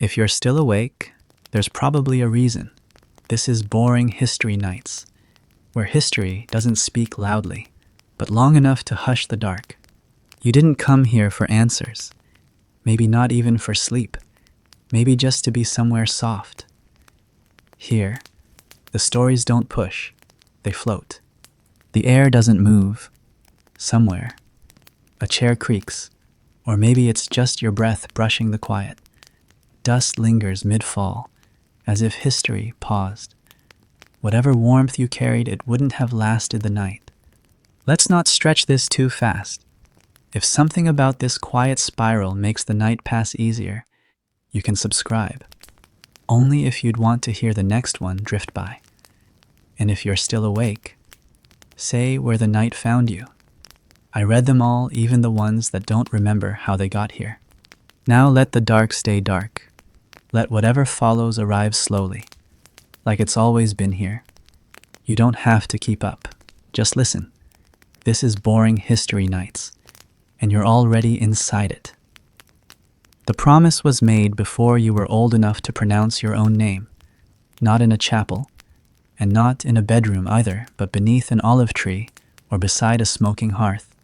If you're still awake, there's probably a reason. This is Boring History Nights, where history doesn't speak loudly, but long enough to hush the dark. You didn't come here for answers, maybe not even for sleep, maybe just to be somewhere soft. Here, the stories don't push, they float. The air doesn't move. Somewhere, a chair creaks, or maybe it's just your breath brushing the quiet. Dust lingers mid-fall, as if history paused. Whatever warmth you carried, it wouldn't have lasted the night. Let's not stretch this too fast. If something about this quiet spiral makes the night pass easier, you can subscribe. Only if you'd want to hear the next one drift by. And if you're still awake, say where the night found you. I read them all, even the ones that don't remember how they got here. Now let the dark stay dark. Let whatever follows arrive slowly, like it's always been here. You don't have to keep up. Just listen. This is Boring History Nights, and you're already inside it. The promise was made before you were old enough to pronounce your own name, not in a chapel, and not in a bedroom either, but beneath an olive tree or beside a smoking hearth.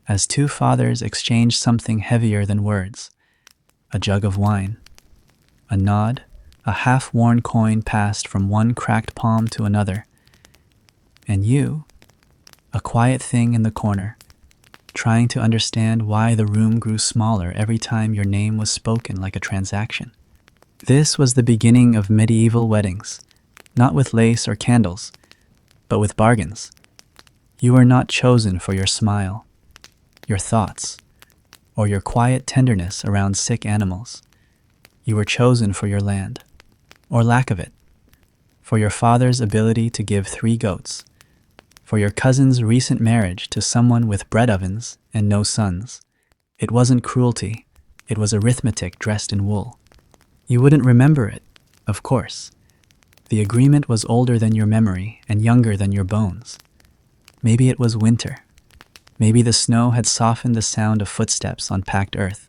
As two fathers exchanged something heavier than words, a jug of wine. A nod, a half-worn coin passed from one cracked palm to another. And you, a quiet thing in the corner, trying to understand why the room grew smaller every time your name was spoken like a transaction. This was the beginning of medieval weddings, not with lace or candles, but with bargains. You were not chosen for your smile, your thoughts, or your quiet tenderness around sick animals. You were chosen for your land, or lack of it, for your father's ability to give 3 goats, for your cousin's recent marriage to someone with bread ovens and no sons. It wasn't cruelty, it was arithmetic dressed in wool. You wouldn't remember it, of course. The agreement was older than your memory and younger than your bones. Maybe it was winter. Maybe the snow had softened the sound of footsteps on packed earth.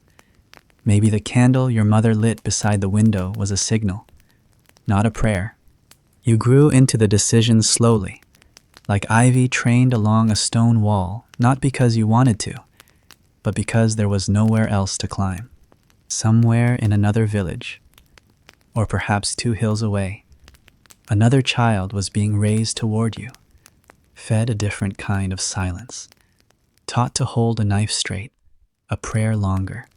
Maybe the candle your mother lit beside the window was a signal, not a prayer. You grew into the decision slowly, like ivy trained along a stone wall, not because you wanted to, but because there was nowhere else to climb. Somewhere in another village, or perhaps 2 hills away, another child was being raised toward you, fed a different kind of silence, taught to hold a knife straight, a prayer longer,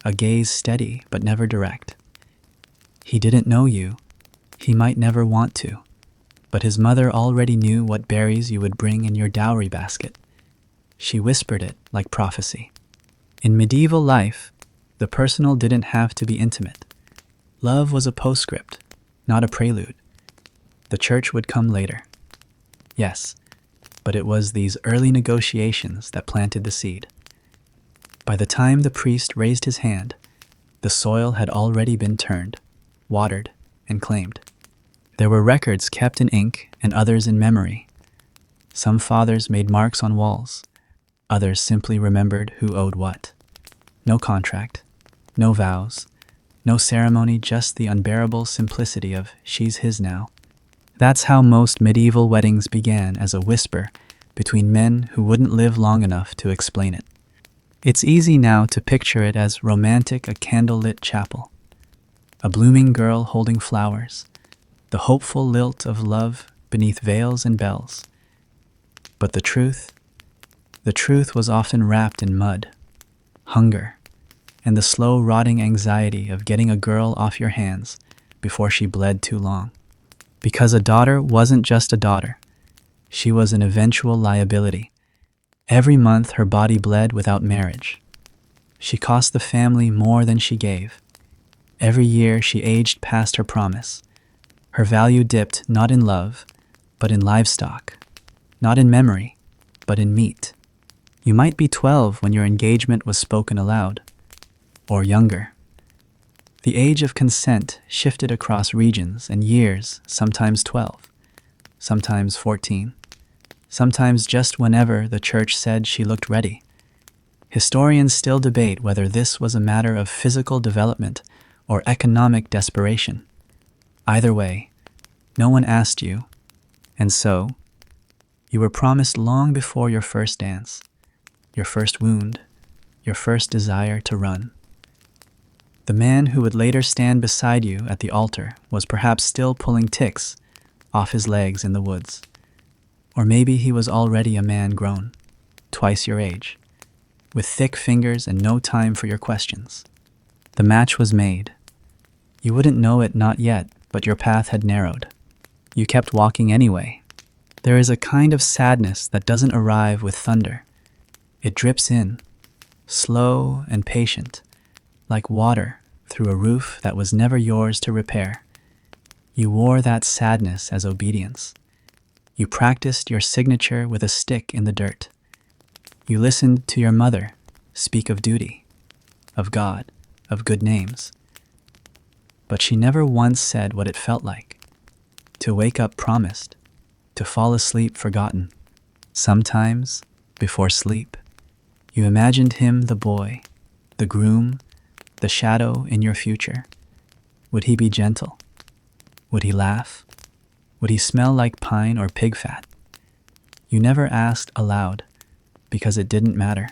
a gaze steady but never direct. He didn't know you, he might never want to, but his mother already knew what berries you would bring in your dowry basket. She whispered it like prophecy. In medieval life, the personal didn't have to be intimate. Love was a postscript, not a prelude. The church would come later. Yes, but it was these early negotiations that planted the seed. By the time the priest raised his hand, the soil had already been turned, watered, and claimed. There were records kept in ink and others in memory. Some fathers made marks on walls, others simply remembered who owed what. No contract, no vows, no ceremony, just the unbearable simplicity of "she's his now." That's how most medieval weddings began, as a whisper between men who wouldn't live long enough to explain it. It's easy now to picture it as romantic, a candlelit chapel, a blooming girl holding flowers, the hopeful lilt of love beneath veils and bells. But the truth was often wrapped in mud, hunger, and the slow rotting anxiety of getting a girl off your hands before she bled too long. Because a daughter wasn't just a daughter, she was an eventual liability. Every month her body bled without marriage. She cost the family more than she gave. Every year she aged past her promise. Her value dipped not in love, but in livestock. Not in memory, but in meat. You might be 12 when your engagement was spoken aloud, or younger. The age of consent shifted across regions and years, sometimes 12, sometimes 14. Sometimes just whenever the church said she looked ready. Historians still debate whether this was a matter of physical development or economic desperation. Either way, no one asked you, and so, you were promised long before your first dance, your first wound, your first desire to run. The man who would later stand beside you at the altar was perhaps still pulling ticks off his legs in the woods. Or maybe he was already a man grown, twice your age, with thick fingers and no time for your questions. The match was made. You wouldn't know it not yet, but your path had narrowed. You kept walking anyway. There is a kind of sadness that doesn't arrive with thunder. It drips in, slow and patient, like water through a roof that was never yours to repair. You wore that sadness as obedience. You practiced your signature with a stick in the dirt. You listened to your mother speak of duty, of God, of good names. But she never once said what it felt like. To wake up promised, to fall asleep forgotten. Sometimes, before sleep, you imagined him the boy, the groom, the shadow in your future. Would he be gentle? Would he laugh? Would he smell like pine or pig fat? You never asked aloud, because it didn't matter.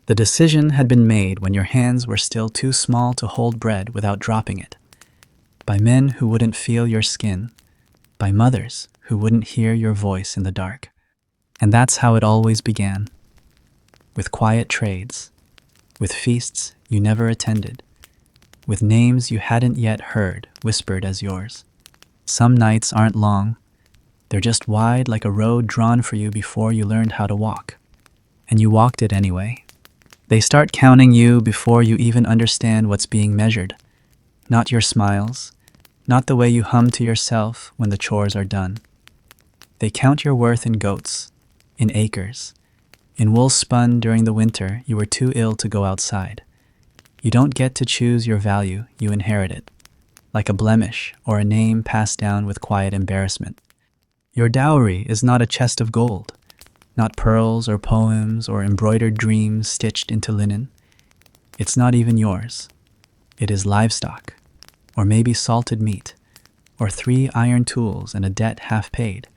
The decision had been made when your hands were still too small to hold bread without dropping it. By men who wouldn't feel your skin, by mothers who wouldn't hear your voice in the dark. And that's how it always began. With quiet trades, with feasts you never attended, with names you hadn't yet heard whispered as yours. Some nights aren't long. They're just wide like a road drawn for you before you learned how to walk. And you walked it anyway. They start counting you before you even understand what's being measured. Not your smiles, not the way you hum to yourself when the chores are done. They count your worth in goats, in acres, in wool spun during the winter you were too ill to go outside. You don't get to choose your value, you inherit it, like a blemish or a name passed down with quiet embarrassment. Your dowry is not a chest of gold, not pearls or poems or embroidered dreams stitched into linen. It's not even yours. It is livestock, or maybe salted meat, or 3 iron tools and a debt half paid.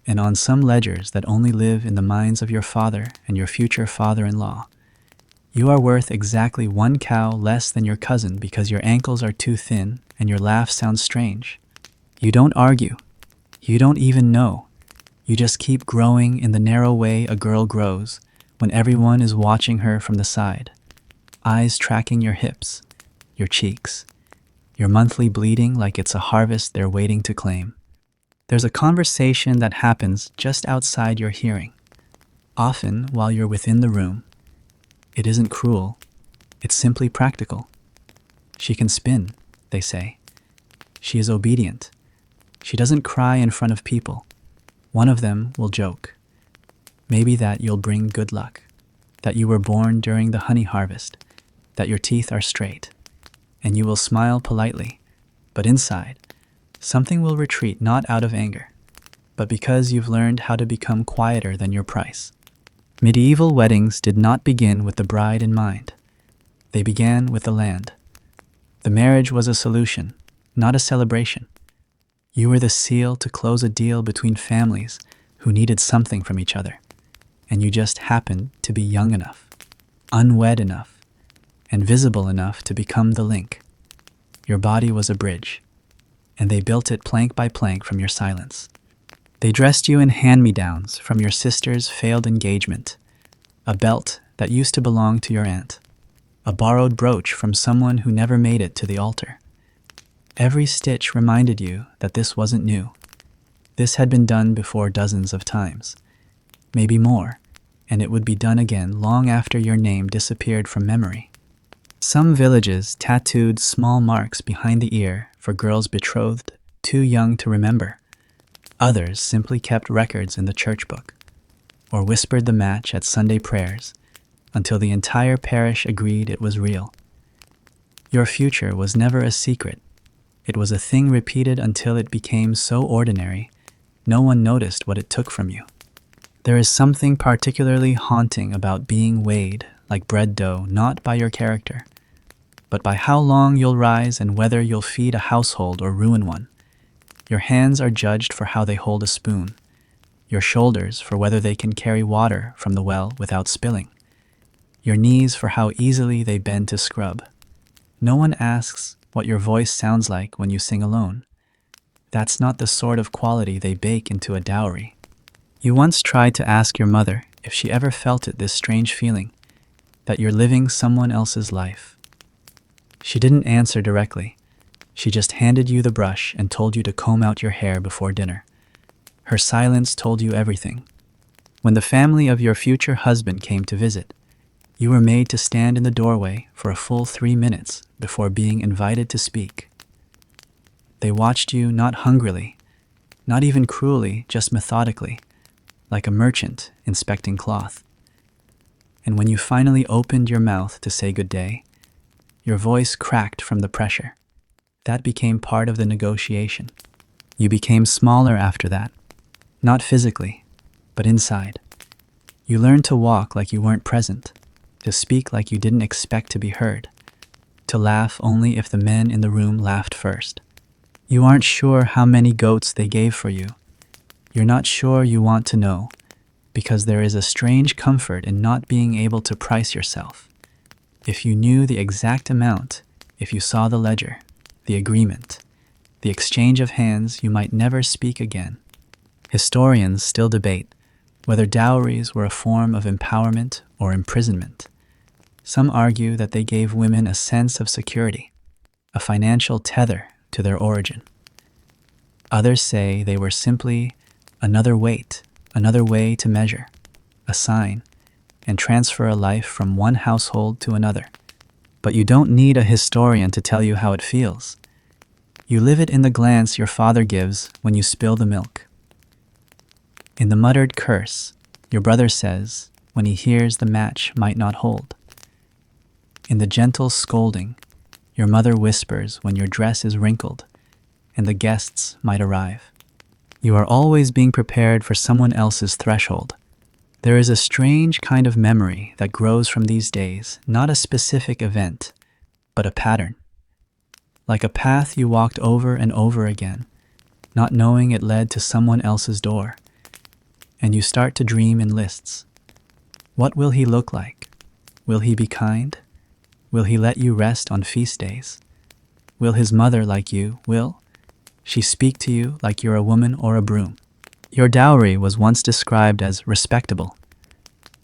And on some ledgers that only live in the minds of your father and your future father-in-law, you are worth exactly 1 cow less than your cousin because your ankles are too thin and your laugh sounds strange. You don't argue. You don't even know. You just keep growing in the narrow way a girl grows when everyone is watching her from the side, eyes tracking your hips, your cheeks, your monthly bleeding like it's a harvest they're waiting to claim. There's a conversation that happens just outside your hearing, often while you're within the room. It isn't cruel, it's simply practical. She can spin, they say. She is obedient. She doesn't cry in front of people. One of them will joke. Maybe that you'll bring good luck, that you were born during the honey harvest, that your teeth are straight, and you will smile politely, but inside, something will retreat not out of anger, but because you've learned how to become quieter than your price. Medieval weddings did not begin with the bride in mind. They began with the land. The marriage was a solution, not a celebration. You were the seal to close a deal between families who needed something from each other, and you just happened to be young enough, unwed enough, and visible enough to become the link. Your body was a bridge, and they built it plank by plank from your silence. They dressed you in hand-me-downs from your sister's failed engagement, a belt that used to belong to your aunt, a borrowed brooch from someone who never made it to the altar. Every stitch reminded you that this wasn't new. This had been done before dozens of times, maybe more, and it would be done again long after your name disappeared from memory. Some villages tattooed small marks behind the ear for girls betrothed too young to remember. Others simply kept records in the church book, or whispered the match at Sunday prayers until the entire parish agreed it was real. Your future was never a secret. It was a thing repeated until it became so ordinary, no one noticed what it took from you. There is something particularly haunting about being weighed like bread dough not by your character, but by how long you'll rise and whether you'll feed a household or ruin one. Your hands are judged for how they hold a spoon, your shoulders for whether they can carry water from the well without spilling, your knees for how easily they bend to scrub. No one asks what your voice sounds like when you sing alone. That's not the sort of quality they bake into a dowry. You once tried to ask your mother if she ever felt this strange feeling, that you're living someone else's life. She didn't answer directly. She just handed you the brush and told you to comb out your hair before dinner. Her silence told you everything. When the family of your future husband came to visit, you were made to stand in the doorway for a full 3 minutes before being invited to speak. They watched you not hungrily, not even cruelly, just methodically, like a merchant inspecting cloth. And when you finally opened your mouth to say good day, your voice cracked from the pressure. That became part of the negotiation. You became smaller after that, not physically, but inside. You learned to walk like you weren't present, to speak like you didn't expect to be heard, to laugh only if the men in the room laughed first. You aren't sure how many goats they gave for you. You're not sure you want to know, because there is a strange comfort in not being able to price yourself. If you knew the exact amount, if you saw the ledger, the agreement, the exchange of hands, you might never speak again. Historians still debate whether dowries were a form of empowerment or imprisonment. Some argue that they gave women a sense of security, a financial tether to their origin. Others say they were simply another weight, another way to measure, assign, and transfer a life from one household to another. But you don't need a historian to tell you how it feels. You live it in the glance your father gives when you spill the milk. In the muttered curse, your brother says when he hears the match might not hold. In the gentle scolding, your mother whispers when your dress is wrinkled and the guests might arrive. You are always being prepared for someone else's threshold. There is a strange kind of memory that grows from these days, not a specific event, but a pattern. Like a path you walked over and over again, not knowing it led to someone else's door. And you start to dream in lists. What will he look like? Will he be kind? Will he let you rest on feast days? Will his mother like you? Will she speak to you like you're a woman or a broom? Your dowry was once described as respectable.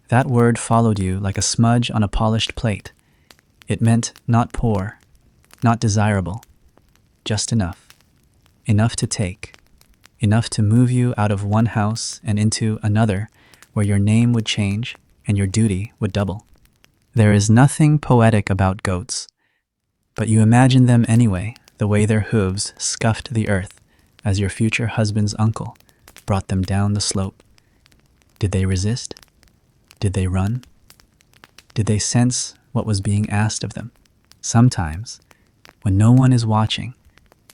That word followed you like a smudge on a polished plate. It meant not poor, not desirable, just enough. Enough to take. Enough to move you out of one house and into another where your name would change and your duty would double. There is nothing poetic about goats, but you imagine them anyway, the way their hooves scuffed the earth as your future husband's uncle brought them down the slope. Did they resist? Did they run? Did they sense what was being asked of them? Sometimes, when no one is watching,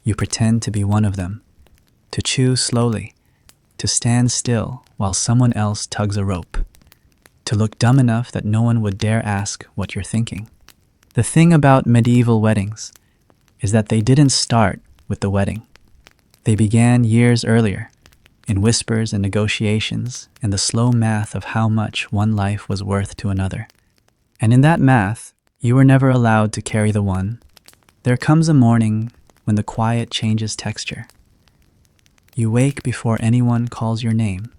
you pretend to be one of them, to chew slowly, to stand still while someone else tugs a rope, to look dumb enough that no one would dare ask what you're thinking. The thing about medieval weddings is that they didn't start with the wedding. They began years earlier, in whispers and negotiations and the slow math of how much one life was worth to another. And in that math, you were never allowed to carry the one. There comes a morning when the quiet changes texture. You wake before anyone calls your name,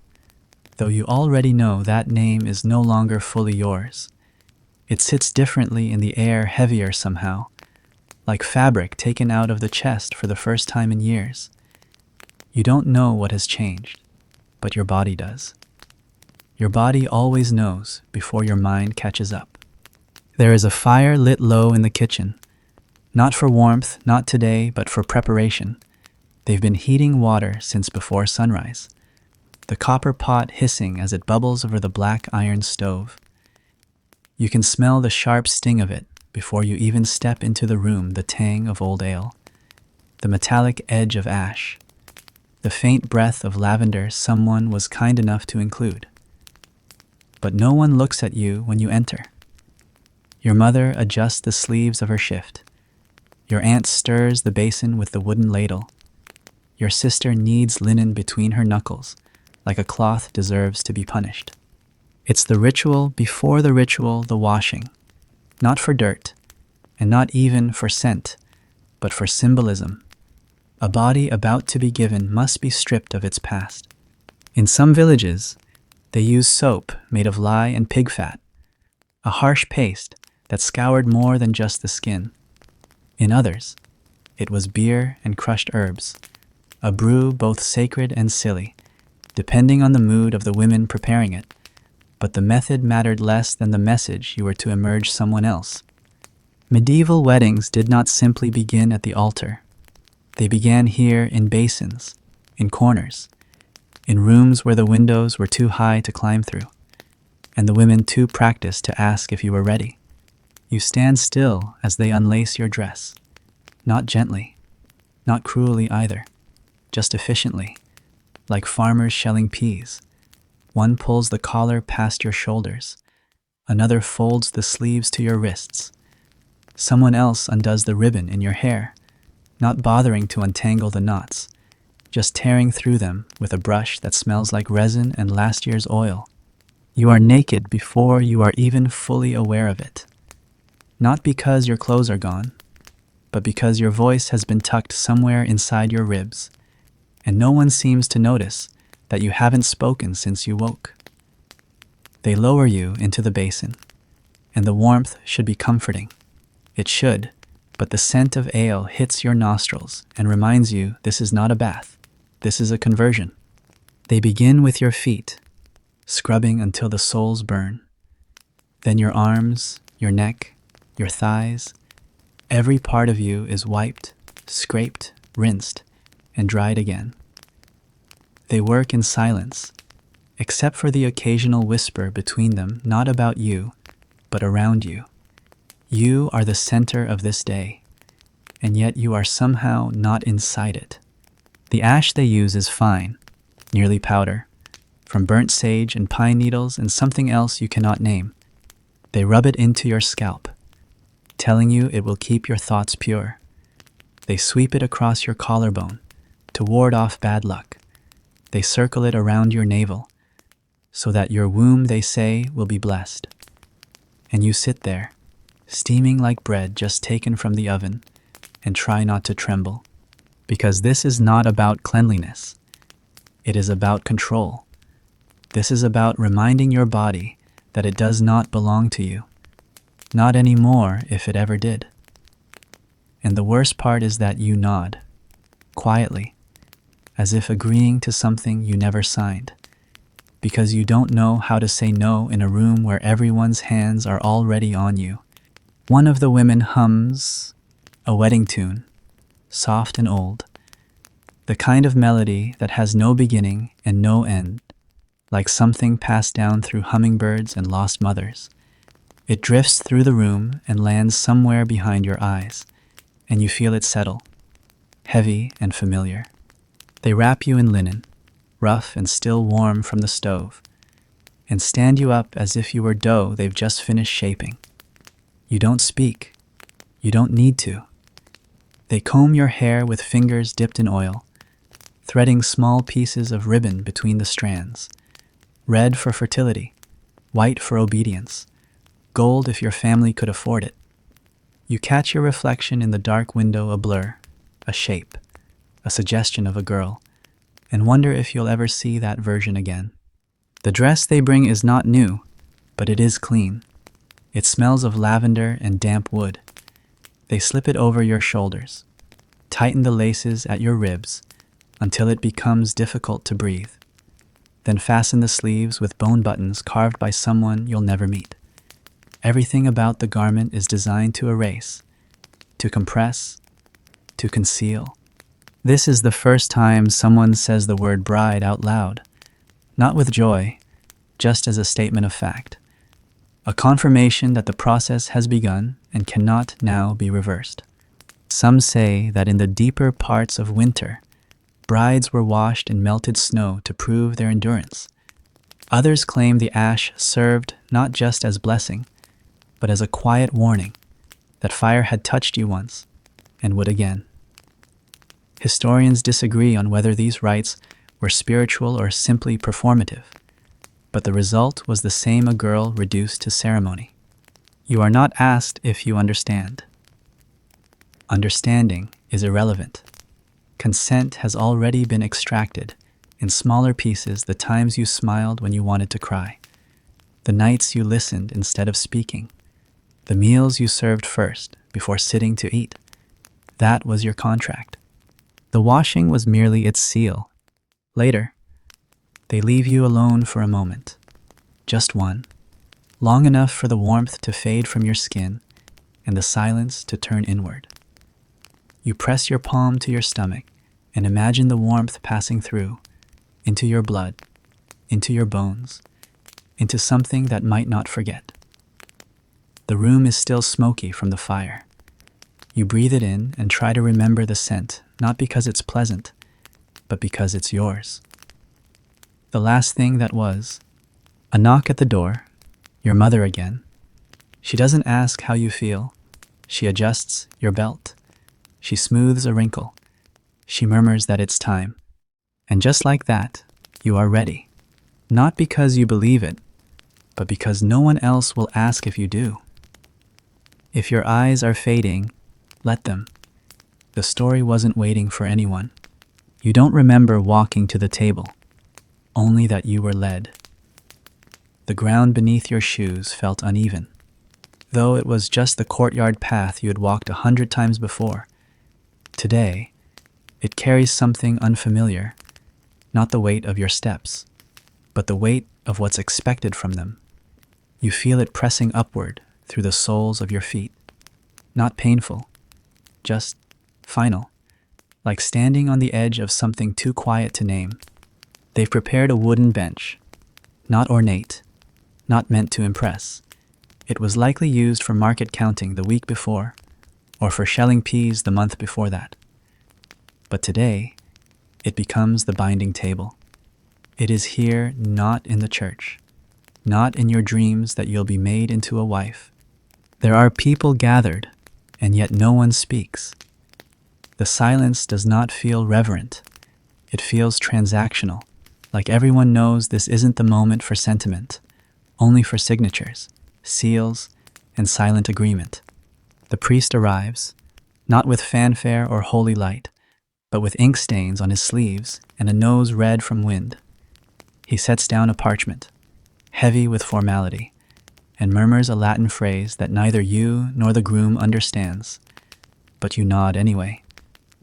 though you already know that name is no longer fully yours. It sits differently in the air, heavier somehow, like fabric taken out of the chest for the first time in years. You don't know what has changed, but your body does. Your body always knows before your mind catches up. There is a fire lit low in the kitchen, not for warmth, not today, but for preparation. They've been heating water since before sunrise, the copper pot hissing as it bubbles over the black iron stove. You can smell the sharp sting of it before you even step into the room, the tang of old ale, the metallic edge of ash, the faint breath of lavender someone was kind enough to include. But no one looks at you when you enter. Your mother adjusts the sleeves of her shift. Your aunt stirs the basin with the wooden ladle. Your sister kneads linen between her knuckles, like a cloth deserves to be punished. It's the ritual before the ritual, the washing, not for dirt, and not even for scent, but for symbolism. A body about to be given must be stripped of its past. In some villages, they use soap made of lye and pig fat, a harsh paste that scoured more than just the skin. In others, it was beer and crushed herbs, a brew both sacred and silly, depending on the mood of the women preparing it. But the method mattered less than the message you were to emerge someone else. Medieval weddings did not simply begin at the altar. They began here in basins, in corners, in rooms where the windows were too high to climb through, and the women too practiced to ask if you were ready. You stand still as they unlace your dress, not gently, not cruelly either, just efficiently, like farmers shelling peas. One pulls the collar past your shoulders, another folds the sleeves to your wrists. Someone else undoes the ribbon in your hair, not bothering to untangle the knots, just tearing through them with a brush that smells like resin and last year's oil. You are naked before you are even fully aware of it. Not because your clothes are gone, but because your voice has been tucked somewhere inside your ribs, and no one seems to notice that you haven't spoken since you woke. They lower you into the basin, and the warmth should be comforting. It should, but the scent of ale hits your nostrils and reminds you this is not a bath, this is a conversion. They begin with your feet, scrubbing until the soles burn. Then your arms, your neck, your thighs, every part of you is wiped, scraped, rinsed, and dried again. They work in silence, except for the occasional whisper between them, not about you, but around you. You are the center of this day, and yet you are somehow not inside it. The ash they use is fine, nearly powder, from burnt sage and pine needles and something else you cannot name. They rub it into your scalp, telling you it will keep your thoughts pure. They sweep it across your collarbone to ward off bad luck. They circle it around your navel, so that your womb, they say, will be blessed. And you sit there, steaming like bread just taken from the oven, and try not to tremble, because this is not about cleanliness. It is about control. This is about reminding your body that it does not belong to you, not anymore if it ever did. And the worst part is that you nod, quietly, as if agreeing to something you never signed, because you don't know how to say no in a room where everyone's hands are already on you. One of the women hums a wedding tune, soft and old, the kind of melody that has no beginning and no end, like something passed down through hummingbirds and lost mothers. It drifts through the room and lands somewhere behind your eyes, and you feel it settle, heavy and familiar. They wrap you in linen, rough and still warm from the stove, and stand you up as if you were dough they've just finished shaping. You don't speak. You don't need to. They comb your hair with fingers dipped in oil, threading small pieces of ribbon between the strands. Red for fertility, white for obedience, gold if your family could afford it. You catch your reflection in the dark window, a blur, a shape, a suggestion of a girl, and wonder if you'll ever see that version again. The dress they bring is not new, but it is clean. It smells of lavender and damp wood. They slip it over your shoulders, tighten the laces at your ribs until it becomes difficult to breathe, then fasten the sleeves with bone buttons carved by someone you'll never meet. Everything about the garment is designed to erase, to compress, to conceal. This is the first time someone says the word bride out loud, not with joy, just as a statement of fact, a confirmation that the process has begun and cannot now be reversed. Some say that in the deeper parts of winter, brides were washed in melted snow to prove their endurance. Others claim the ash served not just as blessing, but as a quiet warning that fire had touched you once, and would again. Historians disagree on whether these rites were spiritual or simply performative, but the result was the same: a girl reduced to ceremony. You are not asked if you understand. Understanding is irrelevant. Consent has already been extracted in smaller pieces: the times you smiled when you wanted to cry, the nights you listened instead of speaking, the meals you served first before sitting to eat. That was your contract. The washing was merely its seal. Later, they leave you alone for a moment. Just one. Long enough for the warmth to fade from your skin and the silence to turn inward. You press your palm to your stomach and imagine the warmth passing through, into your blood, into your bones, into something that might not forget. The room is still smoky from the fire. You breathe it in and try to remember the scent, not because it's pleasant, but because it's yours. The last thing that was: a knock at the door, your mother again. She doesn't ask how you feel. She adjusts your belt. She smooths a wrinkle. She murmurs that it's time. And just like that, you are ready. Not because you believe it, but because no one else will ask if you do. If your eyes are fading, let them. The story wasn't waiting for anyone. You don't remember walking to the table, only that you were led. The ground beneath your shoes felt uneven. Though it was just the courtyard path you had walked 100 times before, today, it carries something unfamiliar: not the weight of your steps, but the weight of what's expected from them. You feel it pressing upward through the soles of your feet. Not painful, just final, like standing on the edge of something too quiet to name. They've prepared a wooden bench, not ornate, not meant to impress. It was likely used for market counting the week before, or for shelling peas the month before that. But today, it becomes the binding table. It is here, not in the church, not in your dreams that you'll be made into a wife. There are people gathered, and yet no one speaks. The silence does not feel reverent. It feels transactional, like everyone knows this isn't the moment for sentiment, only for signatures, seals, and silent agreement. The priest arrives, not with fanfare or holy light, but with ink stains on his sleeves and a nose red from wind. He sets down a parchment, heavy with formality, and murmurs a Latin phrase that neither you nor the groom understands. But you nod anyway,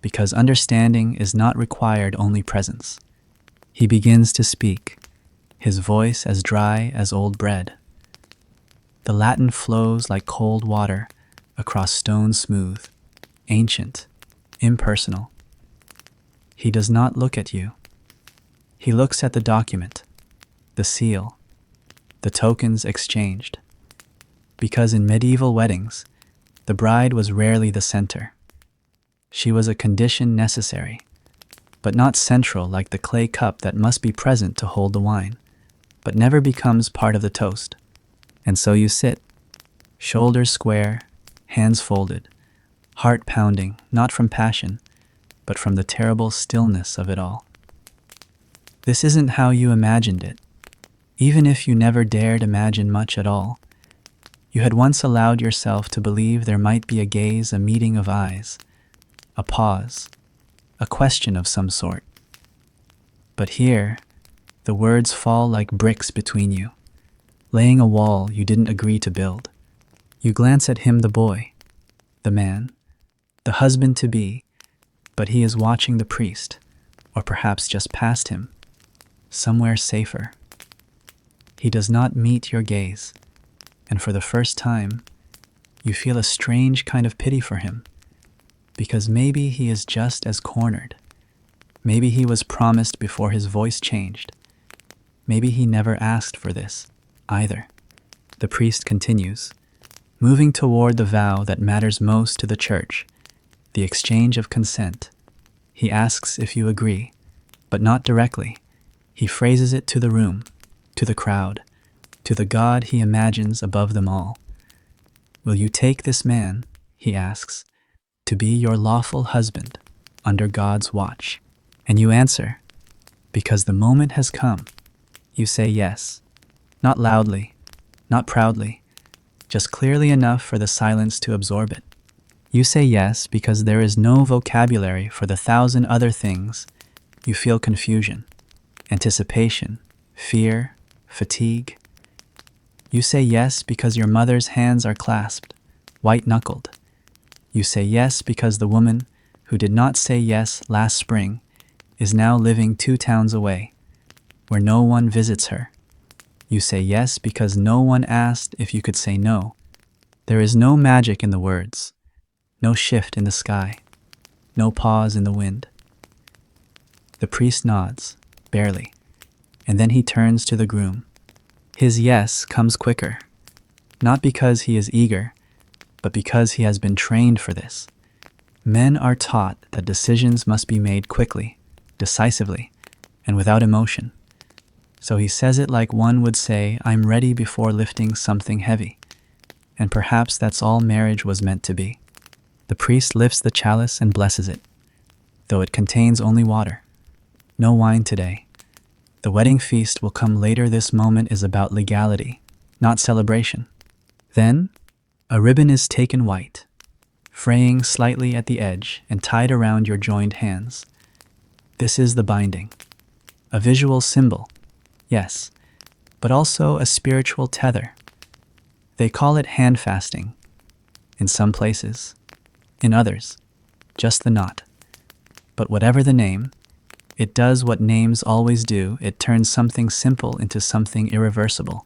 because understanding is not required, only presence. He begins to speak, his voice as dry as old bread. The Latin flows like cold water across stone smooth, ancient, impersonal. He does not look at you. He looks at the document, the seal, the tokens exchanged. Because in medieval weddings, the bride was rarely the center. She was a condition necessary, but not central, like the clay cup that must be present to hold the wine, but never becomes part of the toast. And so you sit, shoulders square, hands folded, heart pounding, not from passion, but from the terrible stillness of it all. This isn't how you imagined it, even if you never dared imagine much at all. You had once allowed yourself to believe there might be a gaze, a meeting of eyes, a pause, a question of some sort. But here, the words fall like bricks between you, laying a wall you didn't agree to build. You glance at him, the boy, the man, the husband-to-be, but he is watching the priest, or perhaps just past him, somewhere safer. He does not meet your gaze, and for the first time, you feel a strange kind of pity for him, because maybe he is just as cornered. Maybe he was promised before his voice changed. Maybe he never asked for this, either. The priest continues, moving toward the vow that matters most to the church, the exchange of consent. He asks if you agree, but not directly. He phrases it to the room, to the crowd, to the God he imagines above them all. Will you take this man, he asks, to be your lawful husband under God's watch? And you answer, because the moment has come. You say yes, not loudly, not proudly, just clearly enough for the silence to absorb it. You say yes because there is no vocabulary for the 1,000 other things. You feel confusion, anticipation, fear, fatigue. You say yes because your mother's hands are clasped, white-knuckled. You say yes because the woman who did not say yes last spring is now living 2 towns away, where no one visits her. You say yes because no one asked if you could say no. There is no magic in the words, no shift in the sky, no pause in the wind. The priest nods, barely, and then he turns to the groom. His yes comes quicker, not because he is eager, but because he has been trained for this. Men are taught that decisions must be made quickly, decisively, and without emotion. So he says it like one would say, I'm ready before lifting something heavy. And perhaps that's all marriage was meant to be. The priest lifts the chalice and blesses it, though it contains only water. No wine today. The wedding feast will come later. This moment is about legality, not celebration. Then, a ribbon is taken white, fraying slightly at the edge and tied around your joined hands. This is the binding. A visual symbol, yes, but also a spiritual tether. They call it hand fasting, in some places. In others, just the knot. But whatever the name, it does what names always do. It turns something simple into something irreversible.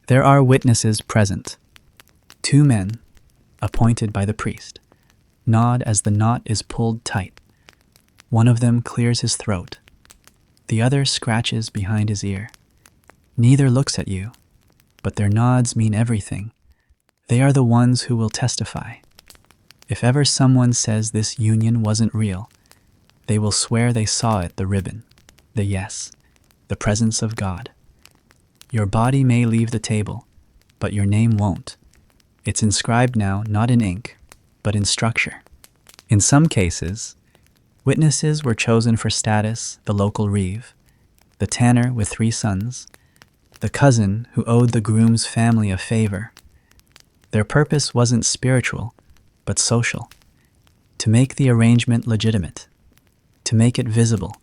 There are witnesses present. 2 men, appointed by the priest, nod as the knot is pulled tight. One of them clears his throat. The other scratches behind his ear. Neither looks at you, but their nods mean everything. They are the ones who will testify. If ever someone says this union wasn't real, they will swear they saw it, the ribbon, the yes, the presence of God. Your body may leave the table, but your name won't. It's inscribed now not in ink, but in structure. In some cases, witnesses were chosen for status, the local reeve, the tanner with 3 sons, the cousin who owed the groom's family a favor. Their purpose wasn't spiritual, but social, to make the arrangement legitimate, to make it visible,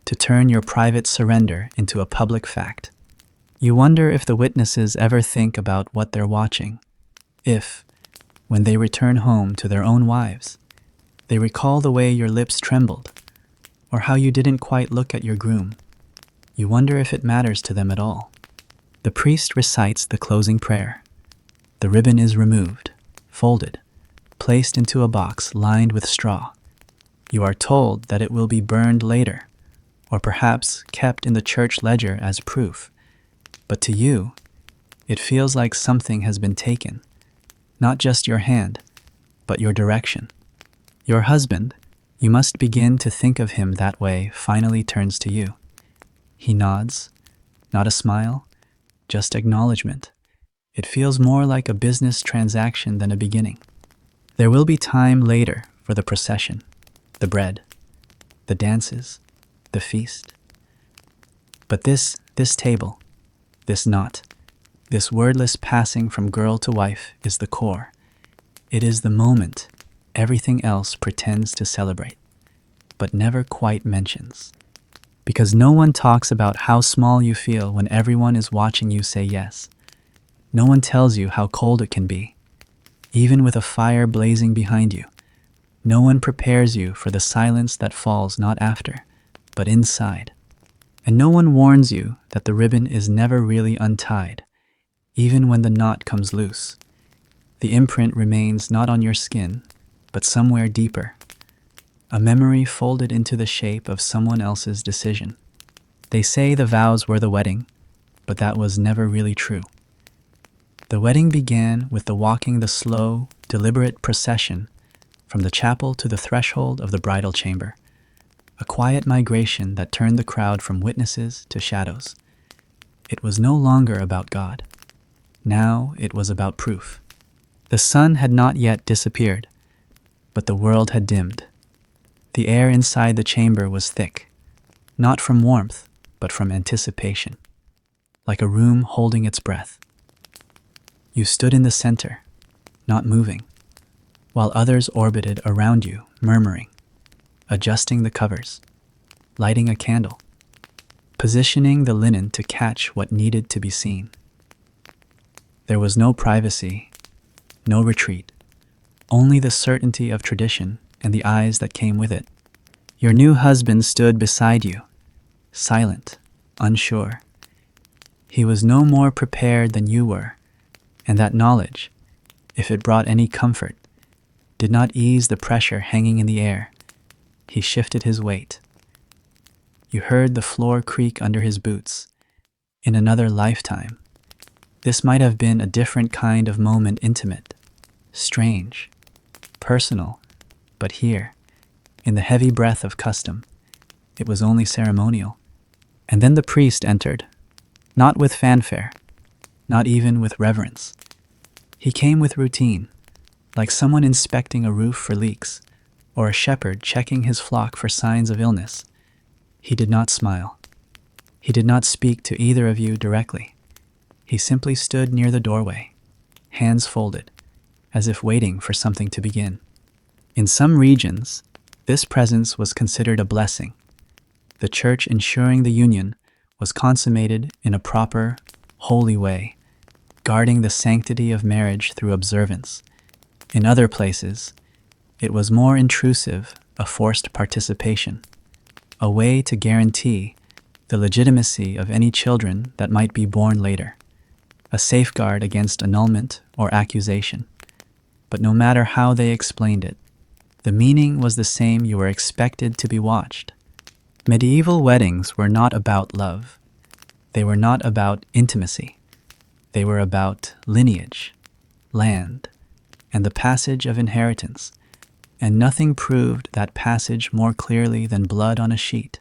to turn your private surrender into a public fact. You wonder if the witnesses ever think about what they're watching, if, when they return home to their own wives, they recall the way your lips trembled, or how you didn't quite look at your groom. You wonder if it matters to them at all. The priest recites the closing prayer. The ribbon is removed, folded, placed into a box lined with straw. You are told that it will be burned later, or perhaps kept in the church ledger as proof. But to you, it feels like something has been taken, not just your hand, but your direction. Your husband, you must begin to think of him that way, finally turns to you. He nods, not a smile, just acknowledgement. It feels more like a business transaction than a beginning. There will be time later for the procession, the bread, the dances, the feast. But this table, this knot, this wordless passing from girl to wife is the core. It is the moment everything else pretends to celebrate, but never quite mentions. Because no one talks about how small you feel when everyone is watching you say yes. No one tells you how cold it can be, even with a fire blazing behind you. No one prepares you for the silence that falls not after, but inside. And no one warns you that the ribbon is never really untied, even when the knot comes loose. The imprint remains not on your skin, but somewhere deeper. A memory folded into the shape of someone else's decision. They say the vows were the wedding, but that was never really true. The wedding began with the walking the slow, deliberate procession from the chapel to the threshold of the bridal chamber, a quiet migration that turned the crowd from witnesses to shadows. It was no longer about God. Now it was about proof. The sun had not yet disappeared, but the world had dimmed. The air inside the chamber was thick, not from warmth, but from anticipation, like a room holding its breath. You stood in the center, not moving, while others orbited around you, murmuring, adjusting the covers, lighting a candle, positioning the linen to catch what needed to be seen. There was no privacy, no retreat, only the certainty of tradition and the eyes that came with it. Your new husband stood beside you, silent, unsure. He was no more prepared than you were, and that knowledge, if it brought any comfort, did not ease the pressure hanging in the air. He shifted his weight. You heard the floor creak under his boots. In another lifetime, this might have been a different kind of moment, intimate, strange, personal, but here, in the heavy breath of custom, it was only ceremonial. And then the priest entered, not with fanfare, not even with reverence. He came with routine, like someone inspecting a roof for leaks, or a shepherd checking his flock for signs of illness. He did not smile. He did not speak to either of you directly. He simply stood near the doorway, hands folded, as if waiting for something to begin. In some regions, this presence was considered a blessing, the church ensuring the union was consummated in a proper, holy way, guarding the sanctity of marriage through observance. In other places, it was more intrusive, a forced participation, a way to guarantee the legitimacy of any children that might be born later, a safeguard against annulment or accusation. But no matter how they explained it, the meaning was the same: you were expected to be watched. Medieval weddings were not about love. They were not about intimacy. They were about lineage, land, and the passage of inheritance. And nothing proved that passage more clearly than blood on a sheet.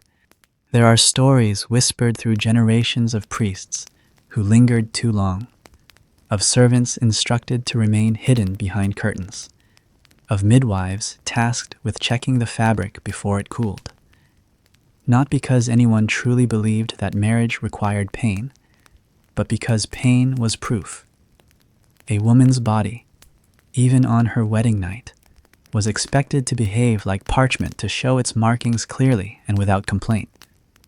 There are stories whispered through generations of priests who lingered too long, of servants instructed to remain hidden behind curtains, of midwives tasked with checking the fabric before it cooled. Not because anyone truly believed that marriage required pain, but because pain was proof. A woman's body, even on her wedding night, was expected to behave like parchment to show its markings clearly and without complaint.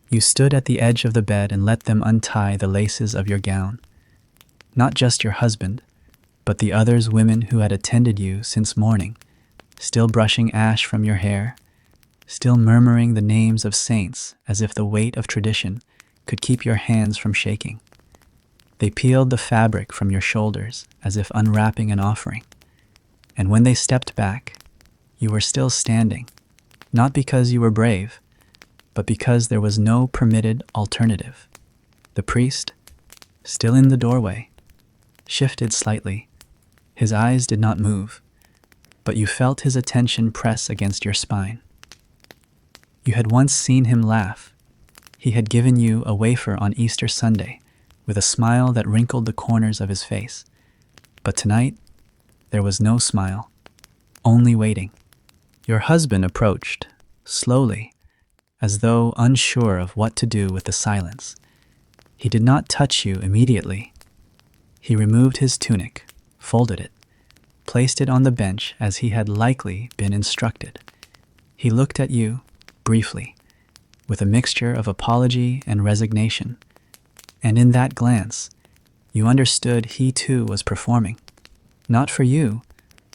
You stood at the edge of the bed and let them untie the laces of your gown. Not just your husband, but the others women who had attended you since morning, still brushing ash from your hair, still murmuring the names of saints as if the weight of tradition could keep your hands from shaking. They peeled the fabric from your shoulders as if unwrapping an offering. And when they stepped back, you were still standing, not because you were brave, but because there was no permitted alternative. The priest, still in the doorway, shifted slightly. His eyes did not move, but you felt his attention press against your spine. You had once seen him laugh. He had given you a wafer on Easter Sunday, with a smile that wrinkled the corners of his face. But tonight, there was no smile, only waiting. Your husband approached, slowly, as though unsure of what to do with the silence. He did not touch you immediately. He removed his tunic, folded it, placed it on the bench as he had likely been instructed. He looked at you, briefly, with a mixture of apology and resignation, and in that glance, you understood he too was performing, not for you,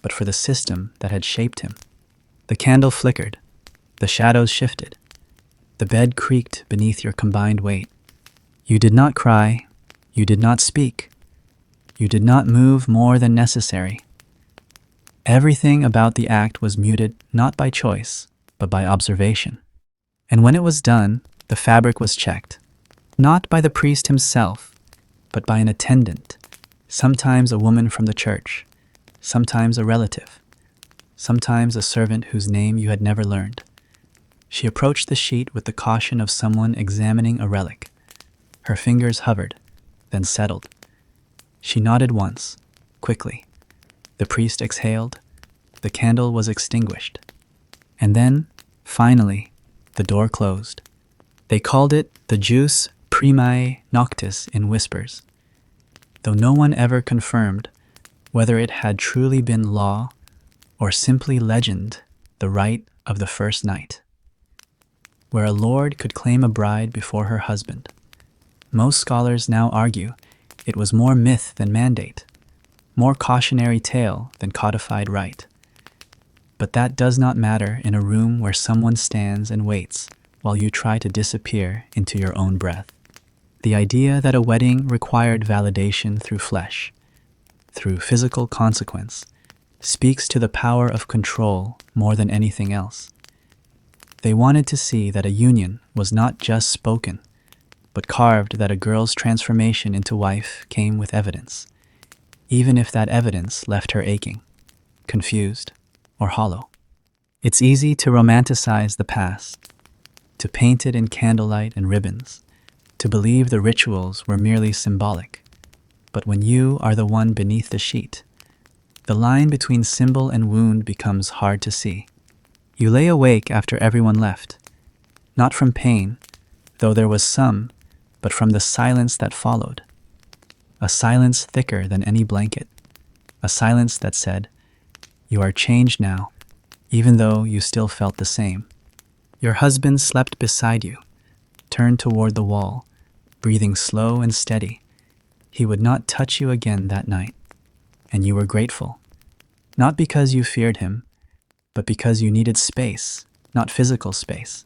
but for the system that had shaped him. The candle flickered, the shadows shifted, the bed creaked beneath your combined weight. You did not cry, you did not speak, you did not move more than necessary. Everything about the act was muted not by choice, but by observation. And when it was done, the fabric was checked, not by the priest himself, but by an attendant, sometimes a woman from the church, sometimes a relative, sometimes a servant whose name you had never learned. She approached the sheet with the caution of someone examining a relic. Her fingers hovered, then settled. She nodded once, quickly. The priest exhaled, the candle was extinguished. And then, finally, the door closed. They called it the Jus Primae Noctis in whispers, though no one ever confirmed whether it had truly been law or simply legend, the rite of the first night, where a lord could claim a bride before her husband. Most scholars now argue it was more myth than mandate, more cautionary tale than codified rite. But that does not matter in a room where someone stands and waits while you try to disappear into your own breath. The idea that a wedding required validation through flesh, through physical consequence, speaks to the power of control more than anything else. They wanted to see that a union was not just spoken, but carved, that a girl's transformation into wife came with evidence, even if that evidence left her aching, confused, or hollow. It's easy to romanticize the past, to paint it in candlelight and ribbons, to believe the rituals were merely symbolic. But when you are the one beneath the sheet, the line between symbol and wound becomes hard to see. You lay awake after everyone left, not from pain, though there was some, but from the silence that followed. A silence thicker than any blanket. A silence that said, "You are changed now," even though you still felt the same. Your husband slept beside you, turned toward the wall, breathing slow and steady. He would not touch you again that night, and you were grateful. Not because you feared him, but because you needed space, not physical space,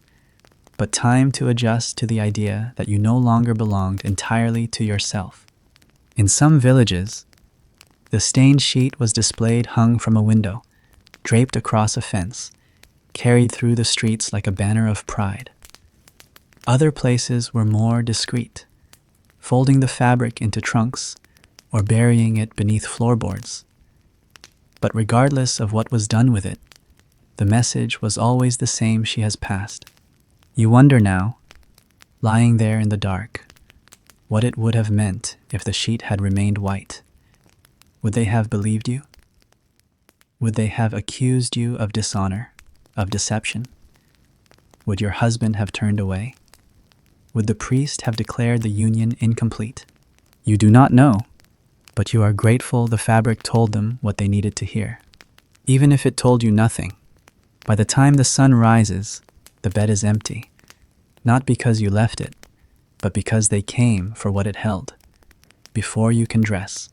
but time to adjust to the idea that you no longer belonged entirely to yourself. In some villages, the stained sheet was displayed hung from a window, draped across a fence, carried through the streets like a banner of pride. Other places were more discreet, folding the fabric into trunks or burying it beneath floorboards. But regardless of what was done with it, the message was always the same: she has passed. You wonder now, lying there in the dark, what it would have meant if the sheet had remained white. Would they have believed you? Would they have accused you of dishonor, of deception? Would your husband have turned away? Would the priest have declared the union incomplete? You do not know, but you are grateful the fabric told them what they needed to hear. Even if it told you nothing, by the time the sun rises, the bed is empty, not because you left it, but because they came for what it held. Before you can dress,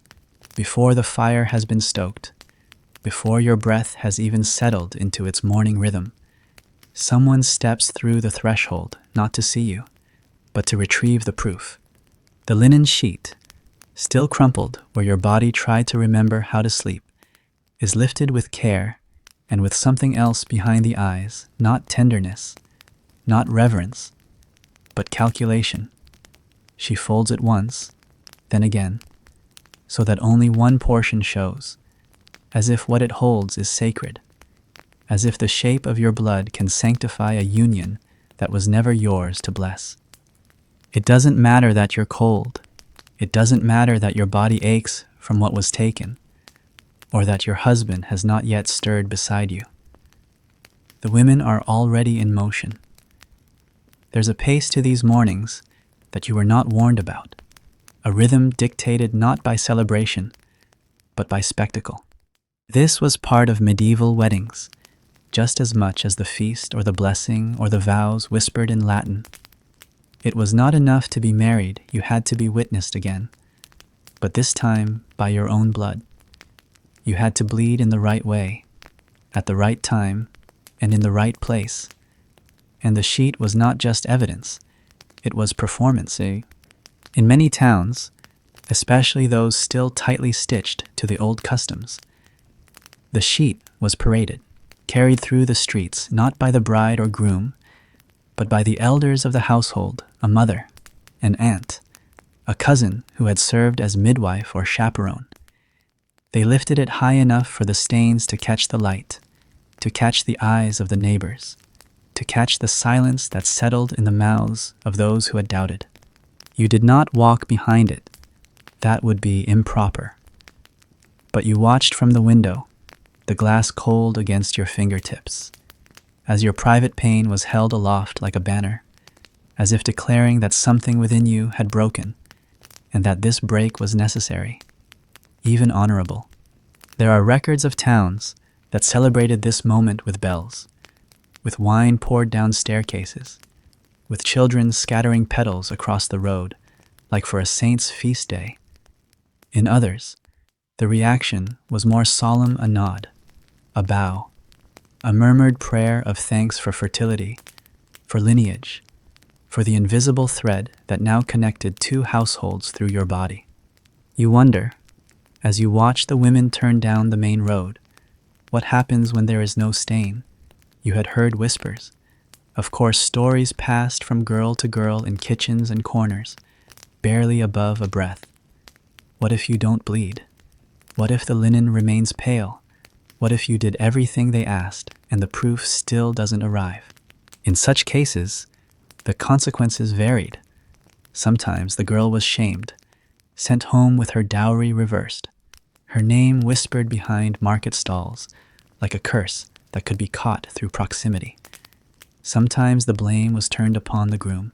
before the fire has been stoked, before your breath has even settled into its morning rhythm, someone steps through the threshold, not to see you, but to retrieve the proof. The linen sheet, still crumpled where your body tried to remember how to sleep, is lifted with care and with something else behind the eyes, not tenderness, not reverence, but calculation. She folds it once, then again, so that only one portion shows, as if what it holds is sacred, as if the shape of your blood can sanctify a union that was never yours to bless. It doesn't matter that you're cold. It doesn't matter that your body aches from what was taken, or that your husband has not yet stirred beside you. The women are already in motion. There's a pace to these mornings that you were not warned about, a rhythm dictated not by celebration, but by spectacle. This was part of medieval weddings, just as much as the feast or the blessing or the vows whispered in Latin. It was not enough to be married, you had to be witnessed again, but this time by your own blood. You had to bleed in the right way, at the right time, and in the right place. And the sheet was not just evidence, it was performance. In many towns, especially those still tightly stitched to the old customs, the sheet was paraded, carried through the streets not by the bride or groom, but by the elders of the household, a mother, an aunt, a cousin who had served as midwife or chaperone. They lifted it high enough for the stains to catch the light, to catch the eyes of the neighbors, to catch the silence that settled in the mouths of those who had doubted. You did not walk behind it. That would be improper. But you watched from the window, the glass cold against your fingertips, as your private pain was held aloft like a banner, as if declaring that something within you had broken, and that this break was necessary, even honorable. There are records of towns that celebrated this moment with bells, with wine poured down staircases, with children scattering petals across the road, like for a saint's feast day. In others, the reaction was more solemn: a nod, a bow, a murmured prayer of thanks for fertility, for lineage, for the invisible thread that now connected two households through your body. You wonder, as you watch the women turn down the main road, what happens when there is no stain. You had heard whispers, of course, stories passed from girl to girl in kitchens and corners, barely above a breath. What if you don't bleed? What if the linen remains pale? What if you did everything they asked and the proof still doesn't arrive? In such cases, the consequences varied. Sometimes the girl was shamed, sent home with her dowry reversed, her name whispered behind market stalls like a curse that could be caught through proximity. Sometimes the blame was turned upon the groom,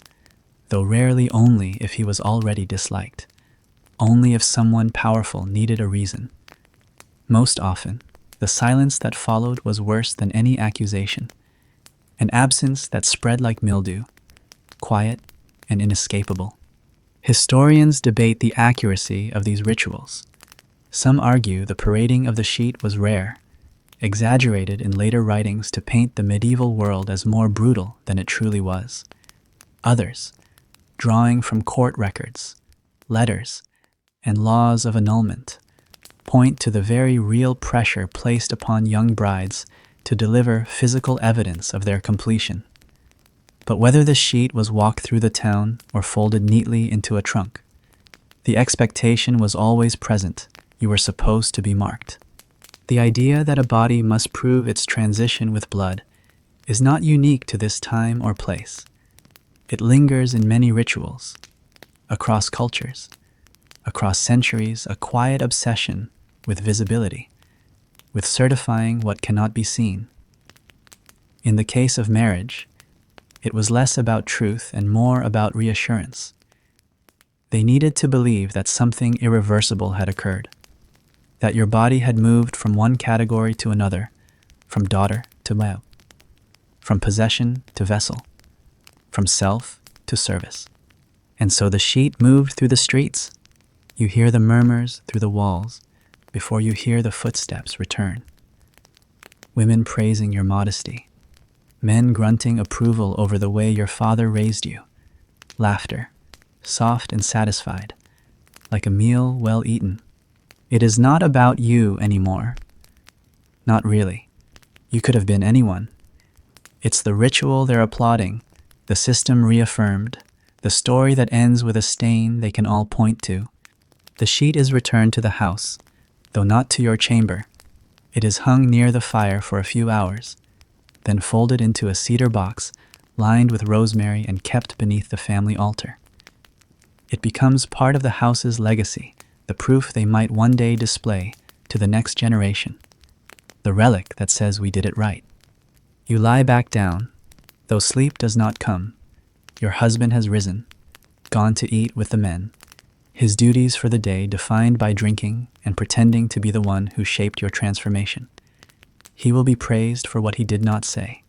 though rarely only if he was already disliked, only if someone powerful needed a reason. Most often, the silence that followed was worse than any accusation, an absence that spread like mildew, quiet and inescapable. Historians debate the accuracy of these rituals. Some argue the parading of the sheet was rare, exaggerated in later writings to paint the medieval world as more brutal than it truly was. Others, drawing from court records, letters, and laws of annulment, point to the very real pressure placed upon young brides to deliver physical evidence of their completion. But whether the sheet was walked through the town or folded neatly into a trunk, the expectation was always present: you were supposed to be marked. The idea that a body must prove its transition with blood is not unique to this time or place. It lingers in many rituals, across cultures, across centuries, a quiet obsession with visibility, with certifying what cannot be seen. In the case of marriage, it was less about truth and more about reassurance. They needed to believe that something irreversible had occurred, that your body had moved from one category to another, from daughter to wife, from possession to vessel, from self to service. And so the sheet moved through the streets. You hear the murmurs through the walls before you hear the footsteps return. Women praising your modesty, men grunting approval over the way your father raised you, laughter, soft and satisfied, like a meal well eaten. It is not about you anymore. Not really. You could have been anyone. It's the ritual they're applauding, the system reaffirmed, the story that ends with a stain they can all point to. The sheet is returned to the house, though not to your chamber. It is hung near the fire for a few hours, then folded into a cedar box lined with rosemary and kept beneath the family altar. It becomes part of the house's legacy, the proof they might one day display to the next generation, the relic that says we did it right. You lie back down, though sleep does not come. Your husband has risen, gone to eat with the men, his duties for the day defined by drinking and pretending to be the one who shaped your transformation. He will be praised for what he did not say,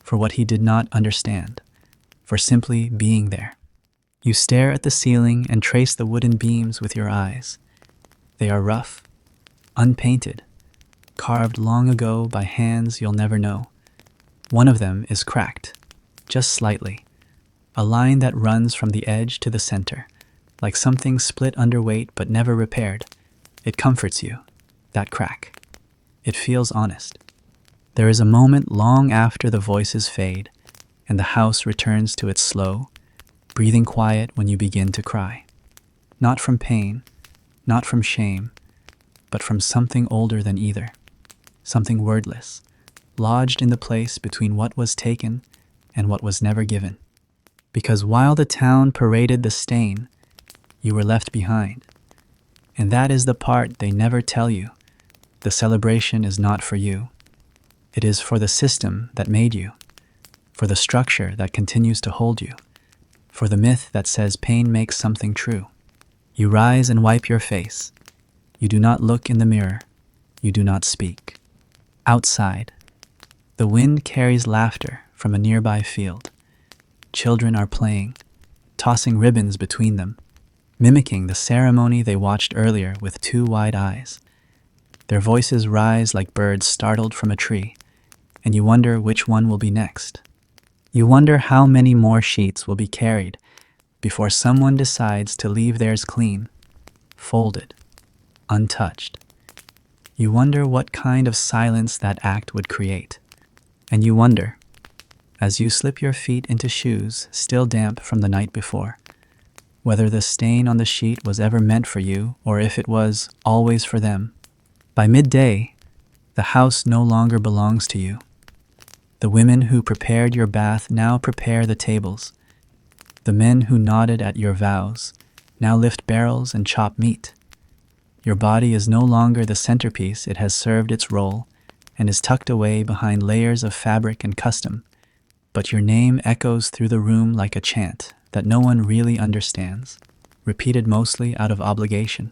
for what he did not understand, for simply being there. You stare at the ceiling and trace the wooden beams with your eyes. They are rough, unpainted, carved long ago by hands you'll never know. One of them is cracked, just slightly, a line that runs from the edge to the center, like something split underweight but never repaired. It comforts you, that crack. It feels honest. There is a moment long after the voices fade and the house returns to its slow, breathing quiet when you begin to cry. Not from pain, not from shame, but from something older than either. Something wordless, lodged in the place between what was taken and what was never given. Because while the town paraded the stain, you were left behind. And that is the part they never tell you. The celebration is not for you. It is for the system that made you, for the structure that continues to hold you, for the myth that says pain makes something true. You rise and wipe your face. You do not look in the mirror. You do not speak. Outside, the wind carries laughter from a nearby field. Children are playing, tossing ribbons between them, mimicking the ceremony they watched earlier with two wide eyes. Their voices rise like birds startled from a tree, and you wonder which one will be next. You wonder how many more sheets will be carried before someone decides to leave theirs clean, folded, untouched. You wonder what kind of silence that act would create. And you wonder, as you slip your feet into shoes still damp from the night before, whether the stain on the sheet was ever meant for you or if it was always for them. By midday, the house no longer belongs to you. The women who prepared your bath now prepare the tables. The men who nodded at your vows now lift barrels and chop meat. Your body is no longer the centerpiece. It has served its role and is tucked away behind layers of fabric and custom, but your name echoes through the room like a chant that no one really understands, repeated mostly out of obligation.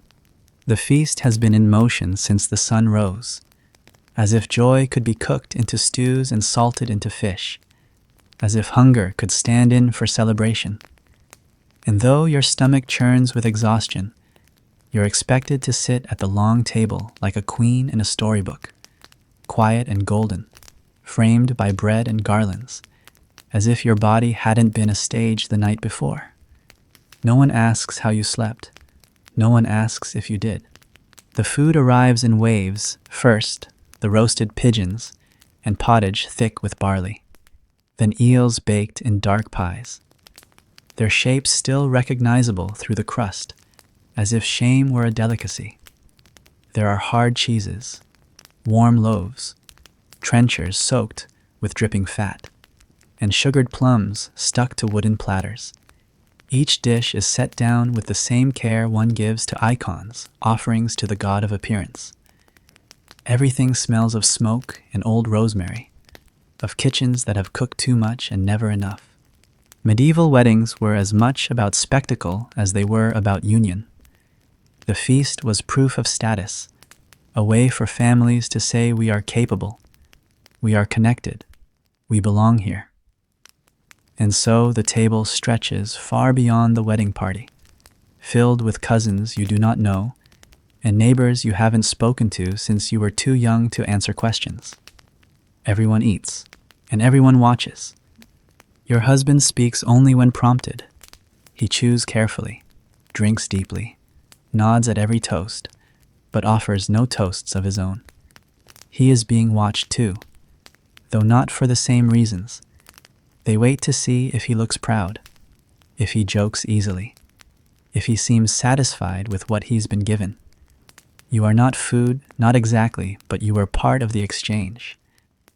The feast has been in motion since the sun rose, as if joy could be cooked into stews and salted into fish, as if hunger could stand in for celebration. And though your stomach churns with exhaustion, you're expected to sit at the long table like a queen in a storybook, quiet and golden, framed by bread and garlands, as if your body hadn't been a stage the night before. No one asks how you slept. No one asks if you did. The food arrives in waves. First, the roasted pigeons and pottage thick with barley. Then eels baked in dark pies, their shapes still recognizable through the crust, as if shame were a delicacy. There are hard cheeses, warm loaves, trenchers soaked with dripping fat, and sugared plums stuck to wooden platters. Each dish is set down with the same care one gives to icons, offerings to the god of appearance. Everything smells of smoke and old rosemary, of kitchens that have cooked too much and never enough. Medieval weddings were as much about spectacle as they were about union. The feast was proof of status, a way for families to say we are capable, we are connected, we belong here. And so the table stretches far beyond the wedding party, filled with cousins you do not know and neighbors you haven't spoken to since you were too young to answer questions. Everyone eats, and everyone watches. Your husband speaks only when prompted. He chews carefully, drinks deeply, nods at every toast, but offers no toasts of his own. He is being watched too, though not for the same reasons. They wait to see if he looks proud, if he jokes easily, if he seems satisfied with what he's been given. You are not food, not exactly, but you are part of the exchange.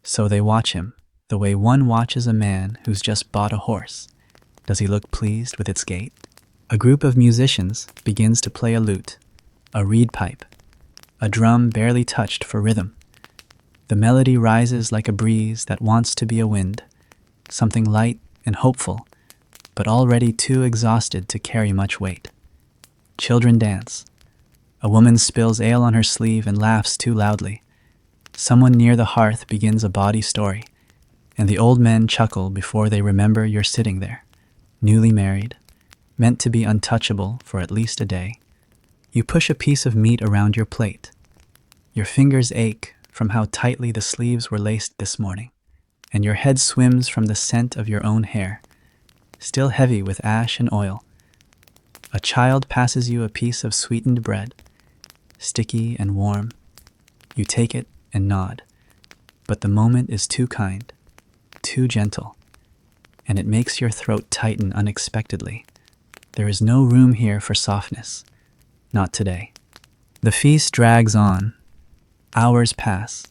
So they watch him, the way one watches a man who's just bought a horse. Does he look pleased with its gait? A group of musicians begins to play a lute, a reed pipe, a drum barely touched for rhythm. The melody rises like a breeze that wants to be a wind, something light and hopeful, but already too exhausted to carry much weight. Children dance. A woman spills ale on her sleeve and laughs too loudly. Someone near the hearth begins a bawdy story, and the old men chuckle before they remember you're sitting there, newly married, meant to be untouchable for at least a day. You push a piece of meat around your plate. Your fingers ache from how tightly the sleeves were laced this morning, and your head swims from the scent of your own hair, still heavy with ash and oil. A child passes you a piece of sweetened bread, sticky and warm. You take it and nod, but the moment is too kind, too gentle, and it makes your throat tighten unexpectedly. There is no room here for softness, not today. The feast drags on. Hours pass,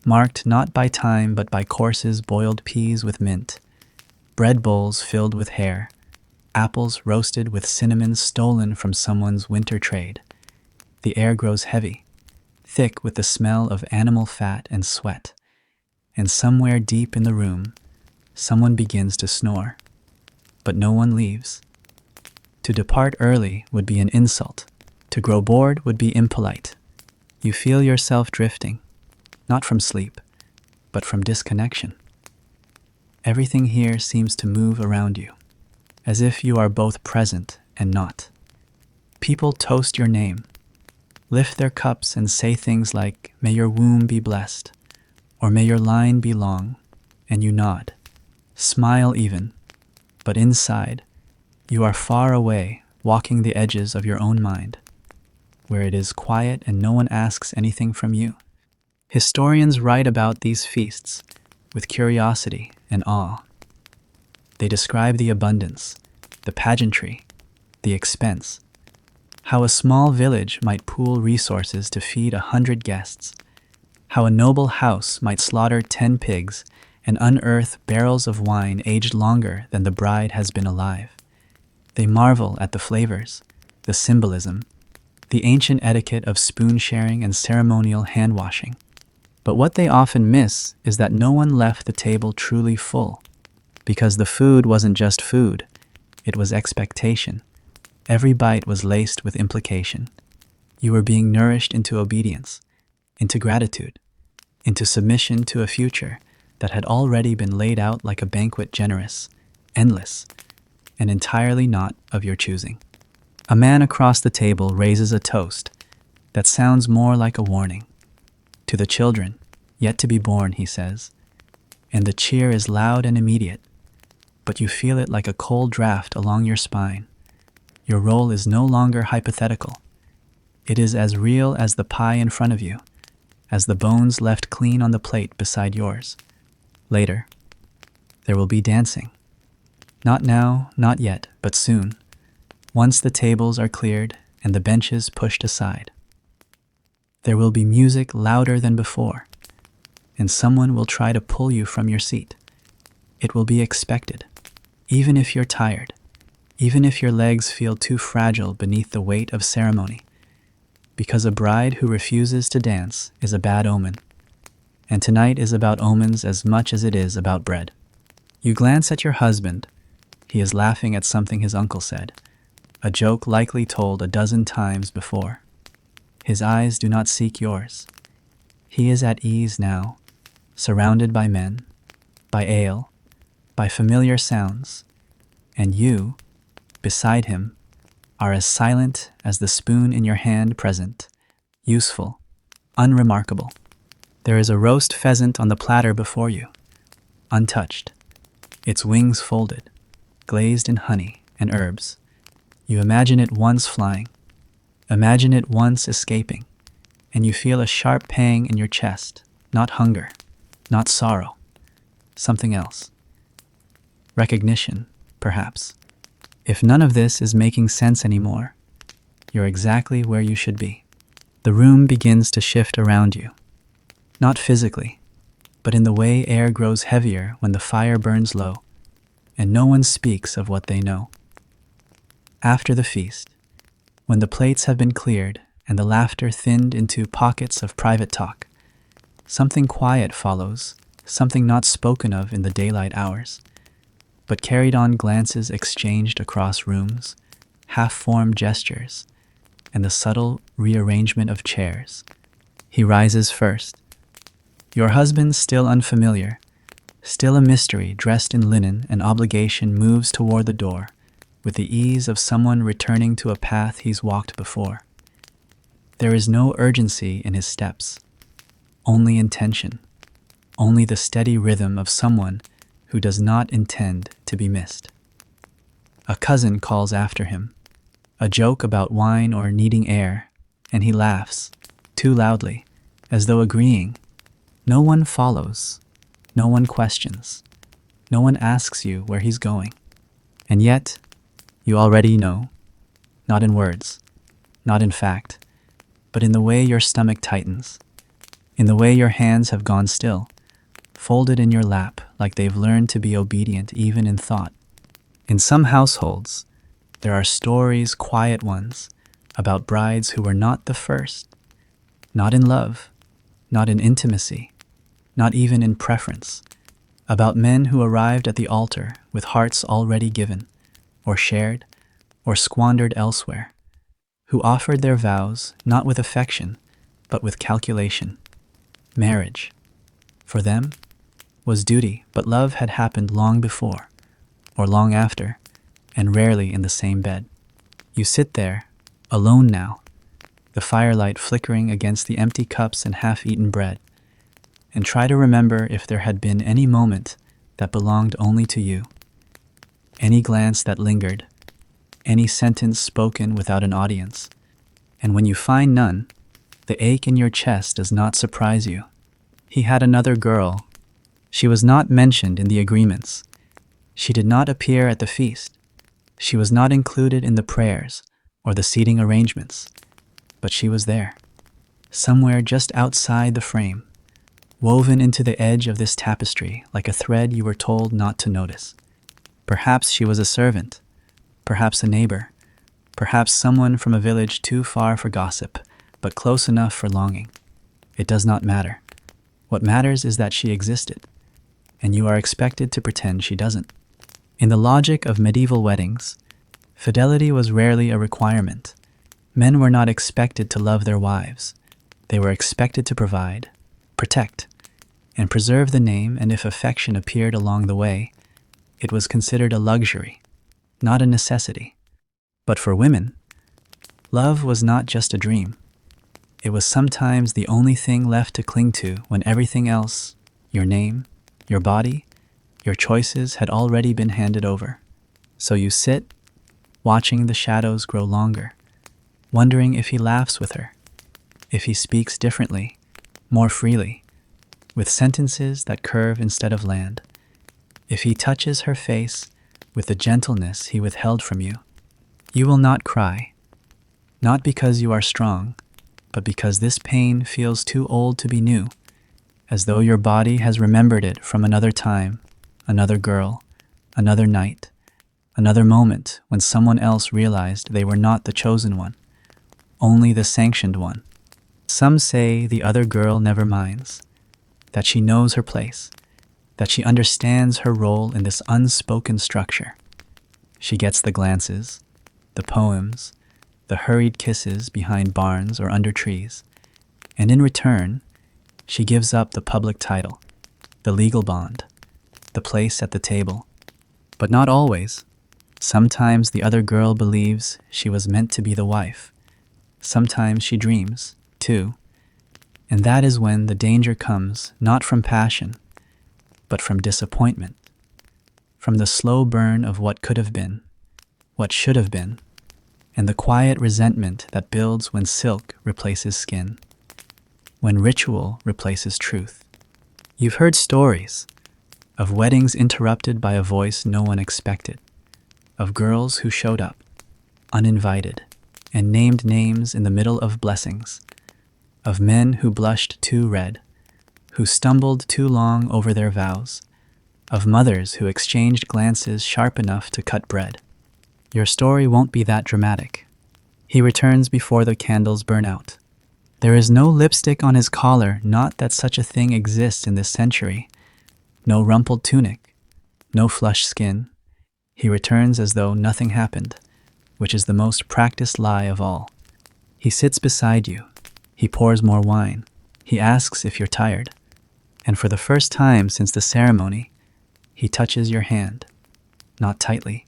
marked not by time but by courses: boiled peas with mint, bread bowls filled with hair, apples roasted with cinnamon stolen from someone's winter trade. The air grows heavy, thick with the smell of animal fat and sweat. And somewhere deep in the room, someone begins to snore. But no one leaves. To depart early would be an insult. To grow bored would be impolite. You feel yourself drifting, not from sleep, but from disconnection. Everything here seems to move around you, as if you are both present and not. People toast your name, lift their cups and say things like, "May your womb be blessed," or "May your line be long," and you nod, smile even, but inside, you are far away, walking the edges of your own mind, where it is quiet and no one asks anything from you. Historians write about these feasts with curiosity and awe. They describe the abundance, the pageantry, the expense, how a small village might pool resources to feed 100 guests, how a noble house might slaughter 10 pigs and unearth barrels of wine aged longer than the bride has been alive. They marvel at the flavors, the symbolism, the ancient etiquette of spoon sharing and ceremonial hand washing. But what they often miss is that no one left the table truly full, because the food wasn't just food, it was expectation. Every bite was laced with implication. You were being nourished into obedience, into gratitude, into submission to a future that had already been laid out like a banquet, generous, endless, and entirely not of your choosing. A man across the table raises a toast that sounds more like a warning. "To the children, yet to be born," he says, and the cheer is loud and immediate, but you feel it like a cold draft along your spine. Your role is no longer hypothetical. It is as real as the pie in front of you, as the bones left clean on the plate beside yours. Later, there will be dancing. Not now, not yet, but soon, once the tables are cleared and the benches pushed aside. There will be music louder than before, and someone will try to pull you from your seat. It will be expected, even if you're tired, even if your legs feel too fragile beneath the weight of ceremony, because a bride who refuses to dance is a bad omen. And tonight is about omens as much as it is about bread. You glance at your husband. He is laughing at something his uncle said, a joke likely told a dozen times before. His eyes do not seek yours. He is at ease now, surrounded by men, by ale, by familiar sounds, and you, beside him, are as silent as the spoon in your hand, present, useful, unremarkable. There is a roast pheasant on the platter before you, untouched, its wings folded, glazed in honey and herbs. You imagine it once flying, imagine it once escaping, and you feel a sharp pang in your chest, not hunger, not sorrow, something else. Recognition, perhaps. If none of this is making sense anymore, you're exactly where you should be. The room begins to shift around you, not physically, but in the way air grows heavier when the fire burns low, and no one speaks of what they know. After the feast, when the plates have been cleared and the laughter thinned into pockets of private talk, something quiet follows, something not spoken of in the daylight hours, but carried on glances exchanged across rooms, half-formed gestures, and the subtle rearrangement of chairs. He rises first. Your husband, still unfamiliar, still a mystery, dressed in linen and obligation, moves toward the door with the ease of someone returning to a path he's walked before. There is no urgency in his steps, only intention, only the steady rhythm of someone who does not intend to be missed. A cousin calls after him, a joke about wine or needing air, and he laughs, too loudly, as though agreeing. No one follows, no one questions, no one asks you where he's going. And yet, you already know, not in words, not in fact, but in the way your stomach tightens, in the way your hands have gone still, folded in your lap like they've learned to be obedient even in thought. In some households, there are stories, quiet ones, about brides who were not the first, Not in love, not in intimacy, not even in preference. About men who arrived at the altar with hearts already given, or shared, or squandered elsewhere, who offered their vows not with affection, but with calculation. Marriage, for them, was duty, but love had happened long before, or long after, and rarely in the same bed. You sit there, alone now, the firelight flickering against the empty cups and half-eaten bread, and try to remember if there had been any moment that belonged only to you, any glance that lingered, any sentence spoken without an audience. And when you find none, the ache in your chest does not surprise you. He had another girl. She was not mentioned in the agreements. She did not appear at the feast. She was not included in the prayers or the seating arrangements. But she was there, somewhere just outside the frame, woven into the edge of this tapestry like a thread you were told not to notice. Perhaps she was a servant, perhaps a neighbor, perhaps someone from a village too far for gossip, but close enough for longing. It does not matter. What matters is that she existed, and you are expected to pretend she doesn't. In the logic of medieval weddings, fidelity was rarely a requirement. Men were not expected to love their wives. They were expected to provide, protect, and preserve the name, and if affection appeared along the way, it was considered a luxury, not a necessity. But for women, love was not just a dream. It was sometimes the only thing left to cling to when everything else, your name, your body, your choices had already been handed over. So you sit, watching the shadows grow longer, wondering if he laughs with her, if he speaks differently, more freely, with sentences that curve instead of land, if he touches her face with the gentleness he withheld from you. You will not cry, not because you are strong, but because this pain feels too old to be new, as though your body has remembered it from another time, another girl, another night, another moment when someone else realized they were not the chosen one, only the sanctioned one. Some say the other girl never minds, that she knows her place, that she understands her role in this unspoken structure. She gets the glances, the poems, the hurried kisses behind barns or under trees, and in return, she gives up the public title, the legal bond, the place at the table. But not always. Sometimes the other girl believes she was meant to be the wife. Sometimes she dreams, too. And that is when the danger comes, not from passion, but from disappointment, from the slow burn of what could have been, what should have been, and the quiet resentment that builds when silk replaces skin, when ritual replaces truth. You've heard stories of weddings interrupted by a voice no one expected, of girls who showed up, uninvited, and named names in the middle of blessings, of men who blushed too red, who stumbled too long over their vows, of mothers who exchanged glances sharp enough to cut bread. Your story won't be that dramatic. He returns before the candles burn out. There is no lipstick on his collar, not that such a thing exists in this century. No rumpled tunic, no flushed skin. He returns as though nothing happened, which is the most practiced lie of all. He sits beside you. He pours more wine. He asks if you're tired. And for the first time since the ceremony, he touches your hand, not tightly,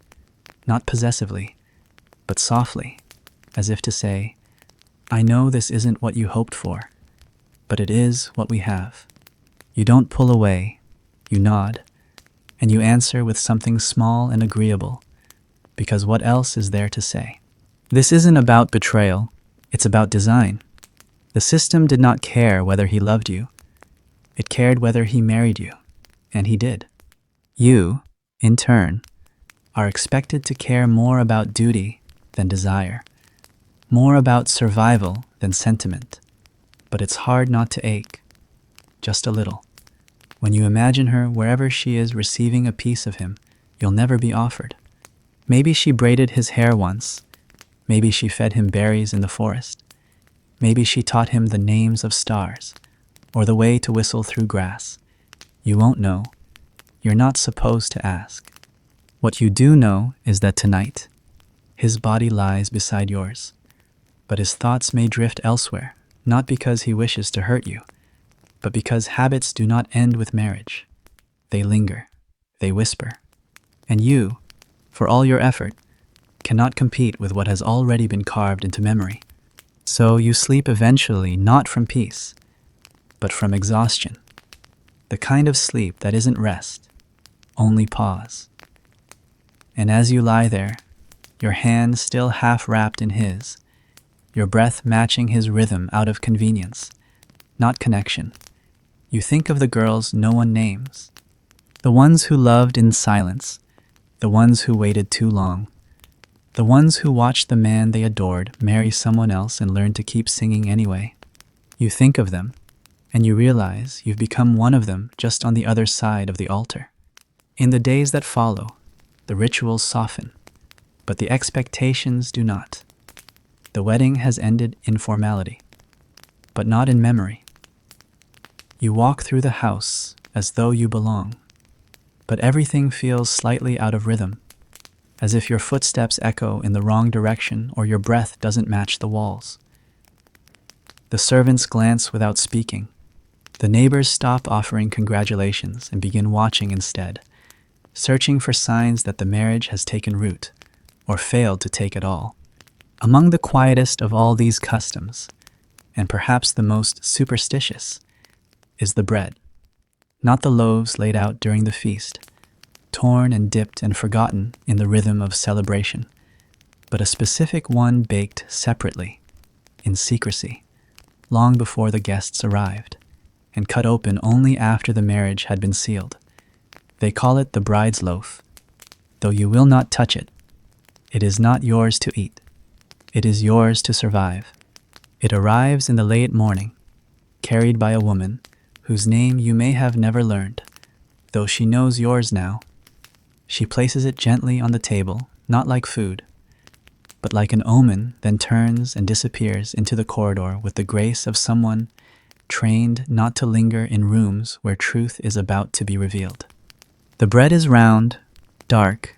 not possessively, but softly, as if to say, I know this isn't what you hoped for, but it is what we have. You don't pull away, you nod, and you answer with something small and agreeable, because what else is there to say? This isn't about betrayal, it's about design. The system did not care whether he loved you. It cared whether he married you, and he did. You, in turn, are expected to care more about duty than desire, more about survival than sentiment. But it's hard not to ache, just a little. When you imagine her wherever she is receiving a piece of him, you'll never be offered. Maybe she braided his hair once. Maybe she fed him berries in the forest. Maybe she taught him the names of stars, or the way to whistle through grass. You won't know. You're not supposed to ask. What you do know is that tonight, his body lies beside yours, but his thoughts may drift elsewhere, not because he wishes to hurt you, but because habits do not end with marriage. They linger, they whisper, and you, for all your effort, cannot compete with what has already been carved into memory. So you sleep eventually not from peace, but from exhaustion. The kind of sleep that isn't rest, only pause. And as you lie there, your hand still half wrapped in his, your breath matching his rhythm out of convenience, not connection, you think of the girls no one names, the ones who loved in silence, the ones who waited too long, the ones who watched the man they adored marry someone else and learn to keep singing anyway. You think of them, and you realize you've become one of them just on the other side of the altar. In the days that follow, the rituals soften, but the expectations do not. The wedding has ended in formality, but not in memory. You walk through the house as though you belong, but everything feels slightly out of rhythm, as if your footsteps echo in the wrong direction or your breath doesn't match the walls. The servants glance without speaking. The neighbors stop offering congratulations and begin watching instead, searching for signs that the marriage has taken root or failed to take it all. Among the quietest of all these customs, and perhaps the most superstitious, is the bread. Not the loaves laid out during the feast, torn and dipped and forgotten in the rhythm of celebration, but a specific one baked separately, in secrecy, long before the guests arrived, and cut open only after the marriage had been sealed. They call it the bride's loaf. Though you will not touch it, it is not yours to eat. It is yours to survive. It arrives in the late morning, carried by a woman whose name you may have never learned, though she knows yours now. She places it gently on the table, not like food, but like an omen, then turns and disappears into the corridor with the grace of someone trained not to linger in rooms where truth is about to be revealed. The bread is round, dark,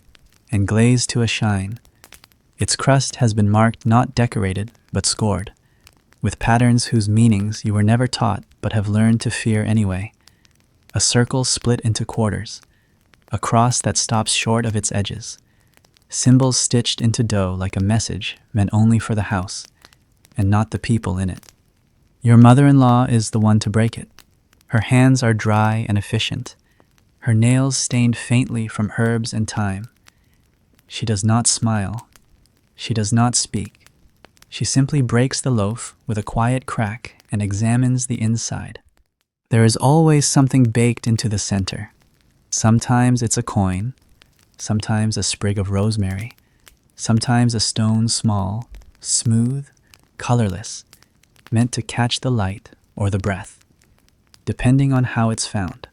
and glazed to a shine. Its crust has been marked, not decorated, but scored, with patterns whose meanings you were never taught but have learned to fear anyway. A circle split into quarters, a cross that stops short of its edges, symbols stitched into dough like a message meant only for the house, and not the people in it. Your mother-in-law is the one to break it. Her hands are dry and efficient, her nails stained faintly from herbs and thyme. She does not smile. She does not speak. She simply breaks the loaf with a quiet crack and examines the inside. There is always something baked into the center. Sometimes it's a coin, sometimes a sprig of rosemary, sometimes a stone small, smooth, colorless, meant to catch the light or the breath, depending on how it's found.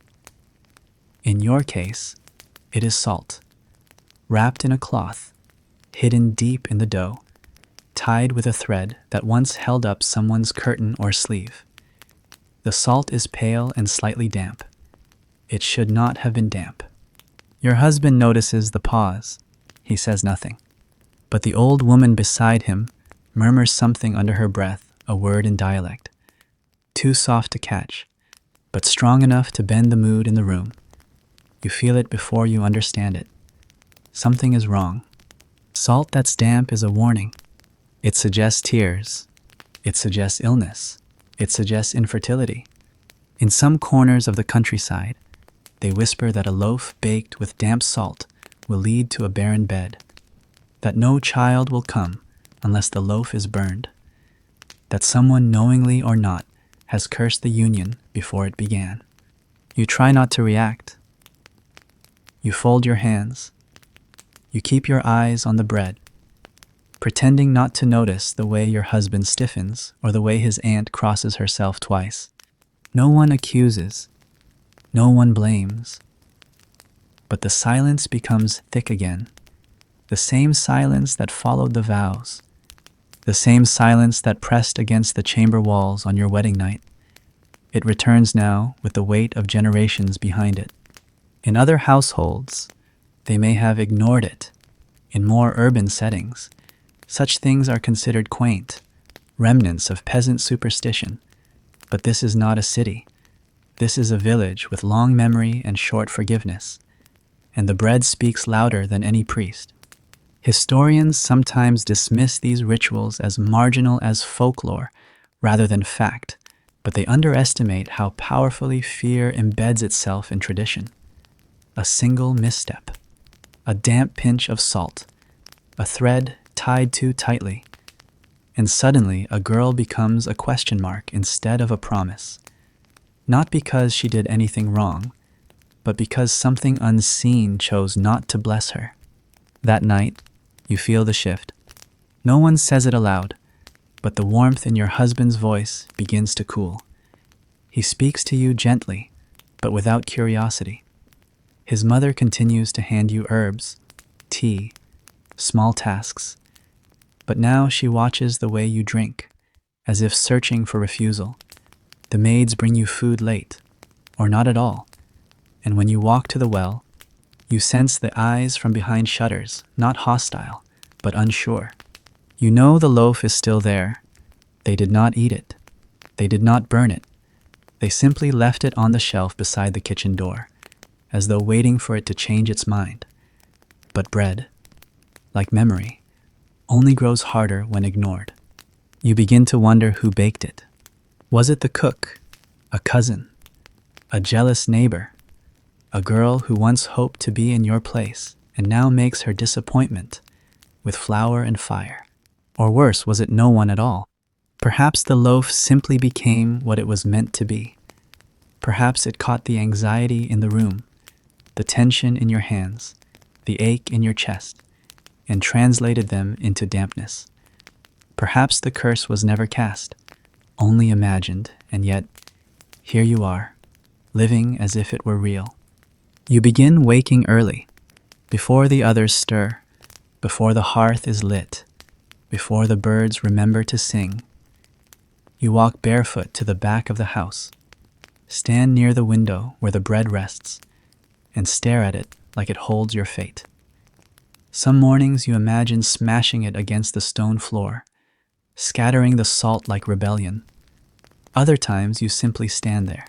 In your case, it is salt, wrapped in a cloth, hidden deep in the dough, tied with a thread that once held up someone's curtain or sleeve. The salt is pale and slightly damp. It should not have been damp. Your husband notices the pause. He says nothing. But the old woman beside him murmurs something under her breath, a word in dialect. Too soft to catch, but strong enough to bend the mood in the room. You feel it before you understand it. Something is wrong. Salt that's damp is a warning. It suggests tears. It suggests illness. It suggests infertility. In some corners of the countryside, they whisper that a loaf baked with damp salt will lead to a barren bed, that no child will come unless the loaf is burned, that someone, knowingly or not, has cursed the union before it began. You try not to react. You fold your hands. You keep your eyes on the bread, pretending not to notice the way your husband stiffens or the way his aunt crosses herself twice. No one accuses. No one blames. But the silence becomes thick again, the same silence that followed the vows. The same silence that pressed against the chamber walls on your wedding night. It returns now with the weight of generations behind it. In other households, they may have ignored it. In more urban settings, such things are considered quaint, remnants of peasant superstition. But this is not a city. This is a village with long memory and short forgiveness, and the bread speaks louder than any priest. Historians sometimes dismiss these rituals as marginal as folklore rather than fact, but they underestimate how powerfully fear embeds itself in tradition. A single misstep, a damp pinch of salt, a thread tied too tightly, and suddenly a girl becomes a question mark instead of a promise. Not because she did anything wrong, but because something unseen chose not to bless her. That night, you feel the shift. No one says it aloud, but the warmth in your husband's voice begins to cool. He speaks to you gently, but without curiosity. His mother continues to hand you herbs, tea, small tasks, but now she watches the way you drink, as if searching for refusal. The maids bring you food late, or not at all, and when you walk to the well, you sense the eyes from behind shutters, not hostile, but unsure. You know the loaf is still there. They did not eat it. They did not burn it. They simply left it on the shelf beside the kitchen door, as though waiting for it to change its mind. But bread, like memory, only grows harder when ignored. You begin to wonder who baked it. Was it the cook, a cousin, a jealous neighbor, a girl who once hoped to be in your place and now makes her disappointment with flour and fire? Or worse, was it no one at all? Perhaps the loaf simply became what it was meant to be. Perhaps it caught the anxiety in the room, the tension in your hands, the ache in your chest, and translated them into dampness. Perhaps the curse was never cast, only imagined, and yet, here you are, living as if it were real. You begin waking early, before the others stir, before the hearth is lit, before the birds remember to sing. You walk barefoot to the back of the house, stand near the window where the bread rests, and stare at it like it holds your fate. Some mornings you imagine smashing it against the stone floor, scattering the salt like rebellion. Other times you simply stand there,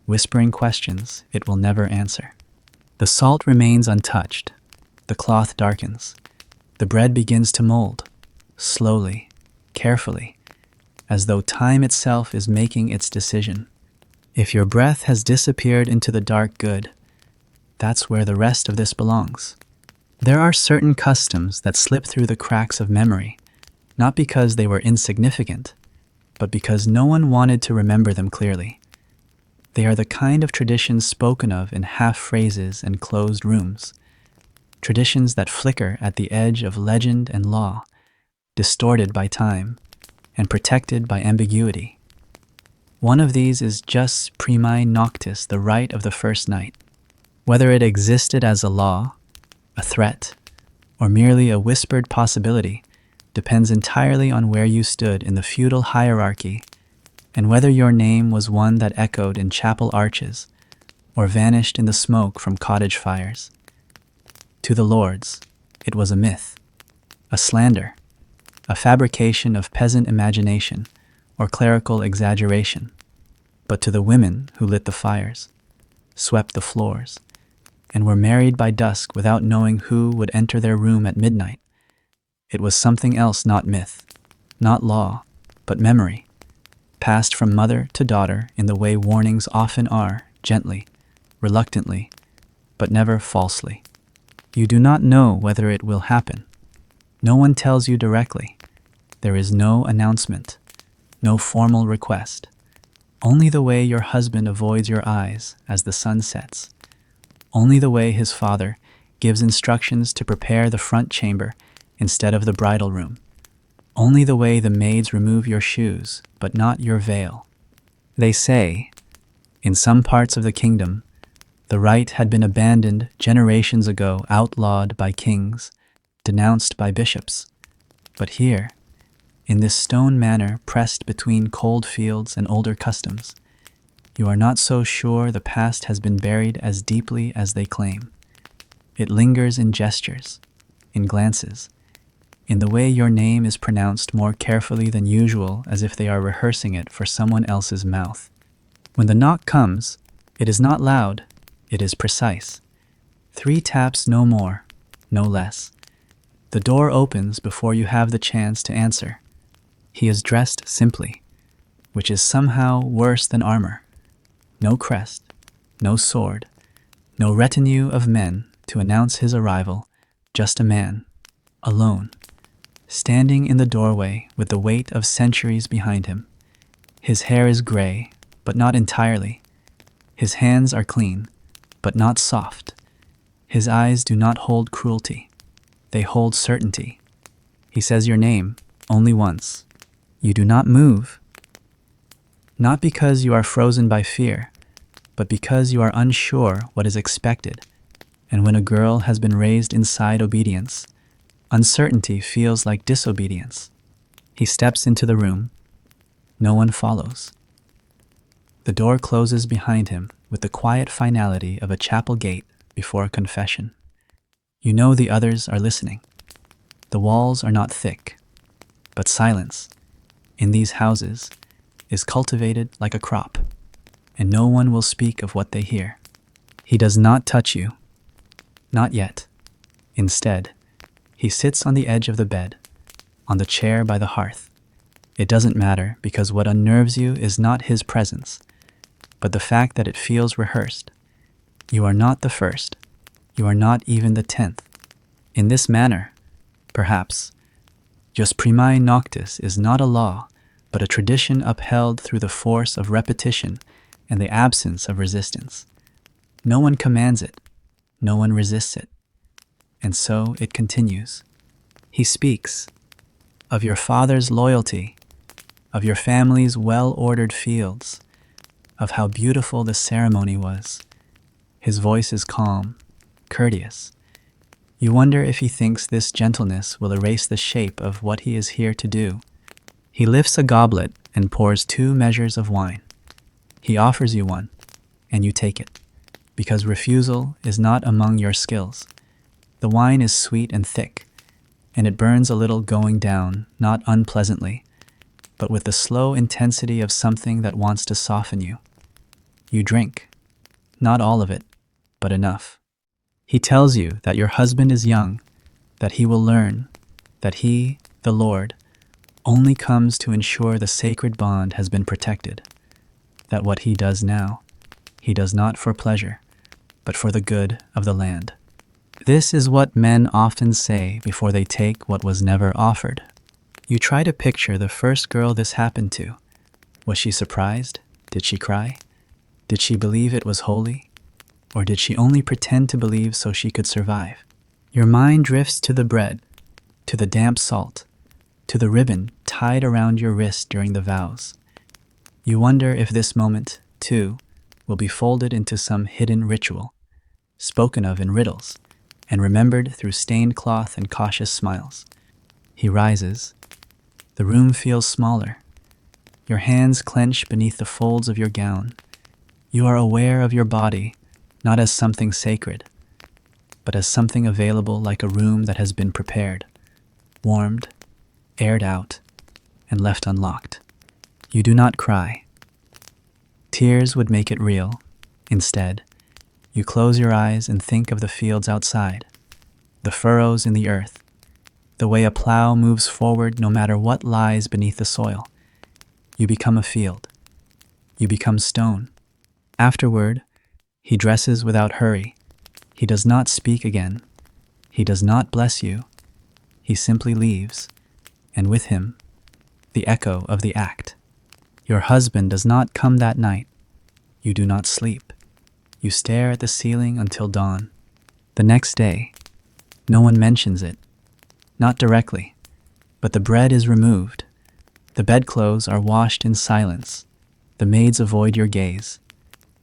whispering questions it will never answer. The salt remains untouched, the cloth darkens, the bread begins to mold, slowly, carefully, as though time itself is making its decision. If your breath has disappeared into the dark good, that's where the rest of this belongs. There are certain customs that slip through the cracks of memory, not because they were insignificant, but because no one wanted to remember them clearly. They are the kind of traditions spoken of in half-phrases and closed rooms, traditions that flicker at the edge of legend and law, distorted by time and protected by ambiguity. One of these is jus primae noctis, the right of the first night. Whether it existed as a law, a threat, or merely a whispered possibility depends entirely on where you stood in the feudal hierarchy and whether your name was one that echoed in chapel arches or vanished in the smoke from cottage fires. To the lords, it was a myth, a slander, a fabrication of peasant imagination or clerical exaggeration. But to the women who lit the fires, swept the floors, and were married by dusk without knowing who would enter their room at midnight, it was something else, not myth, not law, but memory, passed from mother to daughter in the way warnings often are, gently, reluctantly, but never falsely. You do not know whether it will happen. No one tells you directly. There is no announcement, no formal request, only the way your husband avoids your eyes as the sun sets, only the way his father gives instructions to prepare the front chamber instead of the bridal room, only the way the maids remove your shoes, but not your veil. They say, in some parts of the kingdom, the rite had been abandoned generations ago, outlawed by kings, denounced by bishops. But here, in this stone manor pressed between cold fields and older customs. You are not so sure the past has been buried as deeply as they claim. It lingers in gestures, in glances, in the way your name is pronounced more carefully than usual, as if they are rehearsing it for someone else's mouth. When the knock comes, it is not loud, it is precise. 3 taps, no more, no less. The door opens before you have the chance to answer. He is dressed simply, which is somehow worse than armor. No crest, no sword, no retinue of men to announce his arrival, just a man, alone, standing in the doorway with the weight of centuries behind him. His hair is gray, but not entirely. His hands are clean, but not soft. His eyes do not hold cruelty. They hold certainty. He says your name only once. You do not move. Not because you are frozen by fear, but because you are unsure what is expected. And when a girl has been raised inside obedience, uncertainty feels like disobedience. He steps into the room. No one follows. The door closes behind him with the quiet finality of a chapel gate before a confession. You know the others are listening. The walls are not thick, but silence, in these houses, is cultivated like a crop, and no one will speak of what they hear. He does not touch you. Not yet. Instead, he sits on the edge of the bed, on the chair by the hearth. It doesn't matter, because what unnerves you is not his presence, but the fact that it feels rehearsed. You are not the first. You are not even the 10th. In this manner, perhaps, Jus primae noctis is not a law, but a tradition upheld through the force of repetition and the absence of resistance. No one commands it. No one resists it. And so it continues. He speaks of your father's loyalty, of your family's well-ordered fields, of how beautiful the ceremony was. His voice is calm, courteous. You wonder if he thinks this gentleness will erase the shape of what he is here to do. He lifts a goblet and pours 2 measures of wine. He offers you one, and you take it, because refusal is not among your skills. The wine is sweet and thick, and it burns a little going down, not unpleasantly, but with the slow intensity of something that wants to soften you. You drink, not all of it, but enough. He tells you that your husband is young, that he will learn, that he, the Lord, only comes to ensure the sacred bond has been protected, that what he does now, he does not for pleasure, but for the good of the land. This is what men often say before they take what was never offered. You try to picture the first girl this happened to. Was she surprised? Did she cry? Did she believe it was holy? Or did she only pretend to believe so she could survive? Your mind drifts to the bread, to the damp salt, to the ribbon tied around your wrist during the vows. You wonder if this moment, too, will be folded into some hidden ritual, spoken of in riddles, and remembered through stained cloth and cautious smiles. He rises. The room feels smaller. Your hands clench beneath the folds of your gown. You are aware of your body, not as something sacred, but as something available like a room that has been prepared, warmed, aired out, and left unlocked. You do not cry. Tears would make it real. Instead, you close your eyes and think of the fields outside, the furrows in the earth, the way a plow moves forward no matter what lies beneath the soil. You become a field. You become stone. Afterward, he dresses without hurry. He does not speak again. He does not bless you. He simply leaves, and with him, the echo of the act. Your husband does not come that night. You do not sleep. You stare at the ceiling until dawn. The next day, no one mentions it. Not directly, but the bread is removed. The bedclothes are washed in silence. The maids avoid your gaze.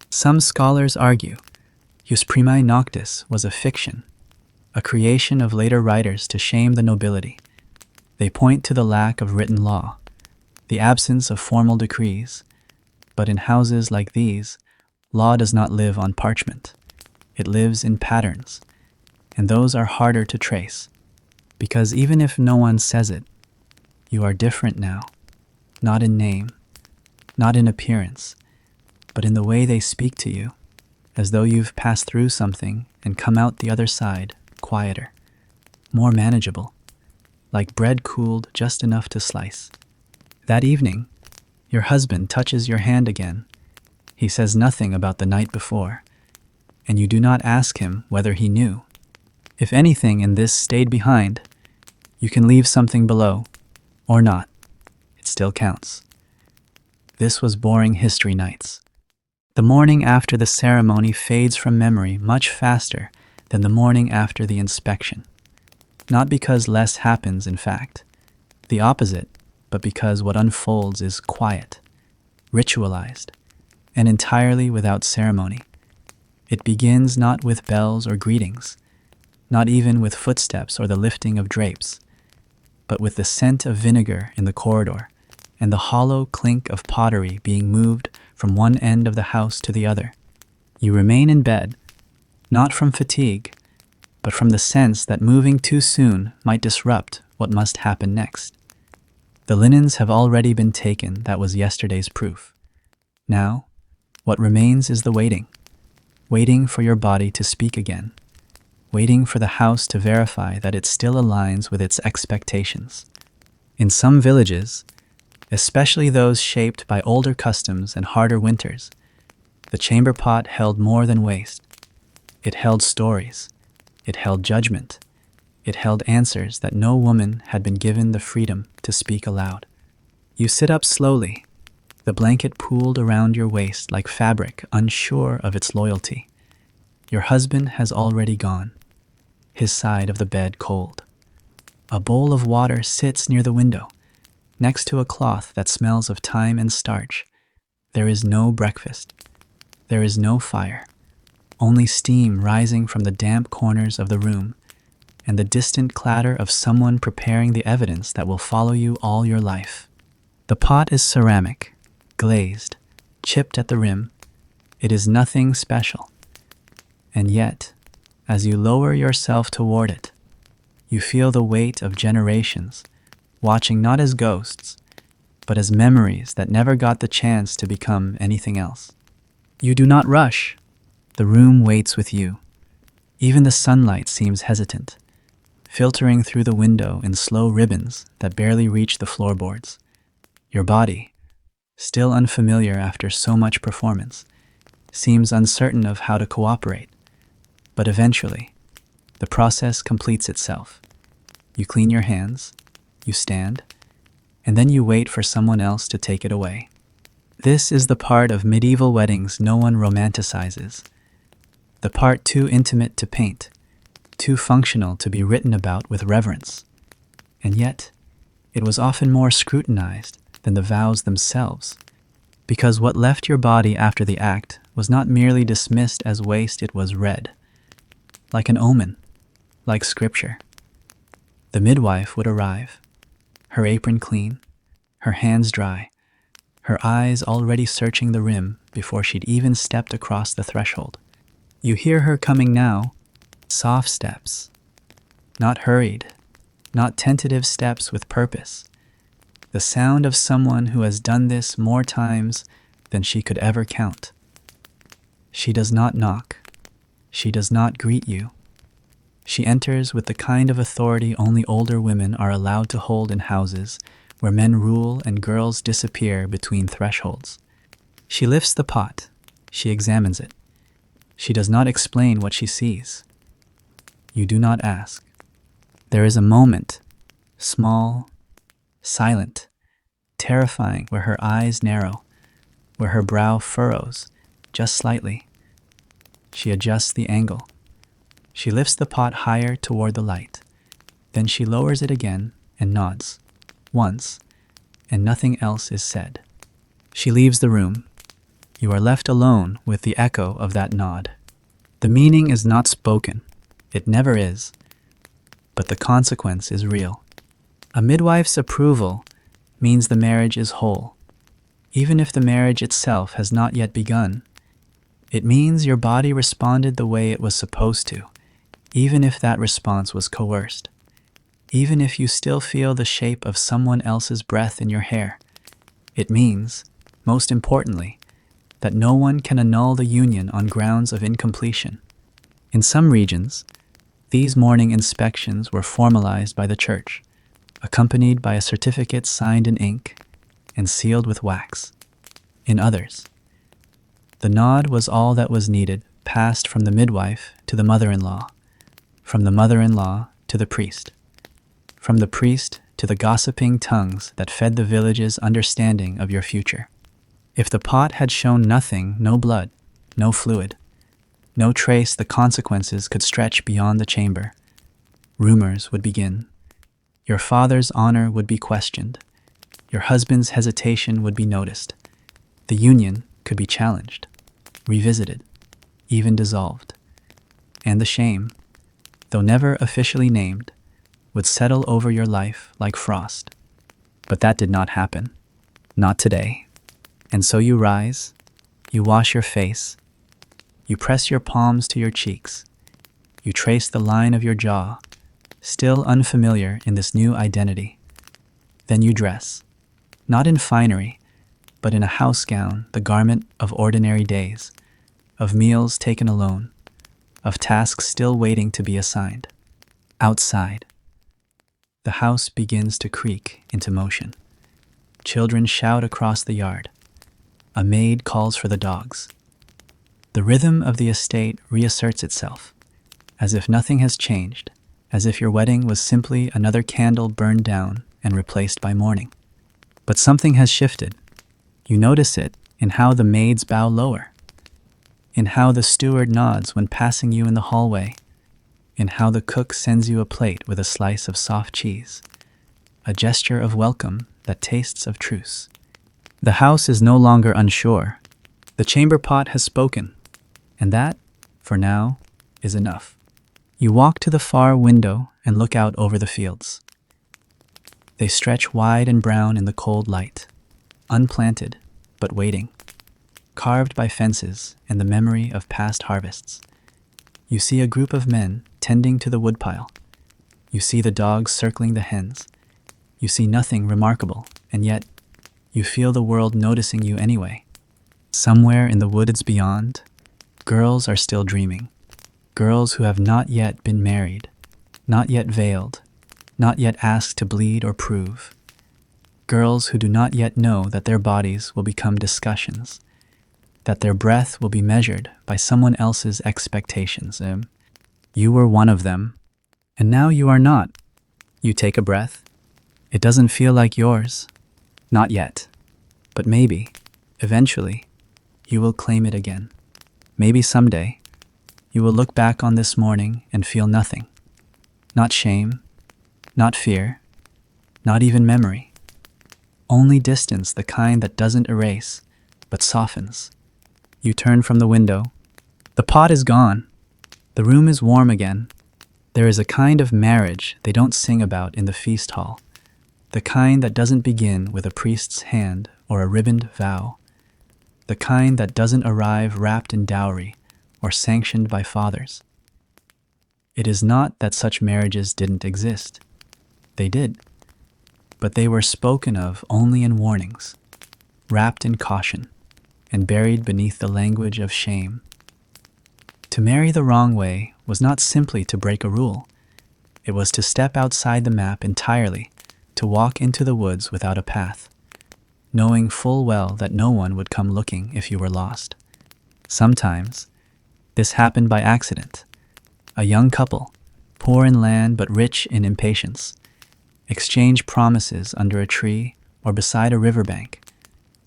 Some scholars argue Jus primae noctis was a fiction, a creation of later writers to shame the nobility. They point to the lack of written law, the absence of formal decrees. But in houses like these, law does not live on parchment. It lives in patterns, and those are harder to trace, because even if no one says it, you are different now, not in name, not in appearance, but in the way they speak to you, as though you've passed through something and come out the other side quieter, more manageable, like bread cooled just enough to slice. That evening, your husband touches your hand again. He says nothing about the night before, and you do not ask him whether he knew. If anything in this stayed behind, you can leave something below, or not. It still counts. This was Boring History Nights. The morning after the ceremony fades from memory much faster than the morning after the inspection. Not because less happens, in fact. The opposite, but because what unfolds is quiet, ritualized, and entirely without ceremony. It begins not with bells or greetings, not even with footsteps or the lifting of drapes, but with the scent of vinegar in the corridor and the hollow clink of pottery being moved from one end of the house to the other. You remain in bed, not from fatigue, but from the sense that moving too soon might disrupt what must happen next. The linens have already been taken, that was yesterday's proof. Now, what remains is the waiting. Waiting for your body to speak again. Waiting for the house to verify that it still aligns with its expectations. In some villages, especially those shaped by older customs and harder winters, the chamber pot held more than waste. It held stories. It held judgment. It held answers that no woman had been given the freedom to speak aloud. You sit up slowly, the blanket pooled around your waist like fabric unsure of its loyalty. Your husband has already gone, his side of the bed cold. A bowl of water sits near the window, next to a cloth that smells of thyme and starch. There is no breakfast. There is no fire, only steam rising from the damp corners of the room, and the distant clatter of someone preparing the evidence that will follow you all your life. The pot is ceramic, glazed, chipped at the rim. It is nothing special. And yet, as you lower yourself toward it, you feel the weight of generations, watching not as ghosts, but as memories that never got the chance to become anything else. You do not rush. The room waits with you. Even the sunlight seems hesitant, filtering through the window in slow ribbons that barely reach the floorboards. Your body, still unfamiliar after so much performance, seems uncertain of how to cooperate. But eventually, the process completes itself. You clean your hands, you stand, and then you wait for someone else to take it away. This is the part of medieval weddings no one romanticizes. The part too intimate to paint, too functional to be written about with reverence. And yet, it was often more scrutinized than the vows themselves, because what left your body after the act was not merely dismissed as waste, it was read. Like an omen, like scripture. The midwife would arrive, her apron clean, her hands dry, her eyes already searching the rim before she'd even stepped across the threshold. You hear her coming now, soft steps, not hurried, not tentative steps with purpose. The sound of someone who has done this more times than she could ever count. She does not knock. She does not greet you. She enters with the kind of authority only older women are allowed to hold in houses where men rule and girls disappear between thresholds. She lifts the pot. She examines it. She does not explain what she sees. You do not ask. There is a moment, small, silent, terrifying, where her eyes narrow, where her brow furrows, just slightly. She adjusts the angle. She lifts the pot higher toward the light. Then she lowers it again and nods. Once, and nothing else is said. She leaves the room. You are left alone with the echo of that nod. The meaning is not spoken. It never is. But the consequence is real. A midwife's approval means the marriage is whole, even if the marriage itself has not yet begun. It means your body responded the way it was supposed to, even if that response was coerced. Even if you still feel the shape of someone else's breath in your hair. It means, most importantly, that no one can annul the union on grounds of incompletion. In some regions, these morning inspections were formalized by the church, accompanied by a certificate signed in ink and sealed with wax. In others, the nod was all that was needed, passed from the midwife to the mother-in-law, from the mother-in-law to the priest, from the priest to the gossiping tongues that fed the village's understanding of your future. If the pot had shown nothing, no blood, no fluid, no trace, the consequences could stretch beyond the chamber. Rumors would begin. Your father's honor would be questioned. Your husband's hesitation would be noticed. The union could be challenged, revisited, even dissolved. And the shame, though never officially named, would settle over your life like frost. But that did not happen. Not today. And so you rise, you wash your face, you press your palms to your cheeks, you trace the line of your jaw, still unfamiliar in this new identity. Then you dress, not in finery, but in a house gown, the garment of ordinary days, of meals taken alone, of tasks still waiting to be assigned. Outside, the house begins to creak into motion. Children shout across the yard. A maid calls for the dogs. The rhythm of the estate reasserts itself, as if nothing has changed, as if your wedding was simply another candle burned down and replaced by mourning. But something has shifted. You notice it in how the maids bow lower, in how the steward nods when passing you in the hallway, in how the cook sends you a plate with a slice of soft cheese, a gesture of welcome that tastes of truce. The house is no longer unsure. The chamber pot has spoken, and that, for now, is enough. You walk to the far window and look out over the fields. They stretch wide and brown in the cold light, unplanted, but waiting, carved by fences and the memory of past harvests. You see a group of men tending to the woodpile. You see the dogs circling the hens. You see nothing remarkable, and yet you feel the world noticing you anyway. Somewhere in the woods beyond, girls are still dreaming. Girls who have not yet been married, not yet veiled, not yet asked to bleed or prove. Girls who do not yet know that their bodies will become discussions, that their breath will be measured by someone else's expectations. You were one of them, and now you are not. You take a breath. It doesn't feel like yours. Not yet. But maybe, eventually, you will claim it again. Maybe someday, you will look back on this morning and feel nothing. Not shame, not fear, not even memory. Only distance, the kind that doesn't erase, but softens. You turn from the window. The pot is gone. The room is warm again. There is a kind of marriage they don't sing about in the feast hall. The kind that doesn't begin with a priest's hand or a ribboned vow. The kind that doesn't arrive wrapped in dowry or sanctioned by fathers. It is not that such marriages didn't exist. They did. But they were spoken of only in warnings, wrapped in caution, and buried beneath the language of shame. To marry the wrong way was not simply to break a rule. It was to step outside the map entirely, to walk into the woods without a path, knowing full well that no one would come looking if you were lost. Sometimes, this happened by accident. A young couple, poor in land but rich in impatience, exchange promises under a tree or beside a riverbank,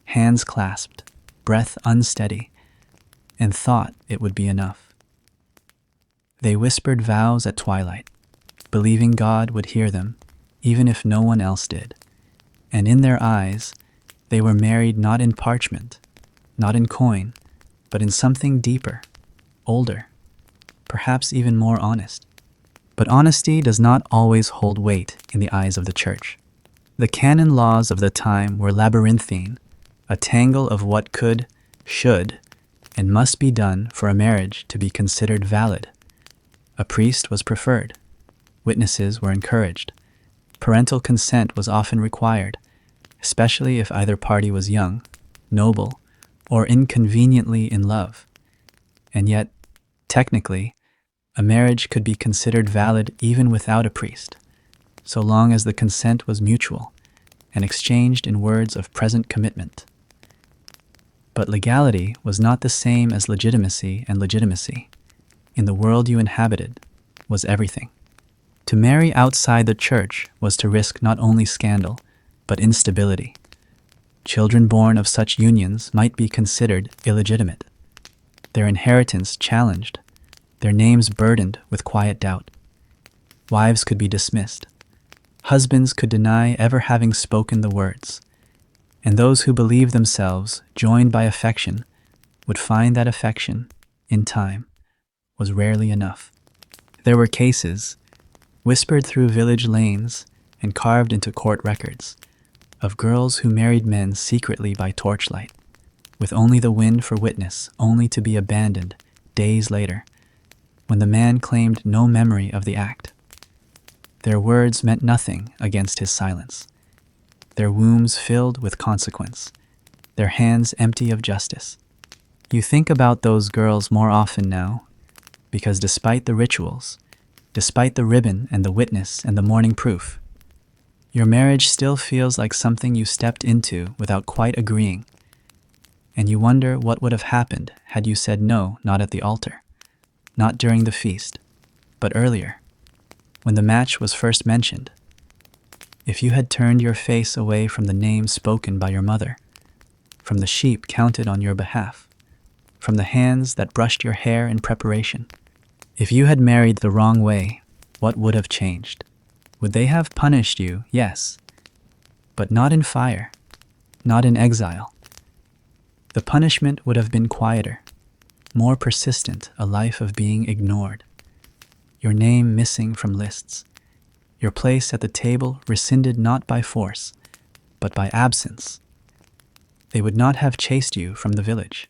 hands clasped, breath unsteady, and thought it would be enough. They whispered vows at twilight, believing God would hear them, even if no one else did. And in their eyes, they were married not in parchment, not in coin, but in something deeper, older, perhaps even more honest. But honesty does not always hold weight in the eyes of the church. The canon laws of the time were labyrinthine, a tangle of what could, should, and must be done for a marriage to be considered valid. A priest was preferred. Witnesses were encouraged. Parental consent was often required, especially if either party was young, noble, or inconveniently in love. And yet, technically, a marriage could be considered valid even without a priest, so long as the consent was mutual and exchanged in words of present commitment. But legality was not the same as legitimacy, and legitimacy, in the world you inhabited, was everything. To marry outside the church was to risk not only scandal, but instability. Children born of such unions might be considered illegitimate, their inheritance challenged, their names burdened with quiet doubt. Wives could be dismissed. Husbands could deny ever having spoken the words. And those who believed themselves joined by affection would find that affection, in time, was rarely enough. There were cases, whispered through village lanes and carved into court records, of girls who married men secretly by torchlight, with only the wind for witness, only to be abandoned days later, when the man claimed no memory of the act. Their words meant nothing against his silence, their wombs filled with consequence, their hands empty of justice. You think about those girls more often now, because despite the rituals, despite the ribbon and the witness and the morning proof, your marriage still feels like something you stepped into without quite agreeing, and you wonder what would have happened had you said no, not at the altar, not during the feast, but earlier, when the match was first mentioned. If you had turned your face away from the name spoken by your mother, from the sheep counted on your behalf, from the hands that brushed your hair in preparation, if you had married the wrong way, what would have changed? Would they have punished you? Yes, but not in fire, not in exile. The punishment would have been quieter, more persistent, a life of being ignored, your name missing from lists, your place at the table rescinded not by force, but by absence. They would not have chased you from the village.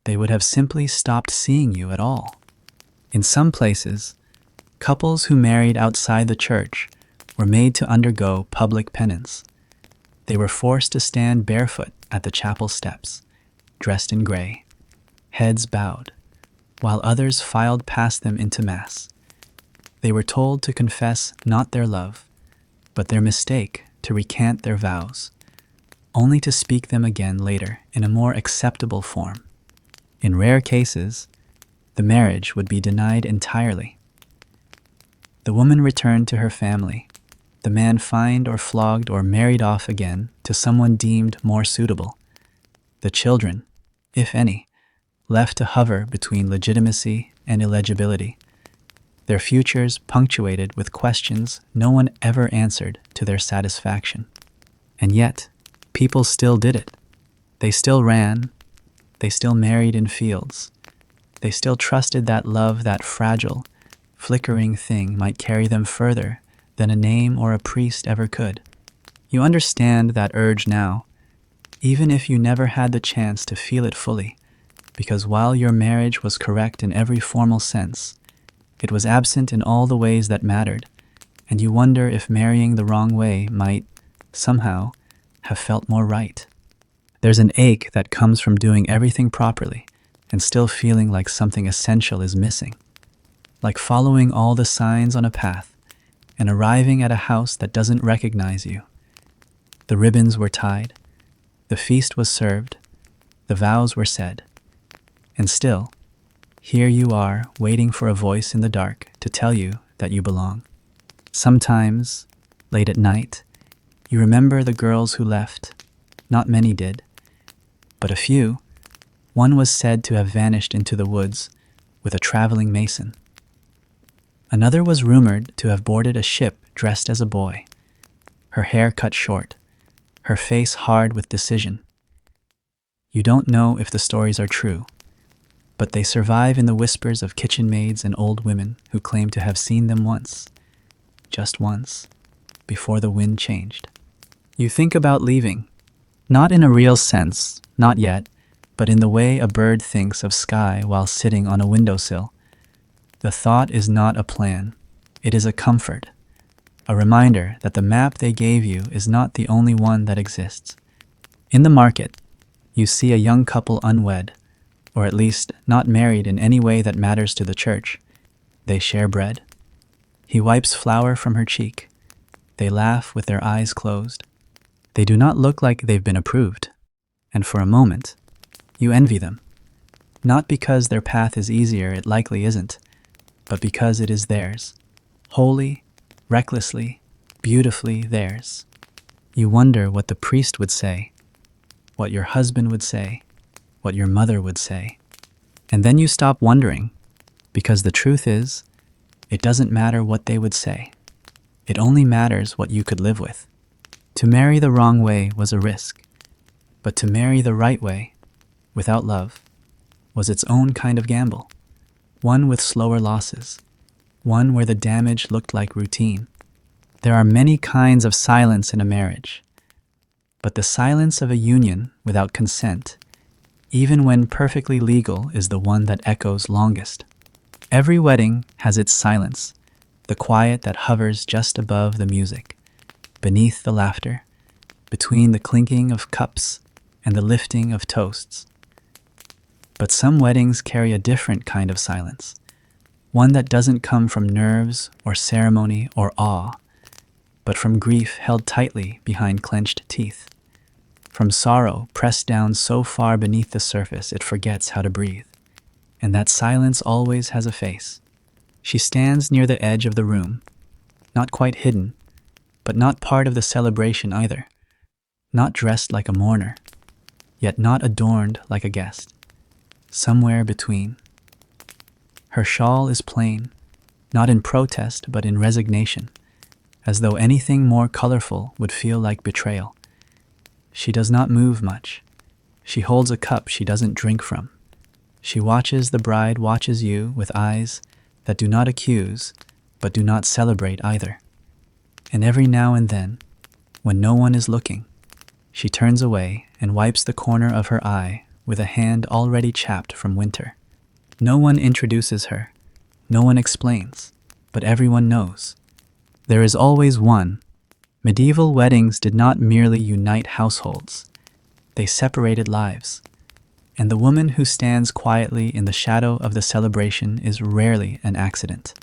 They would have simply stopped seeing you at all. In some places, couples who married outside the church were made to undergo public penance. They were forced to stand barefoot at the chapel steps, dressed in gray, heads bowed, while others filed past them into Mass. They were told to confess not their love, but their mistake, to recant their vows, only to speak them again later in a more acceptable form. In rare cases, the marriage would be denied entirely. The woman returned to her family, the man fined or flogged or married off again to someone deemed more suitable. The children, if any, left to hover between legitimacy and illegibility, their futures punctuated with questions no one ever answered to their satisfaction. And yet, people still did it. They still ran. They still married in fields. They still trusted that love, that fragile, flickering thing, might carry them further than a name or a priest ever could. You understand that urge now, even if you never had the chance to feel it fully, because while your marriage was correct in every formal sense, it was absent in all the ways that mattered, and you wonder if marrying the wrong way might, somehow, have felt more right. There's an ache that comes from doing everything properly and still feeling like something essential is missing, like following all the signs on a path and arriving at a house that doesn't recognize you. The ribbons were tied, the feast was served, the vows were said, and still, here you are, waiting for a voice in the dark to tell you that you belong. Sometimes, late at night, you remember the girls who left. Not many did, but a few. One was said to have vanished into the woods with a traveling mason. Another was rumored to have boarded a ship dressed as a boy, her hair cut short, her face hard with decision. You don't know if the stories are true, but they survive in the whispers of kitchen maids and old women who claim to have seen them once, just once, before the wind changed. You think about leaving, not in a real sense, not yet, but in the way a bird thinks of sky while sitting on a windowsill. The thought is not a plan, it is a comfort, a reminder that the map they gave you is not the only one that exists. In the market, you see a young couple unwed, or at least not married in any way that matters to the church. They share bread. He wipes flour from her cheek. They laugh with their eyes closed. They do not look like they've been approved, and for a moment, you envy them. Not because their path is easier, it likely isn't, but because it is theirs. Wholly, recklessly, beautifully theirs. You wonder what the priest would say, what your husband would say, what your mother would say. And then you stop wondering, because the truth is, it doesn't matter what they would say. It only matters what you could live with. To marry the wrong way was a risk, but to marry the right way, without love, was its own kind of gamble. One with slower losses, one where the damage looked like routine. There are many kinds of silence in a marriage, but the silence of a union without consent, even when perfectly legal, is the one that echoes longest. Every wedding has its silence, the quiet that hovers just above the music, beneath the laughter, between the clinking of cups and the lifting of toasts. But some weddings carry a different kind of silence, one that doesn't come from nerves or ceremony or awe, but from grief held tightly behind clenched teeth, from sorrow pressed down so far beneath the surface it forgets how to breathe. And that silence always has a face. She stands near the edge of the room, not quite hidden, but not part of the celebration either, not dressed like a mourner, yet not adorned like a guest, somewhere between. Her shawl is plain, not in protest but in resignation, as though anything more colorful would feel like betrayal. She does not move much. She holds a cup she doesn't drink from. She watches the bride watches you with eyes that do not accuse, but do not celebrate either. And every now and then, when no one is looking, she turns away and wipes the corner of her eye with a hand already chapped from winter. No one introduces her. No one explains, but everyone knows. There is always one. Medieval weddings did not merely unite households. They separated lives. And the woman who stands quietly in the shadow of the celebration is rarely an accident.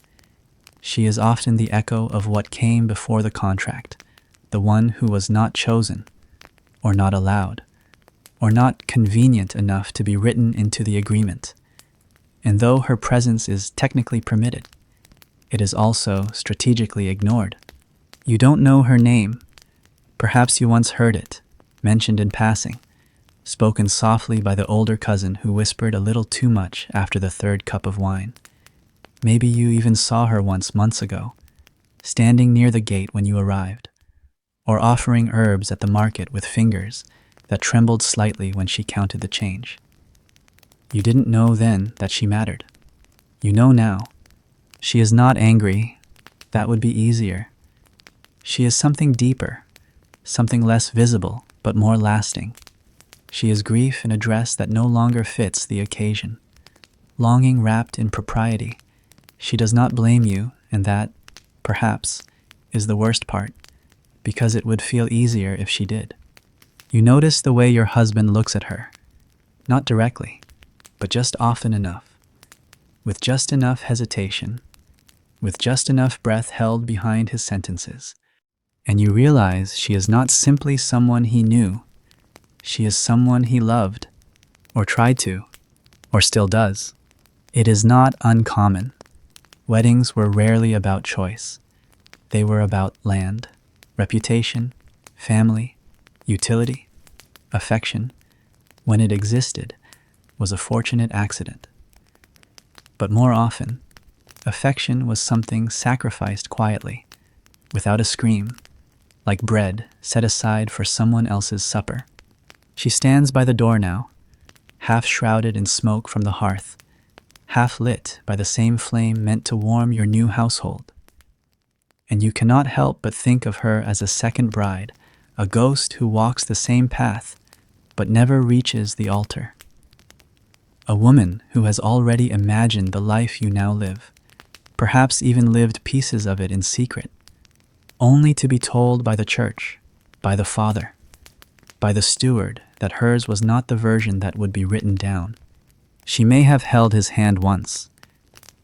She is often the echo of what came before the contract, the one who was not chosen, or not allowed, or not convenient enough to be written into the agreement. And though her presence is technically permitted, it is also strategically ignored. You don't know her name. Perhaps you once heard it, mentioned in passing, spoken softly by the older cousin who whispered a little too much after the third cup of wine. Maybe you even saw her once months ago, standing near the gate when you arrived, or offering herbs at the market with fingers that trembled slightly when she counted the change. You didn't know then that she mattered. You know now. She is not angry. That would be easier. She is something deeper, something less visible but more lasting. She is grief in a dress that no longer fits the occasion, longing wrapped in propriety. She does not blame you, and that, perhaps, is the worst part, because it would feel easier if she did. You notice the way your husband looks at her, not directly, but just often enough, with just enough hesitation, with just enough breath held behind his sentences, and you realize she is not simply someone he knew. She is someone he loved, or tried to, or still does. It is not uncommon. Weddings were rarely about choice. They were about land, reputation, family, utility, affection. When it existed, was a fortunate accident. But more often, affection was something sacrificed quietly, without a scream, like bread set aside for someone else's supper. She stands by the door now, half shrouded in smoke from the hearth, half lit by the same flame meant to warm your new household. And you cannot help but think of her as a second bride, a ghost who walks the same path but never reaches the altar. A woman who has already imagined the life you now live, perhaps even lived pieces of it in secret, only to be told by the church, by the father, by the steward that hers was not the version that would be written down. She may have held his hand once,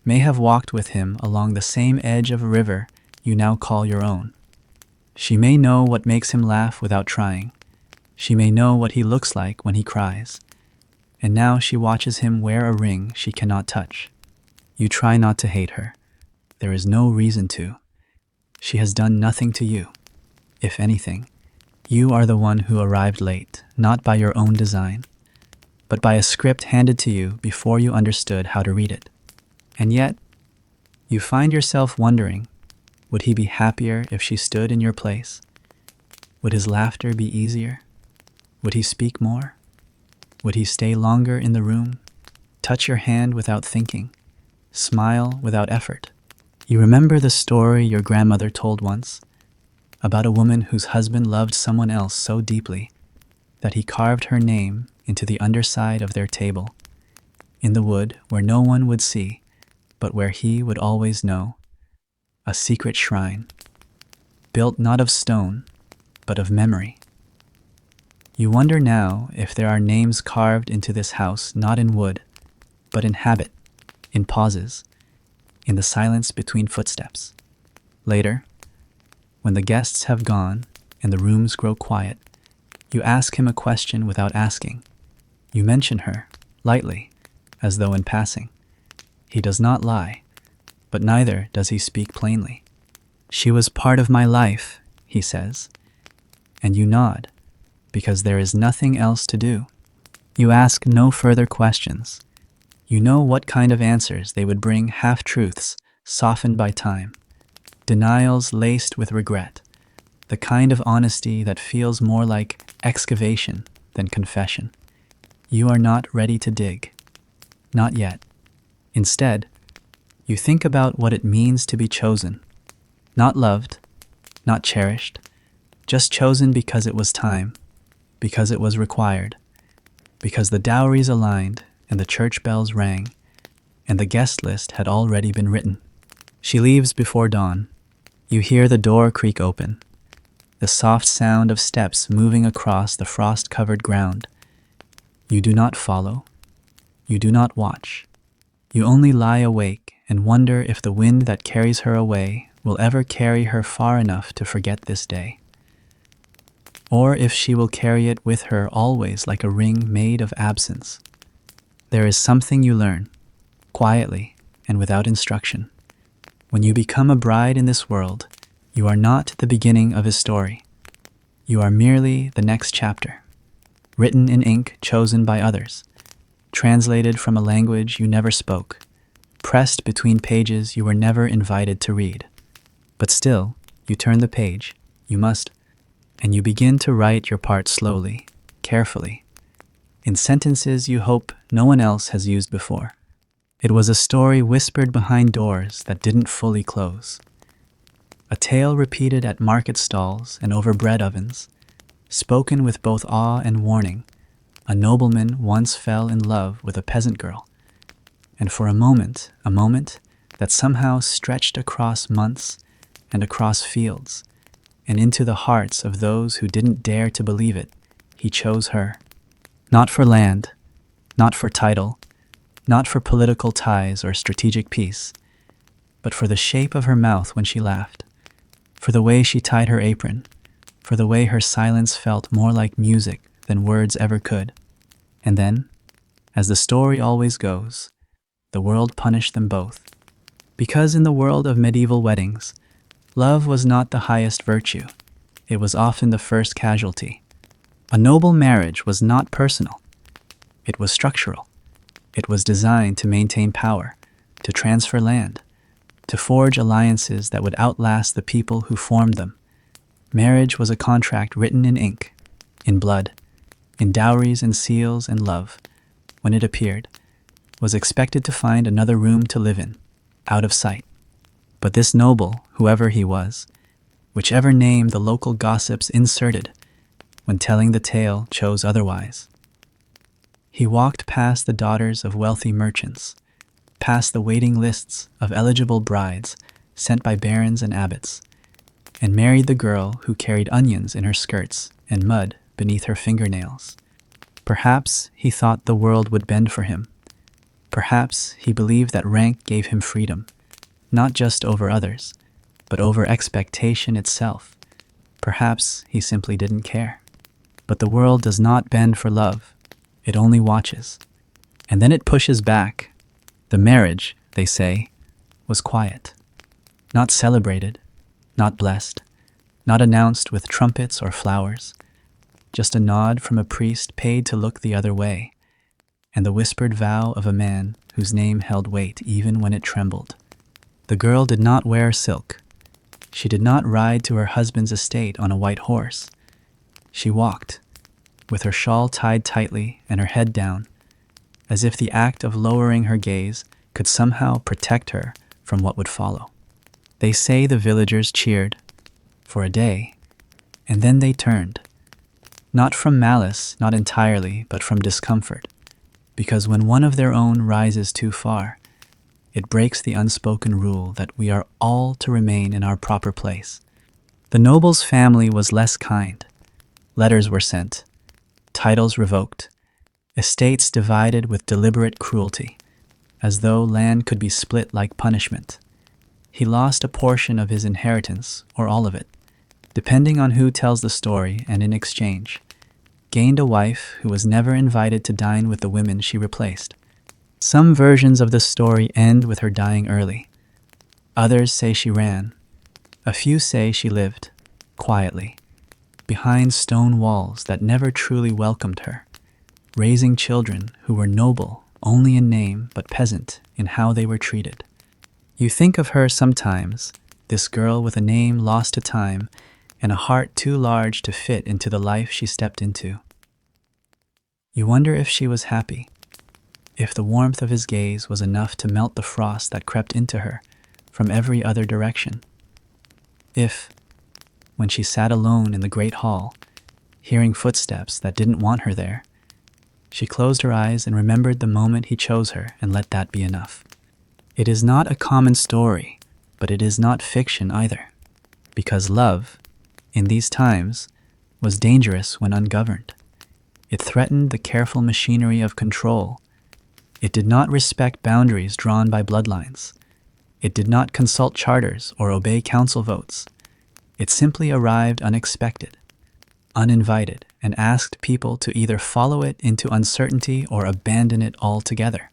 may have walked with him along the same edge of a river you now call your own. She may know what makes him laugh without trying. She may know what he looks like when he cries. And now she watches him wear a ring she cannot touch. You try not to hate her. There is no reason to. She has done nothing to you. If anything, you are the one who arrived late, not by your own design, but by a script handed to you before you understood how to read it. And yet, you find yourself wondering, would he be happier if she stood in your place? Would his laughter be easier? Would he speak more? Would he stay longer in the room, touch your hand without thinking, smile without effort? You remember the story your grandmother told once about a woman whose husband loved someone else so deeply that he carved her name into the underside of their table, in the wood where no one would see, but where he would always know, a secret shrine, built not of stone, but of memory. You wonder now if there are names carved into this house not in wood, but in habit, in pauses, in the silence between footsteps. Later, when the guests have gone and the rooms grow quiet, you ask him a question without asking. You mention her, lightly, as though in passing. He does not lie, but neither does he speak plainly. She was part of my life, he says, and you nod, because there is nothing else to do. You ask no further questions. You know what kind of answers they would bring, half-truths softened by time, denials laced with regret, the kind of honesty that feels more like excavation than confession. You are not ready to dig. Not yet. Instead, you think about what it means to be chosen. Not loved, not cherished, just chosen because it was time, because it was required, because the dowries aligned and the church bells rang, and the guest list had already been written. She leaves before dawn. You hear the door creak open, the soft sound of steps moving across the frost-covered ground. You do not follow. You do not watch. You only lie awake and wonder if the wind that carries her away will ever carry her far enough to forget this day, or if she will carry it with her always like a ring made of absence. There is something you learn, quietly and without instruction. When you become a bride in this world, you are not the beginning of his story. You are merely the next chapter, written in ink chosen by others, translated from a language you never spoke, pressed between pages you were never invited to read. But still, you turn the page, you must, and you begin to write your part slowly, carefully, in sentences you hope no one else has used before. It was a story whispered behind doors that didn't fully close. A tale repeated at market stalls and over bread ovens, spoken with both awe and warning. A nobleman once fell in love with a peasant girl, and for a moment that somehow stretched across months and across fields, and into the hearts of those who didn't dare to believe it, he chose her. Not for land, not for title, not for political ties or strategic peace, but for the shape of her mouth when she laughed, for the way she tied her apron, for the way her silence felt more like music than words ever could. And then, as the story always goes, the world punished them both. Because in the world of medieval weddings, love was not the highest virtue. It was often the first casualty. A noble marriage was not personal. It was structural. It was designed to maintain power, to transfer land, to forge alliances that would outlast the people who formed them. Marriage was a contract written in ink, in blood, in dowries and seals and love. When it appeared, was expected to find another room to live in, out of sight. But this noble, whoever he was, whichever name the local gossips inserted when telling the tale, chose otherwise. He walked past the daughters of wealthy merchants, past the waiting lists of eligible brides sent by barons and abbots, and married the girl who carried onions in her skirts and mud beneath her fingernails. Perhaps he thought the world would bend for him. Perhaps he believed that rank gave him freedom, not just over others, but over expectation itself. Perhaps he simply didn't care. But the world does not bend for love. It only watches. And then it pushes back. The marriage, they say, was quiet. Not celebrated, not blessed, not announced with trumpets or flowers. Just a nod from a priest paid to look the other way, and the whispered vow of a man whose name held weight even when it trembled. The girl did not wear silk. She did not ride to her husband's estate on a white horse. She walked, with her shawl tied tightly and her head down, as if the act of lowering her gaze could somehow protect her from what would follow. They say the villagers cheered for a day, and then they turned. Not from malice, not entirely, but from discomfort, because when one of their own rises too far, it breaks the unspoken rule that we are all to remain in our proper place. The noble's family was less kind. Letters were sent, titles revoked, estates divided with deliberate cruelty, as though land could be split like punishment. He lost a portion of his inheritance, or all of it, depending on who tells the story, and in exchange, gained a wife who was never invited to dine with the women she replaced. Some versions of the story end with her dying early. Others say she ran. A few say she lived, quietly, behind stone walls that never truly welcomed her, raising children who were noble only in name but peasant in how they were treated. You think of her sometimes, this girl with a name lost to time and a heart too large to fit into the life she stepped into. You wonder if she was happy, if the warmth of his gaze was enough to melt the frost that crept into her from every other direction. If, when she sat alone in the great hall, hearing footsteps that didn't want her there, she closed her eyes and remembered the moment he chose her and let that be enough. It is not a common story, but it is not fiction either, because love, in these times, was dangerous when ungoverned. It threatened the careful machinery of control. It did not respect boundaries drawn by bloodlines. It did not consult charters or obey council votes. It simply arrived unexpected, uninvited, and asked people to either follow it into uncertainty or abandon it altogether.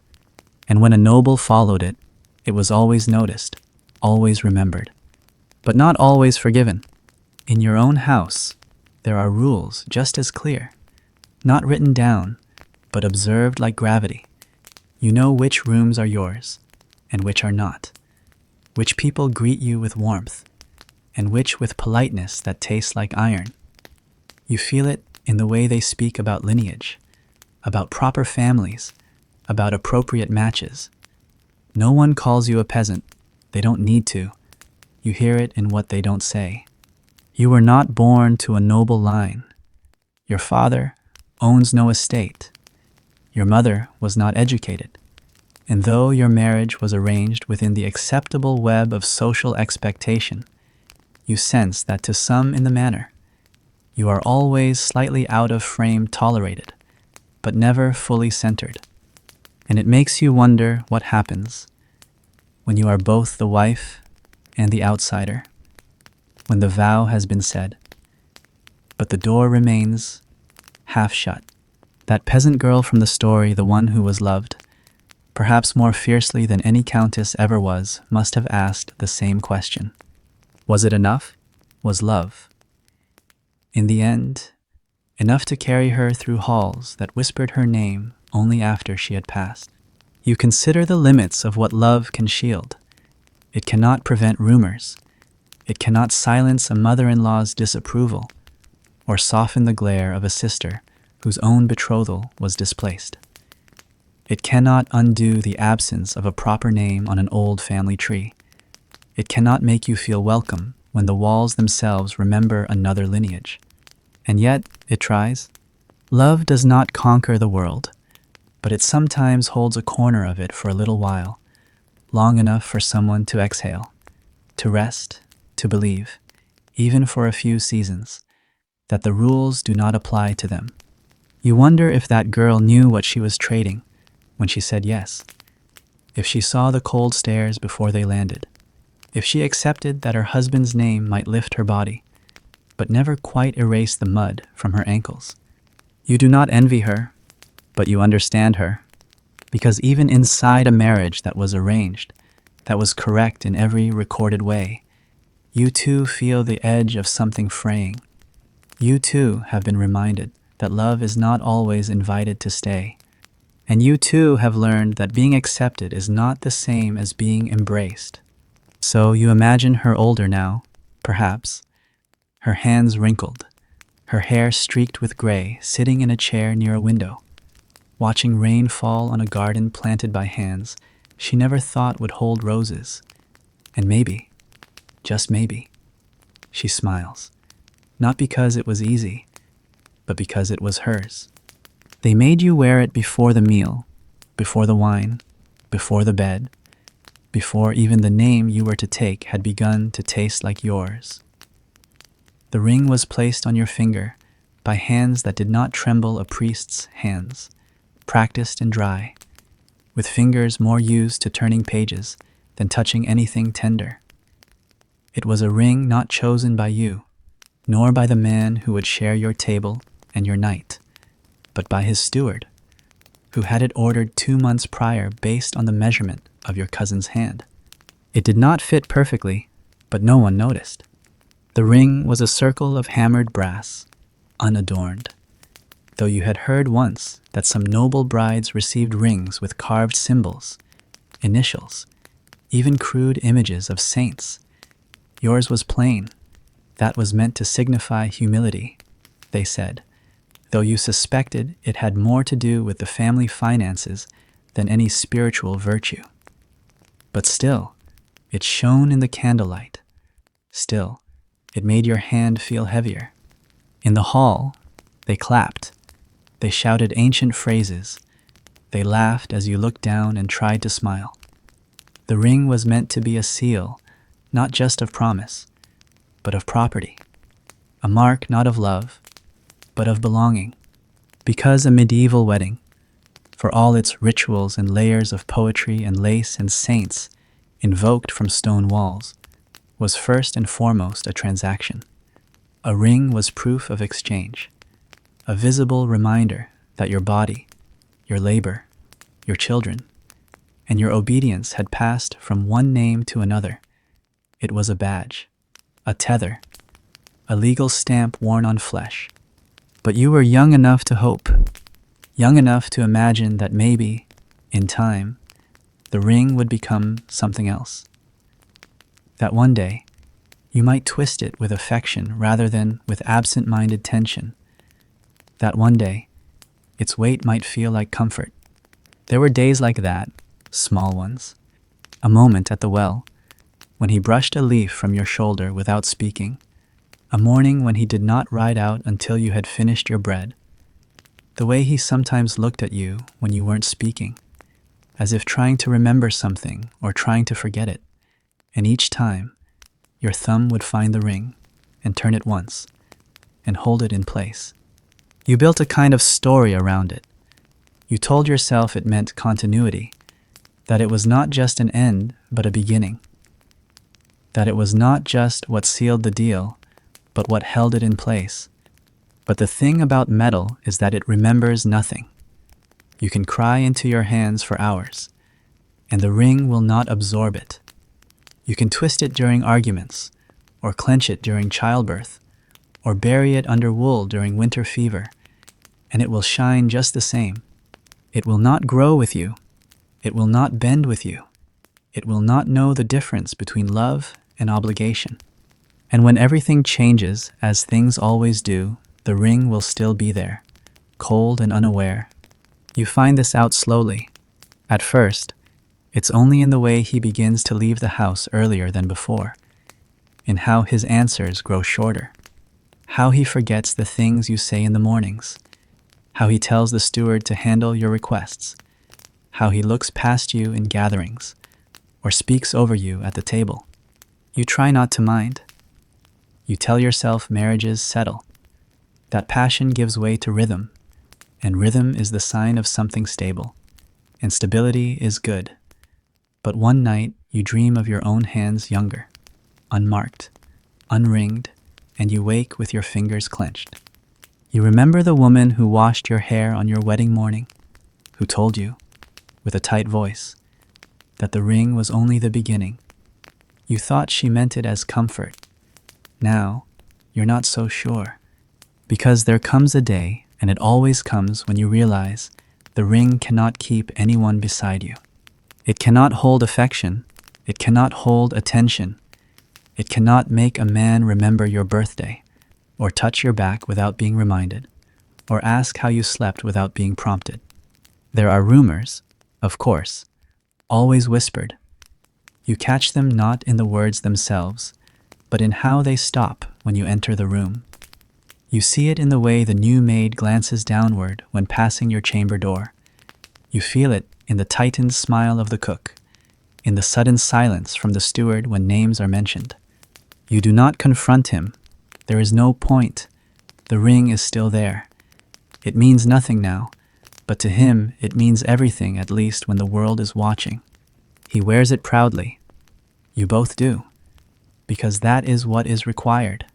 And when a noble followed it, it was always noticed, always remembered, but not always forgiven. In your own house, there are rules just as clear, not written down, but observed like gravity. You know which rooms are yours and which are not, which people greet you with warmth and which with politeness that tastes like iron. You feel it in the way they speak about lineage, about proper families, about appropriate matches. No one calls you a peasant. They don't need to. You hear it in what they don't say. You were not born to a noble line. Your father owns no estate. Your mother was not educated. And though your marriage was arranged within the acceptable web of social expectation, you sense that to some in the manner, you are always slightly out of frame tolerated, but never fully centered. And it makes you wonder what happens when you are both the wife and the outsider, when the vow has been said, but the door remains half shut. That peasant girl from the story, the one who was loved, perhaps more fiercely than any countess ever was, must have asked the same question. Was it enough? Was love, in the end, enough to carry her through halls that whispered her name only after she had passed? You consider the limits of what love can shield. It cannot prevent rumors. It cannot silence a mother-in-law's disapproval or soften the glare of a sister whose own betrothal was displaced. It cannot undo the absence of a proper name on an old family tree. It cannot make you feel welcome when the walls themselves remember another lineage. And yet, it tries. Love does not conquer the world, but it sometimes holds a corner of it for a little while, long enough for someone to exhale, to rest, to believe, even for a few seasons, that the rules do not apply to them. You wonder if that girl knew what she was trading when she said yes, if she saw the cold stares before they landed, if she accepted that her husband's name might lift her body, but never quite erase the mud from her ankles. You do not envy her, but you understand her, because even inside a marriage that was arranged, that was correct in every recorded way, you too feel the edge of something fraying. You too have been reminded that love is not always invited to stay. And you too have learned that being accepted is not the same as being embraced. So you imagine her older now, perhaps, her hands wrinkled, her hair streaked with gray, sitting in a chair near a window, watching rain fall on a garden planted by hands she never thought would hold roses. And maybe, just maybe, she smiles, not because it was easy, but because it was hers. They made you wear it before the meal, before the wine, before the bed, before even the name you were to take had begun to taste like yours. The ring was placed on your finger by hands that did not tremble a priest's hands, practiced and dry, with fingers more used to turning pages than touching anything tender. It was a ring not chosen by you, nor by the man who would share your table and your night, but by his steward, who had it ordered 2 months prior based on the measurement of your cousin's hand. It did not fit perfectly, but no one noticed. The ring was a circle of hammered brass, unadorned, though you had heard once that some noble brides received rings with carved symbols, initials, even crude images of saints. Yours was plain. That was meant to signify humility, they said, though you suspected it had more to do with the family finances than any spiritual virtue. But still, it shone in the candlelight. Still, it made your hand feel heavier. In the hall, they clapped. They shouted ancient phrases. They laughed as you looked down and tried to smile. The ring was meant to be a seal, not just of promise, but of property. A mark not of love, but of belonging. Because a medieval wedding, for all its rituals and layers of poetry and lace and saints invoked from stone walls, was first and foremost a transaction. A ring was proof of exchange, a visible reminder that your body, your labor, your children, and your obedience had passed from one name to another. It was a badge, a tether, a legal stamp worn on flesh. But you were young enough to hope, young enough to imagine that maybe, in time, the ring would become something else. That one day, you might twist it with affection rather than with absent-minded tension. That one day, its weight might feel like comfort. There were days like that, small ones. A moment at the well, when he brushed a leaf from your shoulder without speaking. A morning when he did not ride out until you had finished your bread. The way he sometimes looked at you when you weren't speaking, as if trying to remember something or trying to forget it. And each time, your thumb would find the ring and turn it once and hold it in place. You built a kind of story around it. You told yourself it meant continuity, that it was not just an end, but a beginning. That it was not just what sealed the deal, but what held it in place. But the thing about metal is that it remembers nothing. You can cry into your hands for hours, and the ring will not absorb it. You can twist it during arguments, or clench it during childbirth, or bury it under wool during winter fever, and it will shine just the same. It will not grow with you. It will not bend with you. It will not know the difference between love and obligation. And when everything changes, as things always do, the ring will still be there, cold and unaware. You find this out slowly, At first, it's only in the way he begins to leave the house earlier than before, in how his answers grow shorter, how he forgets the things you say in the mornings, how he tells the steward to handle your requests, how he looks past you in gatherings, or speaks over you at the table. You try not to mind. You tell yourself marriages settle, that passion gives way to rhythm, and rhythm is the sign of something stable, and stability is good. But one night you dream of your own hands younger, unmarked, unringed, and you wake with your fingers clenched. You remember the woman who washed your hair on your wedding morning, who told you, with a tight voice, that the ring was only the beginning. You thought she meant it as comfort. Now, you're not so sure, because there comes a day, and it always comes when you realize the ring cannot keep anyone beside you. It cannot hold affection. It cannot hold attention. It cannot make a man remember your birthday, or touch your back without being reminded, or ask how you slept without being prompted. There are rumors, of course, always whispered. You catch them not in the words themselves, but in how they stop when you enter the room. You see it in the way the new maid glances downward when passing your chamber door. You feel it in the tightened smile of the cook, in the sudden silence from the steward when names are mentioned. You do not confront him. There is no point. The ring is still there. It means nothing now, but to him it means everything, at least when the world is watching. He wears it proudly. You both do, because that is what is required.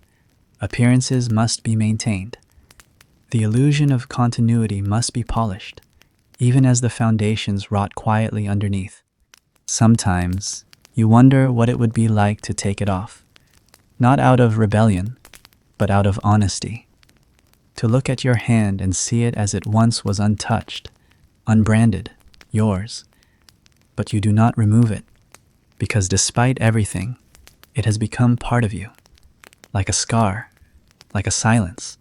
Appearances must be maintained. The illusion of continuity must be polished, even as the foundations rot quietly underneath. Sometimes you wonder what it would be like to take it off, not out of rebellion, but out of honesty. To look at your hand and see it as it once was, untouched, unbranded, yours. But you do not remove it, because despite everything, it has become part of you, like a scar, like a silence,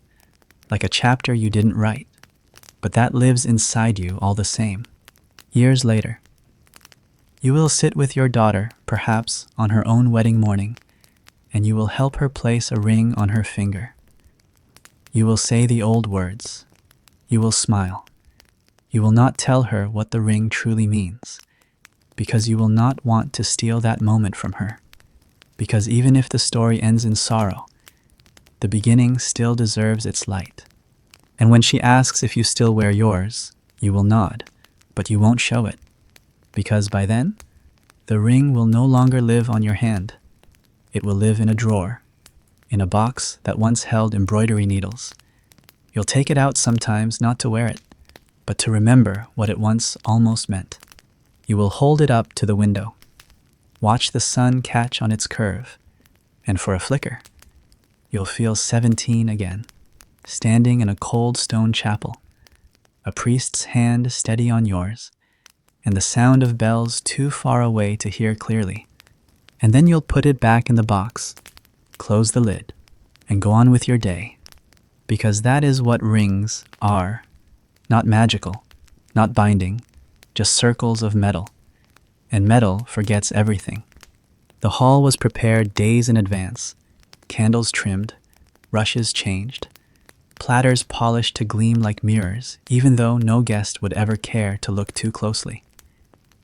like a chapter you didn't write, but that lives inside you all the same. Years later, you will sit with your daughter, perhaps on her own wedding morning, and you will help her place a ring on her finger. You will say the old words. You will smile. You will not tell her what the ring truly means, because you will not want to steal that moment from her. Because even if the story ends in sorrow, the beginning still deserves its light. And when she asks if you still wear yours, you will nod, but you won't show it, because by then, the ring will no longer live on your hand. It will live in a drawer, in a box that once held embroidery needles. You'll take it out sometimes not to wear it, but to remember what it once almost meant. You will hold it up to the window, watch the sun catch on its curve, and for a flicker, you'll feel 17 again, standing in a cold stone chapel, a priest's hand steady on yours, and the sound of bells too far away to hear clearly. And then you'll put it back in the box, close the lid, and go on with your day, because that is what rings are. Not magical, not binding, just circles of metal. And metal forgets everything. The hall was prepared days in advance, candles trimmed, rushes changed, platters polished to gleam like mirrors, even though no guest would ever care to look too closely.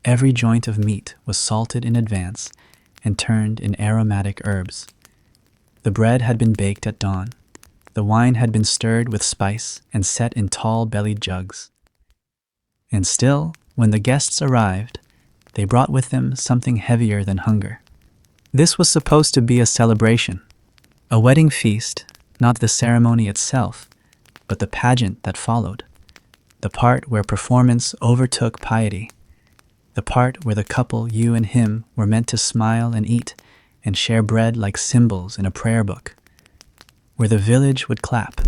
Every joint of meat was salted in advance and turned in aromatic herbs. The bread had been baked at dawn. The wine had been stirred with spice and set in tall-bellied jugs. And still, when the guests arrived, they brought with them something heavier than hunger. This was supposed to be a celebration, a wedding feast, not the ceremony itself, but the pageant that followed, the part where performance overtook piety, the part where the couple, you and him, were meant to smile and eat and share bread like symbols in a prayer book, where the village would clap,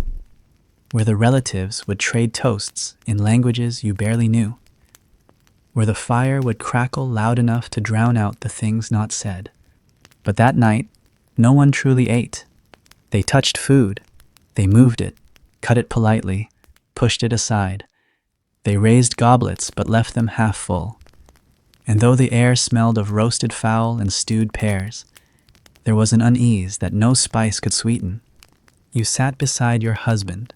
where the relatives would trade toasts in languages you barely knew, where the fire would crackle loud enough to drown out the things not said. But that night, no one truly ate. They touched food. They moved it, cut it politely, pushed it aside. They raised goblets but left them half full. And though the air smelled of roasted fowl and stewed pears, there was an unease that no spice could sweeten. You sat beside your husband,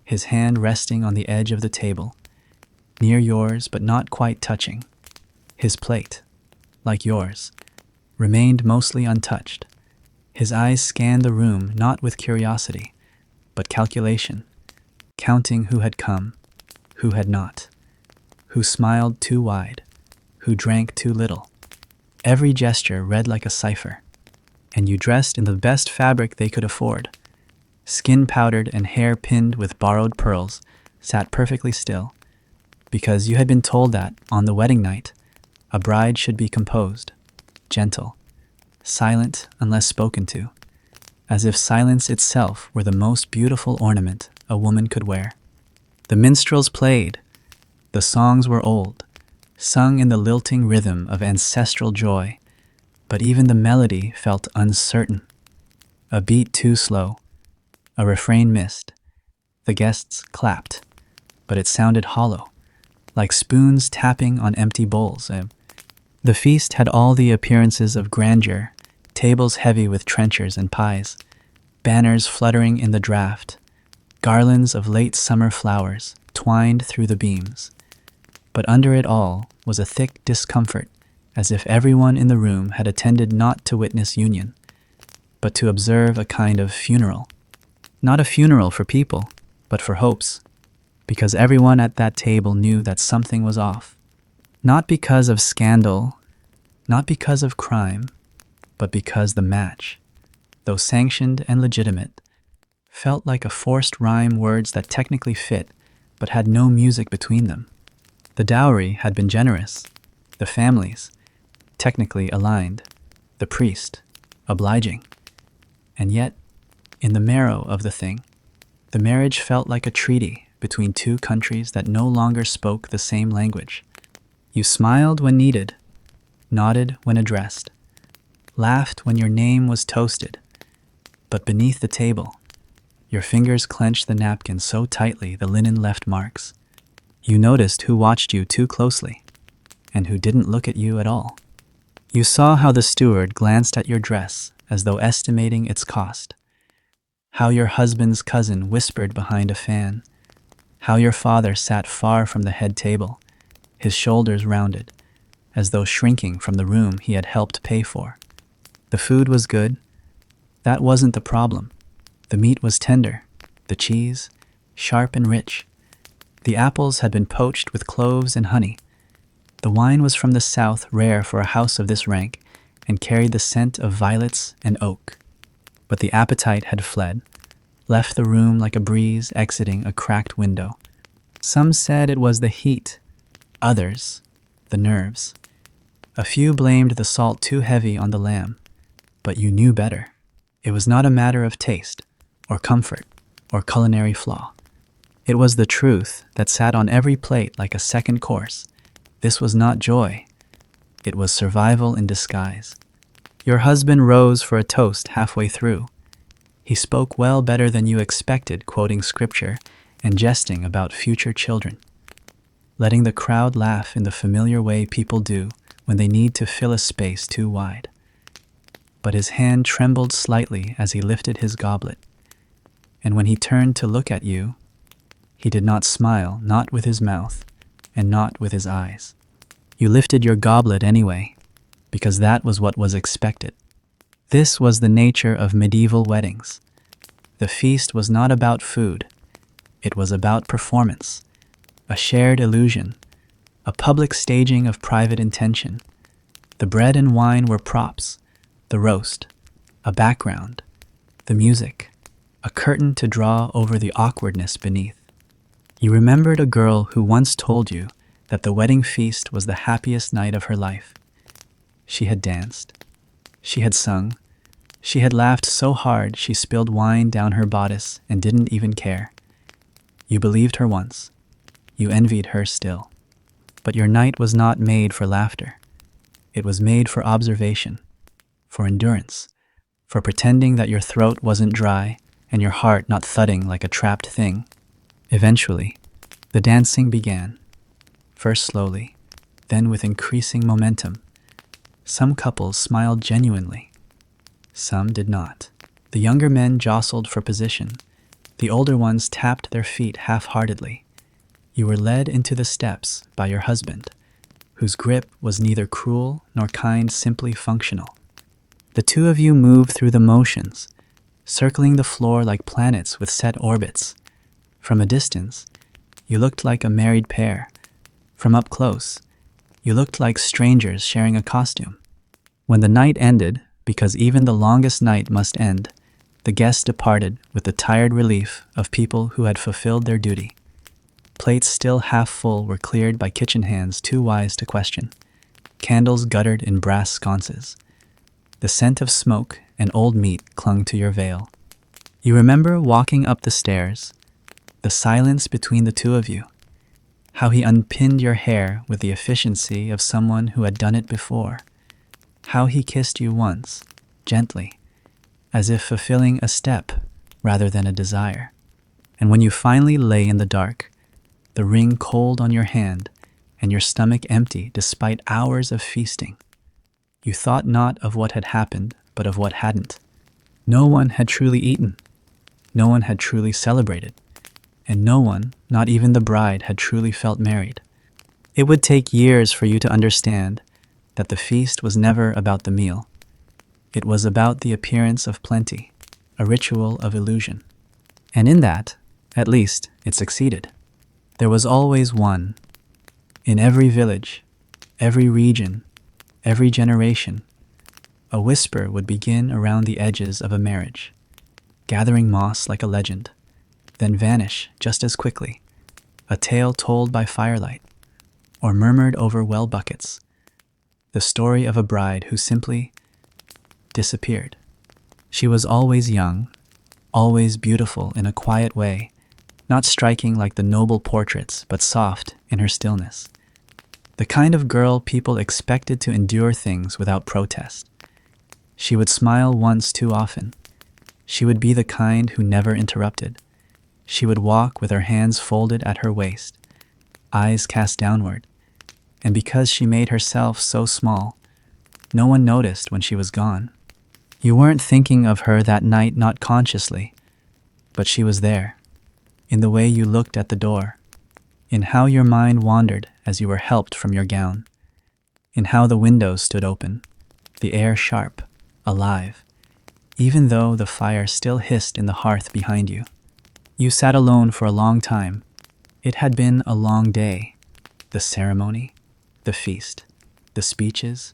his hand resting on the edge of the table, near yours but not quite touching. His plate, like yours, remained mostly untouched. His eyes scanned the room not with curiosity, but calculation, counting who had come, who had not, who smiled too wide, who drank too little. Every gesture read like a cipher, and you dressed in the best fabric they could afford. Skin powdered and hair pinned with borrowed pearls, sat perfectly still, because you had been told that, on the wedding night, a bride should be composed, gentle, silent unless spoken to, as if silence itself were the most beautiful ornament a woman could wear. The minstrels played. The songs were old, sung in the lilting rhythm of ancestral joy, but even the melody felt uncertain. A beat too slow, a refrain missed. The guests clapped, but it sounded hollow, like spoons tapping on empty bowls. The feast had all the appearances of grandeur, tables heavy with trenchers and pies, banners fluttering in the draught, garlands of late summer flowers twined through the beams. But under it all was a thick discomfort, as if everyone in the room had attended not to witness union, but to observe a kind of funeral. Not a funeral for people, but for hopes, because everyone at that table knew that something was off. Not because of scandal, not because of crime, but because the match, though sanctioned and legitimate, felt like a forced rhyme, words that technically fit, but had no music between them. The dowry had been generous, the families, technically aligned, the priest, obliging. And yet, in the marrow of the thing, the marriage felt like a treaty between two countries that no longer spoke the same language. You smiled when needed, nodded when addressed, laughed when your name was toasted, but beneath the table, your fingers clenched the napkin so tightly the linen left marks. You noticed who watched you too closely, and who didn't look at you at all. You saw how the steward glanced at your dress as though estimating its cost, how your husband's cousin whispered behind a fan, how your father sat far from the head table, his shoulders rounded, as though shrinking from the room he had helped pay for. The food was good. That wasn't the problem. The meat was tender, the cheese, sharp and rich. The apples had been poached with cloves and honey. The wine was from the south, rare for a house of this rank, and carried the scent of violets and oak. But the appetite had fled, left the room like a breeze exiting a cracked window. Some said it was the heat, others, the nerves. A few blamed the salt too heavy on the lamb, but you knew better. It was not a matter of taste, or comfort, or culinary flaw. It was the truth that sat on every plate like a second course. This was not joy. It was survival in disguise. Your husband rose for a toast halfway through. He spoke well, better than you expected, quoting scripture and jesting about future children, letting the crowd laugh in the familiar way people do when they need to fill a space too wide. But his hand trembled slightly as he lifted his goblet, and when he turned to look at you, he did not smile, not with his mouth, and not with his eyes. You lifted your goblet anyway, because that was what was expected. This was the nature of medieval weddings. The feast was not about food. It was about performance, a shared illusion, a public staging of private intention. The bread and wine were props, the roast, a background, the music, a curtain to draw over the awkwardness beneath. You remembered a girl who once told you that the wedding feast was the happiest night of her life. She had danced. She had sung. She had laughed so hard she spilled wine down her bodice and didn't even care. You believed her once. You envied her still. But your night was not made for laughter. It was made for observation, for endurance, for pretending that your throat wasn't dry and your heart not thudding like a trapped thing. Eventually, the dancing began, first slowly, then with increasing momentum. Some couples smiled genuinely. Some did not. The younger men jostled for position. The older ones tapped their feet half-heartedly. You were led into the steps by your husband, whose grip was neither cruel nor kind, simply functional. The two of you moved through the motions, circling the floor like planets with set orbits. From a distance, you looked like a married pair. From up close, you looked like strangers sharing a costume. When the night ended, because even the longest night must end, the guests departed with the tired relief of people who had fulfilled their duty. Plates still half full were cleared by kitchen hands too wise to question. Candles guttered in brass sconces. The scent of smoke and old meat clung to your veil. You remember walking up the stairs, the silence between the two of you, how he unpinned your hair with the efficiency of someone who had done it before, how he kissed you once, gently, as if fulfilling a step rather than a desire. And when you finally lay in the dark, the ring cold on your hand and your stomach empty despite hours of feasting, you thought not of what had happened, but of what hadn't. No one had truly eaten. No one had truly celebrated. And no one, not even the bride, had truly felt married. It would take years for you to understand that the feast was never about the meal. It was about the appearance of plenty, a ritual of illusion. And in that, at least, it succeeded. There was always one. In every village, every region, every generation, a whisper would begin around the edges of a marriage, gathering moss like a legend, then vanish just as quickly, a tale told by firelight, or murmured over well buckets, the story of a bride who simply disappeared. She was always young, always beautiful in a quiet way, not striking like the noble portraits, but soft in her stillness. The kind of girl people expected to endure things without protest. She would smile once too often. She would be the kind who never interrupted. She would walk with her hands folded at her waist, eyes cast downward. And because she made herself so small, no one noticed when she was gone. You weren't thinking of her that night, not consciously, but she was there, in the way you looked at the door, in how your mind wandered as you were helped from your gown, in how the windows stood open, the air sharp, alive, even though the fire still hissed in the hearth behind you. You sat alone for a long time. It had been a long day. The ceremony, the feast, the speeches,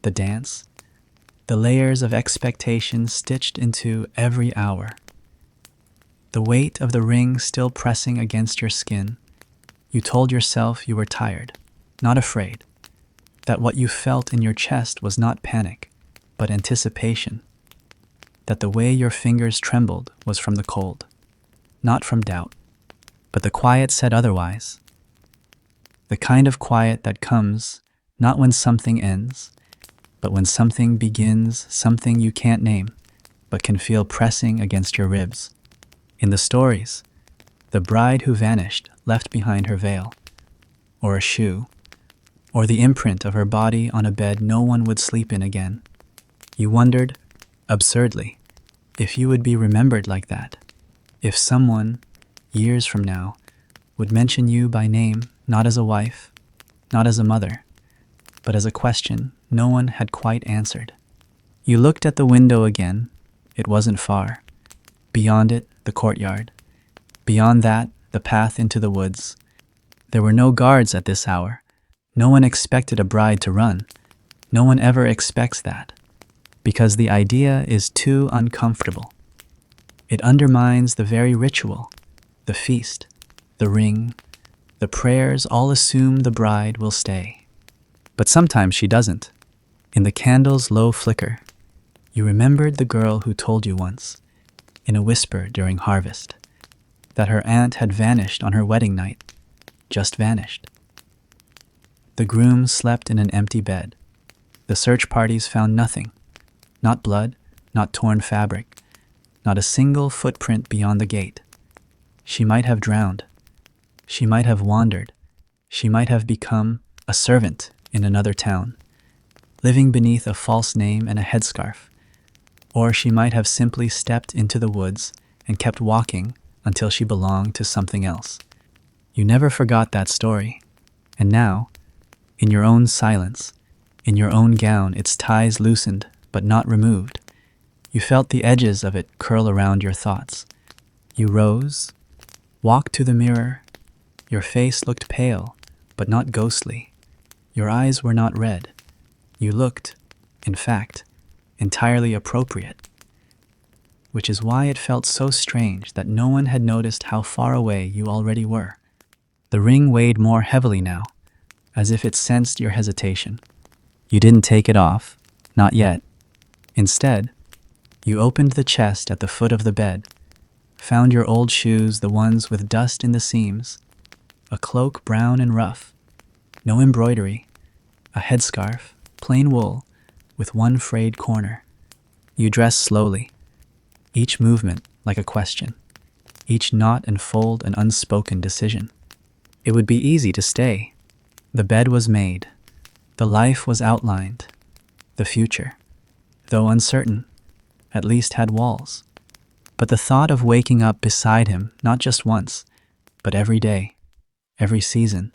the dance, the layers of expectation stitched into every hour. The weight of the ring still pressing against your skin, you told yourself you were tired, not afraid, that what you felt in your chest was not panic, but anticipation, that the way your fingers trembled was from the cold, not from doubt. But the quiet said otherwise. The kind of quiet that comes not when something ends, but when something begins, something you can't name, but can feel pressing against your ribs. In the stories, the bride who vanished left behind her veil, or a shoe, or the imprint of her body on a bed no one would sleep in again. You wondered, absurdly, if you would be remembered like that, if someone, years from now, would mention you by name, not as a wife, not as a mother, but as a question no one had quite answered. You looked at the window again. It wasn't far. Beyond it, the courtyard. Beyond that, the path into the woods. There were no guards at this hour. No one expected a bride to run. No one ever expects that, because the idea is too uncomfortable. It undermines the very ritual, the feast, the ring, the prayers all assume the bride will stay. But sometimes she doesn't. In the candle's low flicker, you remembered the girl who told you once, in a whisper during harvest, that her aunt had vanished on her wedding night, just vanished. The groom slept in an empty bed. The search parties found nothing, not blood, not torn fabric, not a single footprint beyond the gate. She might have drowned. She might have wandered. She might have become a servant in another town, living beneath a false name and a headscarf. Or she might have simply stepped into the woods and kept walking until she belonged to something else. You never forgot that story. And now, in your own silence, in your own gown, its ties loosened but not removed, you felt the edges of it curl around your thoughts. You rose, walked to the mirror. Your face looked pale, but not ghostly. Your eyes were not red. You looked, in fact, entirely appropriate. Which is why it felt so strange that no one had noticed how far away you already were. The ring weighed more heavily now, as if it sensed your hesitation. You didn't take it off, not yet. Instead, you opened the chest at the foot of the bed, found your old shoes, the ones with dust in the seams, a cloak brown and rough, no embroidery, a headscarf, plain wool, with one frayed corner. You dressed slowly, each movement like a question, each knot and fold an unspoken decision. It would be easy to stay. The bed was made. The life was outlined. The future, though uncertain, at least had walls. But the thought of waking up beside him, not just once, but every day, every season,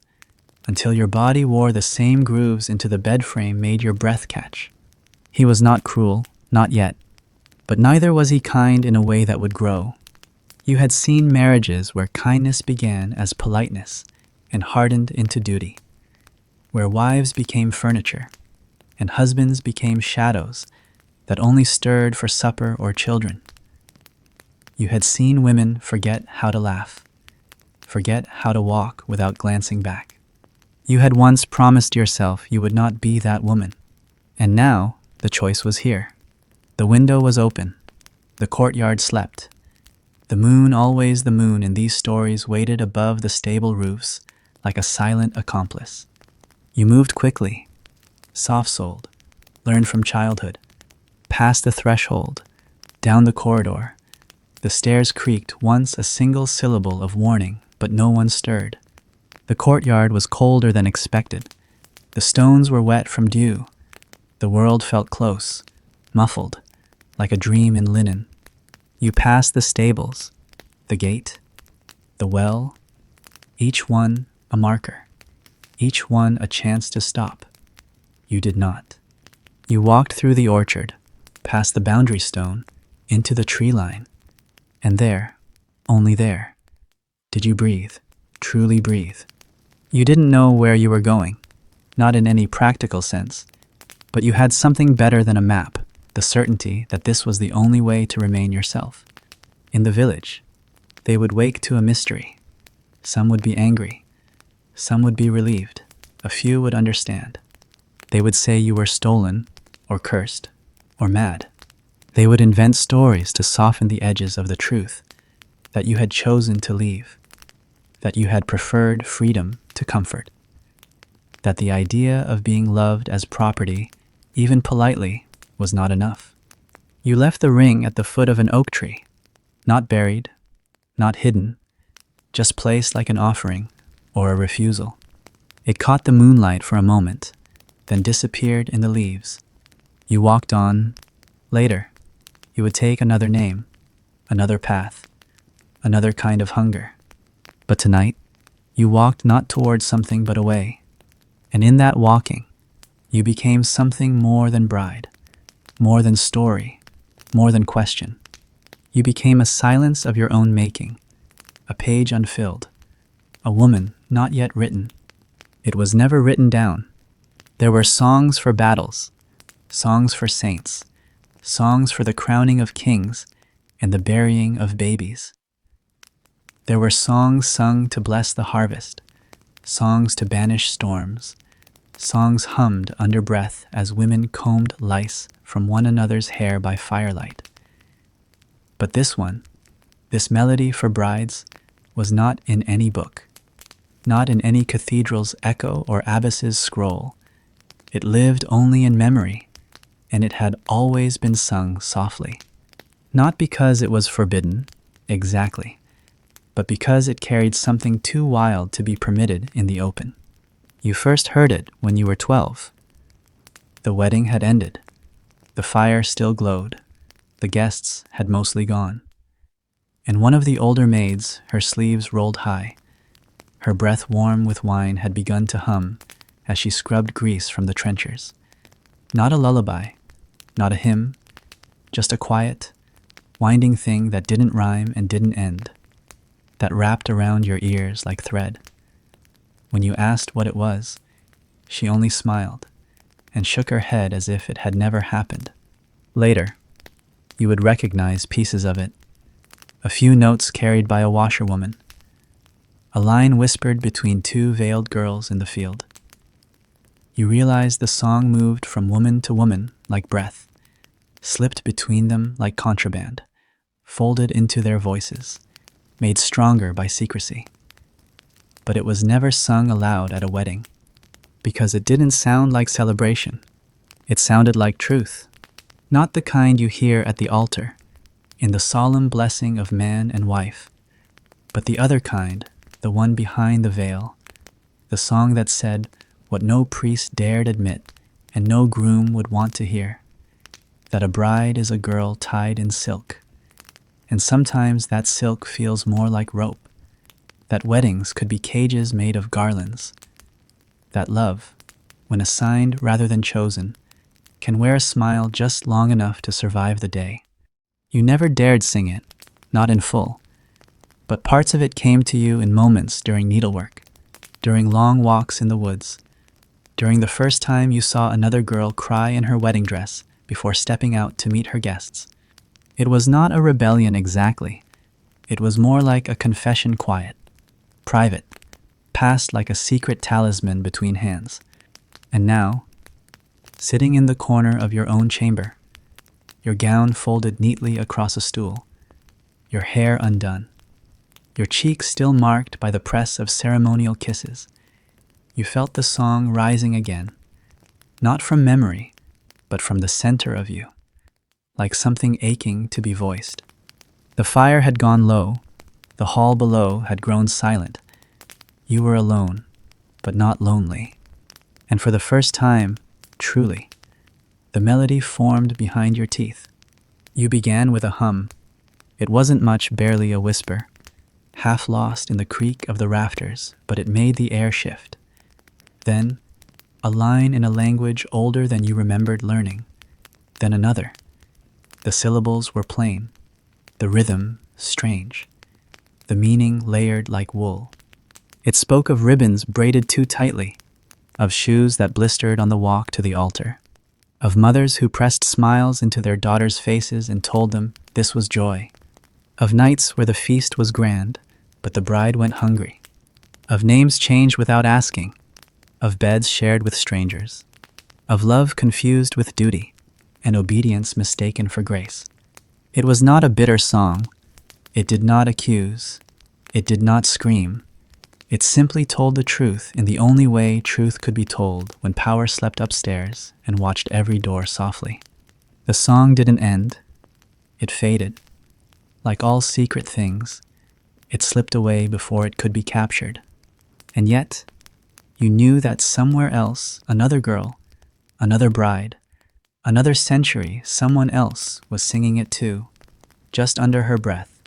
until your body wore the same grooves into the bed frame, made your breath catch. He was not cruel, not yet, but neither was he kind in a way that would grow. You had seen marriages where kindness began as politeness and hardened into duty, where wives became furniture and husbands became shadows that only stirred for supper or children. You had seen women forget how to laugh, forget how to walk without glancing back. You had once promised yourself you would not be that woman, and now the choice was here. The window was open. The courtyard slept. The moon, always the moon in these stories, waited above the stable roofs like a silent accomplice. You moved quickly, soft-souled, learned from childhood, past the threshold, down the corridor. The stairs creaked, once a single syllable of warning, but no one stirred. The courtyard was colder than expected. The stones were wet from dew. The world felt close, muffled, like a dream in linen. You passed the stables, the gate, the well, each one a marker, each one a chance to stop. You did not. You walked through the orchard, past the boundary stone, into the tree line, and there, only there, did you breathe, truly breathe. You didn't know where you were going, not in any practical sense, but you had something better than a map, the certainty that this was the only way to remain yourself. In the village, they would wake to a mystery. Some would be angry. Some would be relieved. A few would understand. They would say you were stolen, or cursed, or mad. They would invent stories to soften the edges of the truth, that you had chosen to leave, that you had preferred freedom to comfort, that the idea of being loved as property, even politely, was not enough. You left the ring at the foot of an oak tree, not buried, not hidden, just placed like an offering or a refusal. It caught the moonlight for a moment, then disappeared in the leaves. You walked on. Later, you would take another name, another path, another kind of hunger. But tonight, you walked not towards something but away. And in that walking, you became something more than bride, more than story, more than question. You became a silence of your own making, a page unfilled, a woman not yet written. It was never written down. There were songs for battles, songs for saints, songs for the crowning of kings and the burying of babies. There were songs sung to bless the harvest, songs to banish storms, songs hummed under breath as women combed lice from one another's hair by firelight. But this one, this melody for brides, was not in any book, not in any cathedral's echo or abbess's scroll. It lived only in memory, and it had always been sung softly. Not because it was forbidden, exactly, but because it carried something too wild to be permitted in the open. You first heard it when you were 12. The wedding had ended. The fire still glowed. The guests had mostly gone. And one of the older maids, her sleeves rolled high, her breath warm with wine, had begun to hum as she scrubbed grease from the trenchers. Not a lullaby, not a hymn, just a quiet, winding thing that didn't rhyme and didn't end, that wrapped around your ears like thread. When you asked what it was, she only smiled and shook her head as if it had never happened. Later, you would recognize pieces of it, a few notes carried by a washerwoman, a line whispered between two veiled girls in the field. You realized the song moved from woman to woman like breath, slipped between them like contraband, folded into their voices, made stronger by secrecy. But it was never sung aloud at a wedding, because it didn't sound like celebration. It sounded like truth, not the kind you hear at the altar, in the solemn blessing of man and wife, but the other kind, the one behind the veil, the song that said what no priest dared admit and no groom would want to hear, that a bride is a girl tied in silk, and sometimes that silk feels more like rope, that weddings could be cages made of garlands, that love, when assigned rather than chosen, can wear a smile just long enough to survive the day. You never dared sing it, not in full, but parts of it came to you in moments during needlework, during long walks in the woods, during the first time you saw another girl cry in her wedding dress before stepping out to meet her guests. It was not a rebellion exactly. It was more like a confession, quiet, private, passed like a secret talisman between hands. And now, sitting in the corner of your own chamber, your gown folded neatly across a stool, your hair undone, your cheeks still marked by the press of ceremonial kisses, you felt the song rising again, not from memory, but from the center of you, like something aching to be voiced. The fire had gone low, the hall below had grown silent. You were alone, but not lonely. And for the first time, truly, the melody formed behind your teeth. You began with a hum. It wasn't much, barely a whisper, half lost in the creak of the rafters, but it made the air shift. Then, a line in a language older than you remembered learning. Then another. The syllables were plain, the rhythm strange, the meaning layered like wool. It spoke of ribbons braided too tightly, of shoes that blistered on the walk to the altar, of mothers who pressed smiles into their daughters' faces and told them this was joy, of nights where the feast was grand, but the bride went hungry, of names changed without asking, of beds shared with strangers, of love confused with duty, and obedience mistaken for grace. It was not a bitter song. It did not accuse. It did not scream. It simply told the truth in the only way truth could be told when power slept upstairs and watched every door softly. The song didn't end. It faded. Like all secret things, it slipped away before it could be captured. And yet, you knew that somewhere else, another girl, another bride, another century, someone else was singing it too, just under her breath,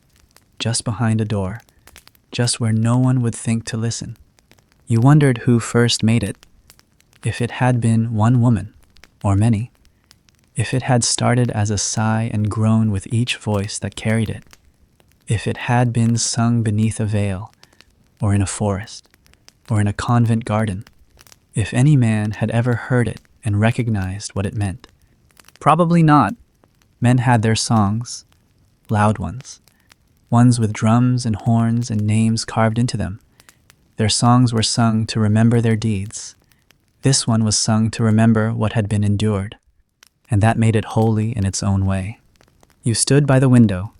just behind a door, just where no one would think to listen. You wondered who first made it, if it had been one woman, or many, if it had started as a sigh and grown with each voice that carried it, if it had been sung beneath a veil, or in a forest, or in a convent garden, if any man had ever heard it and recognized what it meant. Probably not. Men had their songs, loud ones with drums and horns and names carved into them. Their songs were sung to remember their deeds. This one was sung to remember what had been endured, and that made it holy in its own way. You stood by the window,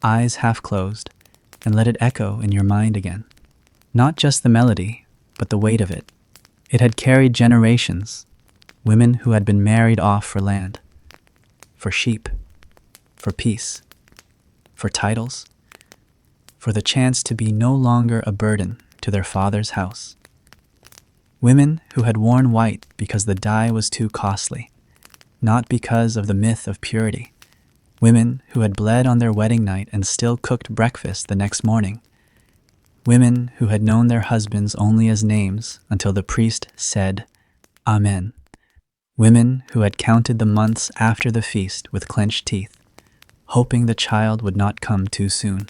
eyes half closed, and let it echo in your mind again. Not just the melody, but the weight of it. It had carried generations, women who had been married off for land, for sheep, for peace, for titles, for the chance to be no longer a burden to their father's house. Women who had worn white because the dye was too costly, not because of the myth of purity. Women who had bled on their wedding night and still cooked breakfast the next morning. Women who had known their husbands only as names until the priest said, Amen. Women who had counted the months after the feast with clenched teeth, hoping the child would not come too soon.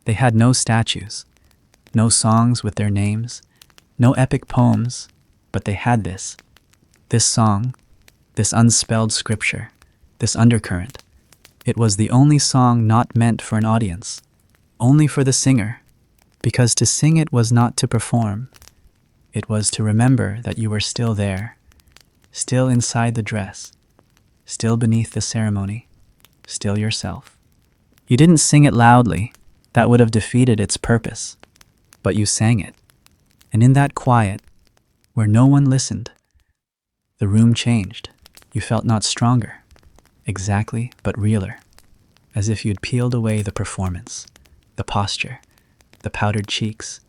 They had no statues, no songs with their names, no epic poems, but they had this song, this unspelled scripture, this undercurrent. It was the only song not meant for an audience, only for the singer, because to sing it was not to perform. It was to remember that you were still there, still inside the dress, still beneath the ceremony, still yourself. You didn't sing it loudly, that would have defeated its purpose, but you sang it. And in that quiet, where no one listened, the room changed. You felt not stronger, exactly, but realer, as if you'd peeled away the performance, the posture, the powdered cheeks,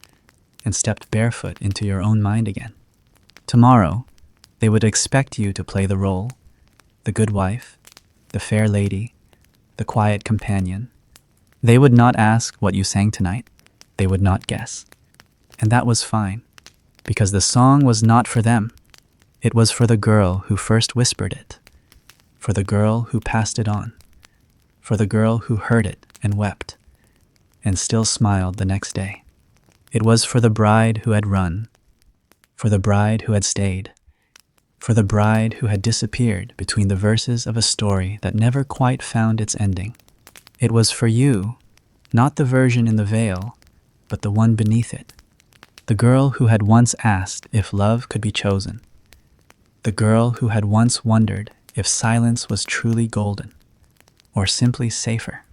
and stepped barefoot into your own mind again. Tomorrow, they would expect you to play the role, the good wife, the fair lady, the quiet companion. They would not ask what you sang tonight. They would not guess. And that was fine, because the song was not for them. It was for the girl who first whispered it, for the girl who passed it on, for the girl who heard it and wept, and still smiled the next day. It was for the bride who had run, for the bride who had stayed, for the bride who had disappeared between the verses of a story that never quite found its ending. It was for you, not the version in the veil, but the one beneath it. The girl who had once asked if love could be chosen. The girl who had once wondered if silence was truly golden, or simply safer.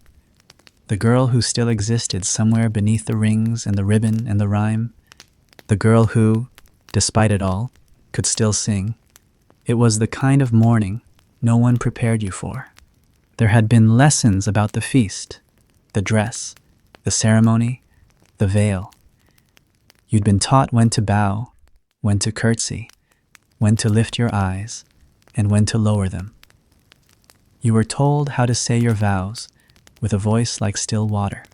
The girl who still existed somewhere beneath the rings and the ribbon and the rhyme. The girl who, despite it all, could still sing. It was the kind of morning no one prepared you for. There had been lessons about the feast, the dress, the ceremony, the veil. You'd been taught when to bow, when to curtsy, when to lift your eyes, and when to lower them. You were told how to say your vows with a voice like still water.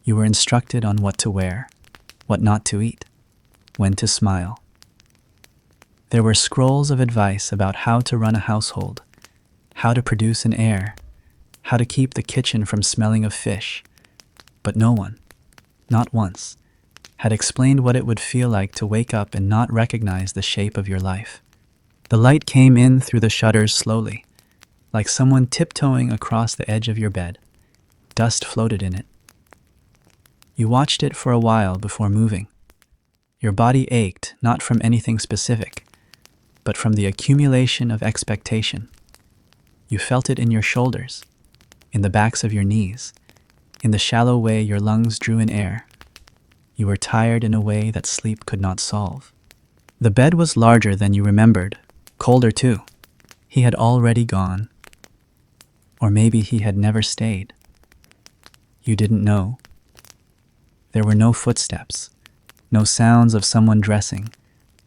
You were instructed on what to wear, what not to eat, when to smile. There were scrolls of advice about how to run a household, how to produce an heir, how to keep the kitchen from smelling of fish, but no one, not once, had explained what it would feel like to wake up and not recognize the shape of your life. The light came in through the shutters slowly, like someone tiptoeing across the edge of your bed. Dust floated in it. You watched it for a while before moving. Your body ached not from anything specific, but from the accumulation of expectation. You felt it in your shoulders, in the backs of your knees, in the shallow way your lungs drew in air. You were tired in a way that sleep could not solve. The bed was larger than you remembered, colder too. He had already gone. Or maybe he had never stayed. You didn't know. There were no footsteps, no sounds of someone dressing,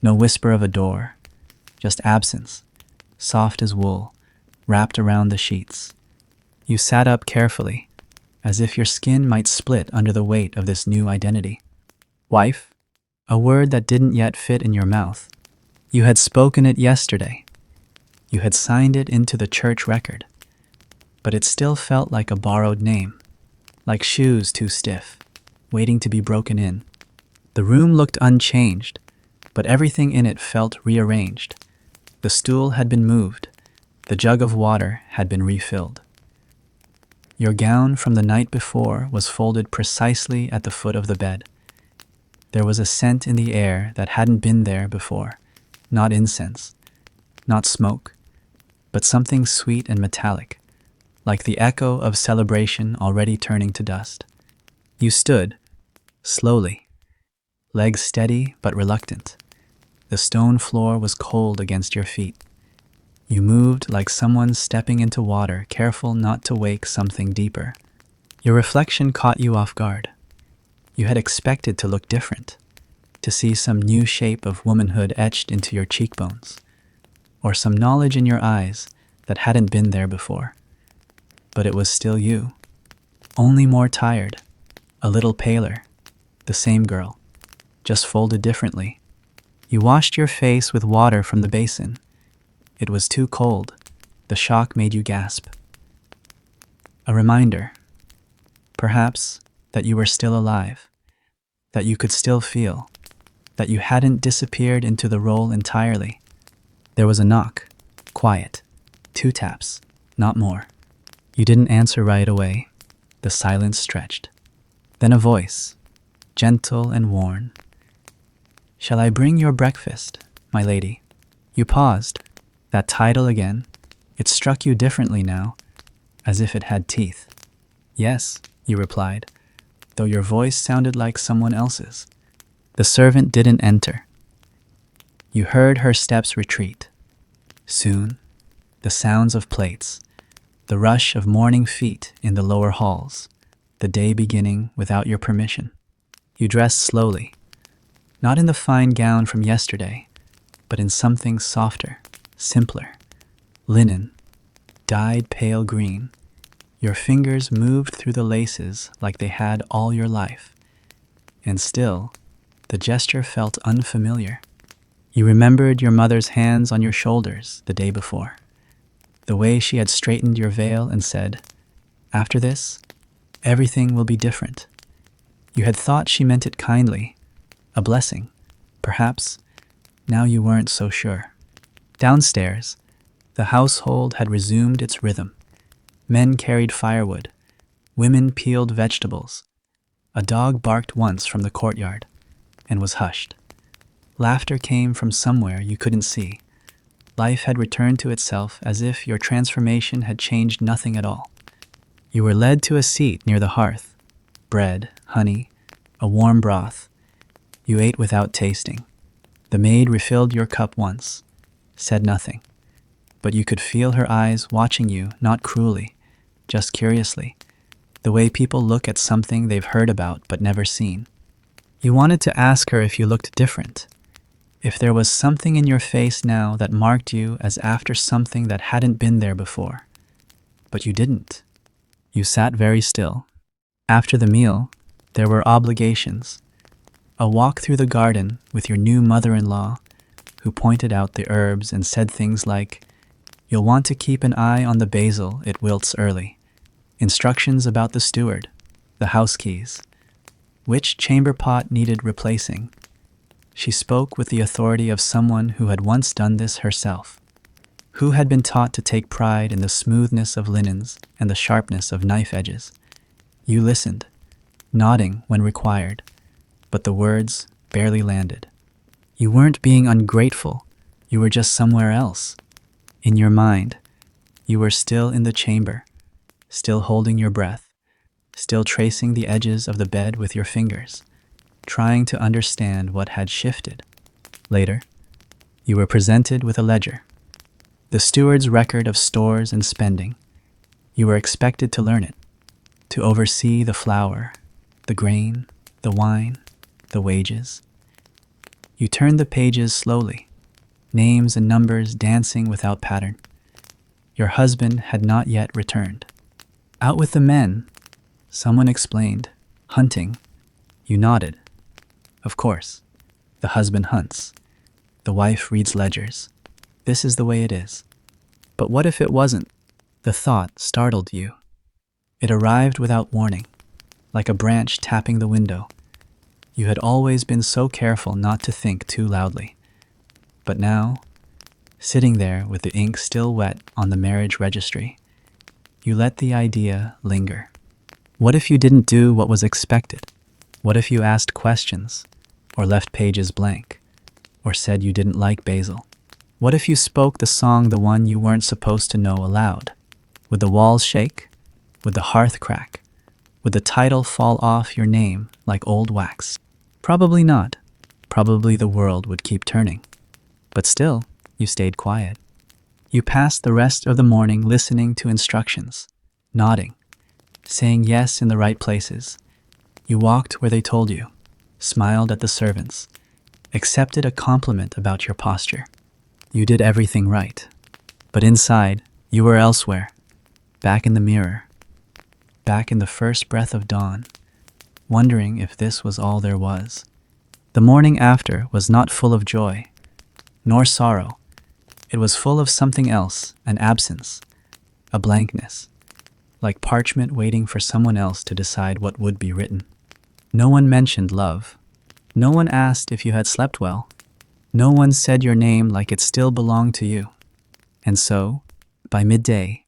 no whisper of a door, just absence, soft as wool, wrapped around the sheets. You sat up carefully, as if your skin might split under the weight of this new identity. Wife, a word that didn't yet fit in your mouth. You had spoken it yesterday. You had signed it into the church record, but it still felt like a borrowed name, like shoes too stiff, waiting to be broken in. The room looked unchanged, but everything in it felt rearranged. The stool had been moved. The jug of water had been refilled. Your gown from the night before was folded precisely at the foot of the bed. There was a scent in the air that hadn't been there before. Not incense, not smoke, but something sweet and metallic, like the echo of celebration already turning to dust. You stood, slowly, legs steady but reluctant. The stone floor was cold against your feet. You moved like someone stepping into water, careful not to wake something deeper. Your reflection caught you off guard. You had expected to look different. to see some new shape of womanhood etched into your cheekbones, or some knowledge in your eyes that hadn't been there before. But it was still you, only more tired, a little paler, the same girl, just folded differently. You washed your face with water from the basin. It was too cold. The shock made you gasp. A reminder, perhaps, that you were still alive, that you could still feel, that you hadn't disappeared into the role entirely. There was a knock, quiet, 2 taps, not more. You didn't answer right away. The silence stretched. Then a voice, gentle and worn. "Shall I bring your breakfast, my lady?" You paused. That title again. It struck you differently now, as if it had teeth. "Yes," you replied, though your voice sounded like someone else's. The servant didn't enter. You heard her steps retreat. Soon, the sounds of plates, the rush of morning feet in the lower halls, the day beginning without your permission. You dressed slowly, not in the fine gown from yesterday, but in something softer, simpler. Linen, dyed pale green. Your fingers moved through the laces like they had all your life. And still, the gesture felt unfamiliar. You remembered your mother's hands on your shoulders the day before, the way she had straightened your veil and said, "After this, everything will be different." You had thought she meant it kindly, a blessing, perhaps. Now you weren't so sure. Downstairs, the household had resumed its rhythm. Men carried firewood. Women peeled vegetables. A dog barked once from the courtyard and was hushed. Laughter came from somewhere you couldn't see. Life had returned to itself as if your transformation had changed nothing at all. You were led to a seat near the hearth. Bread, honey, a warm broth. You ate without tasting. The maid refilled your cup once, said nothing. But you could feel her eyes watching you, not cruelly, just curiously, the way people look at something they've heard about but never seen. You wanted to ask her if you looked different, if there was something in your face now that marked you as after something that hadn't been there before. But you didn't. You sat very still. After the meal, there were obligations. A walk through the garden with your new mother-in-law, who pointed out the herbs and said things like, "You'll want to keep an eye on the basil, it wilts early." Instructions about the steward, the house keys, which chamber pot needed replacing. She spoke with the authority of someone who had once done this herself, who had been taught to take pride in the smoothness of linens and the sharpness of knife edges. You listened, nodding when required, but the words barely landed. You weren't being ungrateful, you were just somewhere else. In your mind, you were still in the chamber, still holding your breath, still tracing the edges of the bed with your fingers, trying to understand what had shifted. Later, you were presented with a ledger, the steward's record of stores and spending. You were expected to learn it, to oversee the flour, the grain, the wine, the wages. You turned the pages slowly, names and numbers dancing without pattern. Your husband had not yet returned. "Out with the men," someone explained. "Hunting." You nodded. Of course. The husband hunts. The wife reads ledgers. This is the way it is. But what if it wasn't? The thought startled you. It arrived without warning, like a branch tapping the window. You had always been so careful not to think too loudly. But now, sitting there with the ink still wet on the marriage registry, you let the idea linger. What if you didn't do what was expected? What if you asked questions, or left pages blank, or said you didn't like basil? What if you spoke the song, the one you weren't supposed to know, aloud? Would the walls shake? Would the hearth crack? Would the title fall off your name like old wax? Probably not. Probably the world would keep turning. But still, you stayed quiet. You passed the rest of the morning listening to instructions, nodding, saying yes in the right places. You walked where they told you, smiled at the servants, accepted a compliment about your posture. You did everything right. But inside, you were elsewhere, back in the mirror, back in the first breath of dawn, wondering if this was all there was. The morning after was not full of joy, nor sorrow. It was full of something else, an absence, a blankness, like parchment waiting for someone else to decide what would be written. No one mentioned love. No one asked if you had slept well. No one said your name like it still belonged to you. And so, by midday,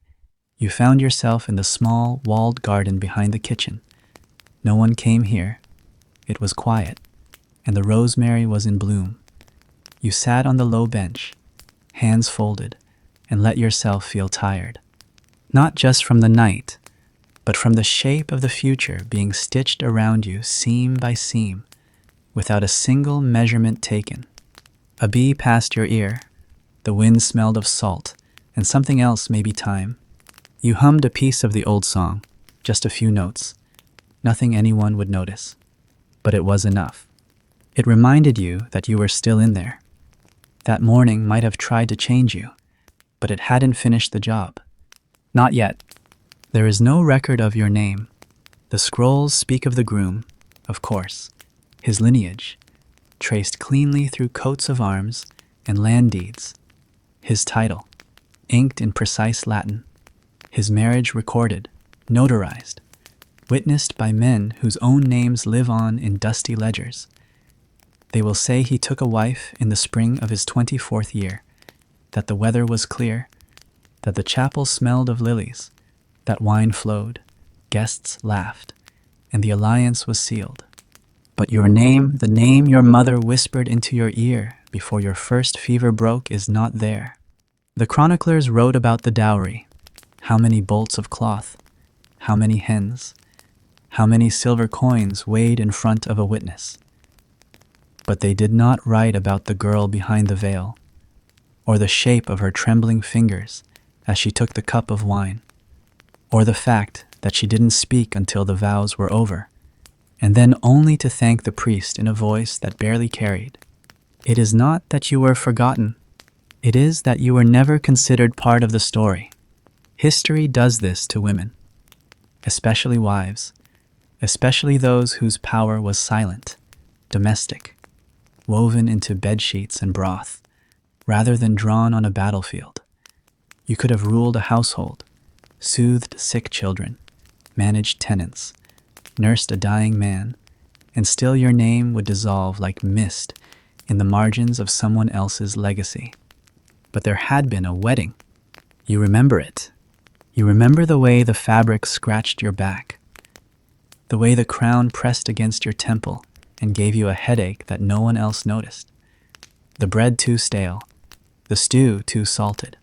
you found yourself in the small, walled garden behind the kitchen. No one came here. It was quiet, and the rosemary was in bloom. You sat on the low bench, hands folded, and let yourself feel tired. Not just from the night, but from the shape of the future being stitched around you seam by seam, without a single measurement taken. A bee passed your ear. The wind smelled of salt, and something else, maybe time. You hummed a piece of the old song, just a few notes. Nothing anyone would notice. But it was enough. It reminded you that you were still in there. That morning might have tried to change you, but it hadn't finished the job. Not yet. There is no record of your name. The scrolls speak of the groom, of course, his lineage, traced cleanly through coats of arms and land deeds. His title, inked in precise Latin. His marriage recorded, notarized, witnessed by men whose own names live on in dusty ledgers. They will say he took a wife in the spring of his 24th year, that the weather was clear, that the chapel smelled of lilies, that wine flowed, guests laughed, and the alliance was sealed. But your name, the name your mother whispered into your ear before your first fever broke, is not there. The chroniclers wrote about the dowry. How many bolts of cloth? How many hens? How many silver coins weighed in front of a witness? But they did not write about the girl behind the veil, or the shape of her trembling fingers as she took the cup of wine, or the fact that she didn't speak until the vows were over, and then only to thank the priest in a voice that barely carried. It is not that you were forgotten. It is that you were never considered part of the story. History does this to women, especially wives, especially those whose power was silent, domestic, woven into bedsheets and broth, rather than drawn on a battlefield. You could have ruled a household, soothed sick children, managed tenants, nursed a dying man, and still your name would dissolve like mist in the margins of someone else's legacy. But there had been a wedding. You remember it. You remember the way the fabric scratched your back, the way the crown pressed against your temple and gave you a headache that no one else noticed. The bread too stale, the stew too salted,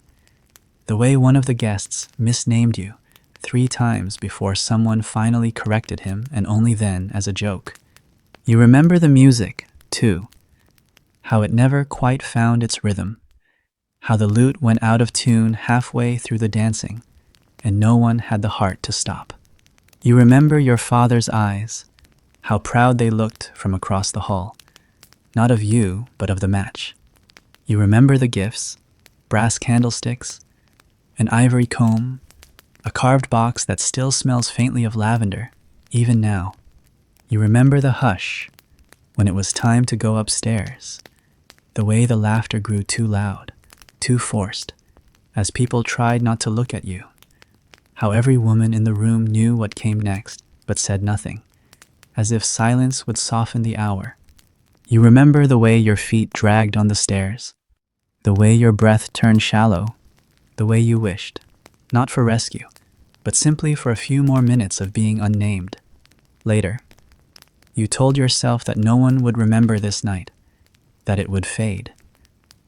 the way one of the guests misnamed you 3 times before someone finally corrected him, and only then as a joke. You remember the music, too, how it never quite found its rhythm, how the lute went out of tune halfway through the dancing, and no one had the heart to stop. You remember your father's eyes, how proud they looked from across the hall, not of you, but of the match. You remember the gifts, brass candlesticks, an ivory comb, a carved box that still smells faintly of lavender, even now. You remember the hush, when it was time to go upstairs, the way the laughter grew too loud, too forced, as people tried not to look at you, how every woman in the room knew what came next, but said nothing, as if silence would soften the hour. You remember the way your feet dragged on the stairs, the way your breath turned shallow, the way you wished, not for rescue, but simply for a few more minutes of being unnamed. Later, you told yourself that no one would remember this night, that it would fade,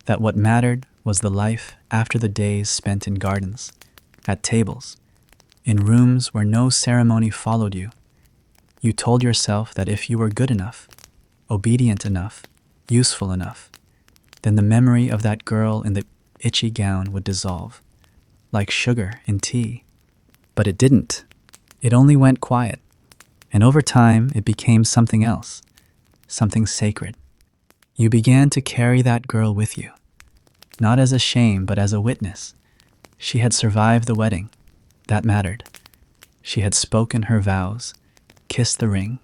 that what mattered was the life after the days spent in gardens, at tables, in rooms where no ceremony followed you. You told yourself that if you were good enough, obedient enough, useful enough, then the memory of that girl in the itchy gown would dissolve, like sugar in tea. But it didn't. It only went quiet, and over time it became something else, something sacred. You began to carry that girl with you, not as a shame, but as a witness. She had survived the wedding. That mattered. She had spoken her vows, kissed the ring,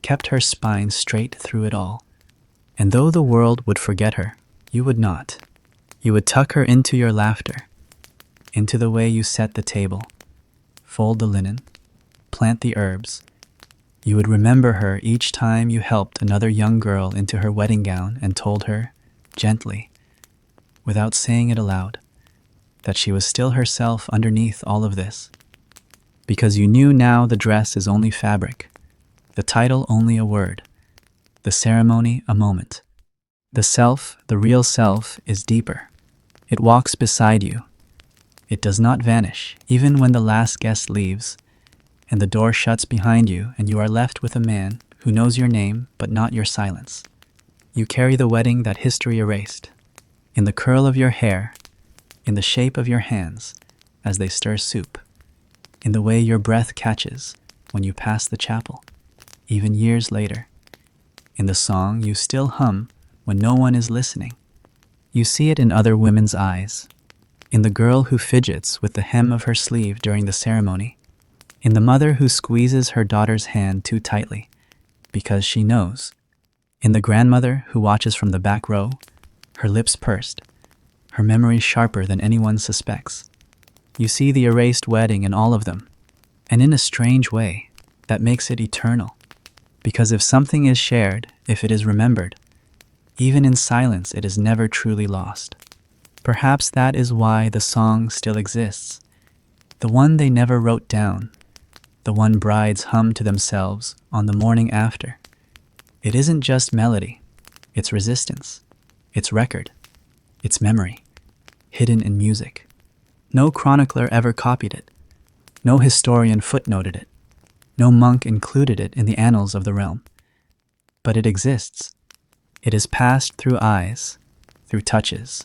kept her spine straight through it all. And though the world would forget her, you would not. You would tuck her into your laughter, into the way you set the table, fold the linen, plant the herbs. You would remember her each time you helped another young girl into her wedding gown and told her, gently, without saying it aloud, that she was still herself underneath all of this. Because you knew now the dress is only fabric, the title only a word, the ceremony a moment. The self, the real self, is deeper. It walks beside you. It does not vanish, even when the last guest leaves, and the door shuts behind you and you are left with a man who knows your name but not your silence. You carry the wedding that history erased, in the curl of your hair, in the shape of your hands as they stir soup, in the way your breath catches when you pass the chapel, even years later, in the song you still hum when no one is listening. You see it in other women's eyes, in the girl who fidgets with the hem of her sleeve during the ceremony, in the mother who squeezes her daughter's hand too tightly because she knows, in the grandmother who watches from the back row, her lips pursed, her memory sharper than anyone suspects. You see the erased wedding in all of them, and in a strange way, that makes it eternal. Because if something is shared, if it is remembered, even in silence it is never truly lost. Perhaps that is why the song still exists, the one they never wrote down, the one brides hum to themselves on the morning after. It isn't just melody, it's resistance, it's record, it's memory, hidden in music. No chronicler ever copied it, no historian footnoted it, no monk included it in the annals of the realm. But it exists. It is passed through eyes, through touches,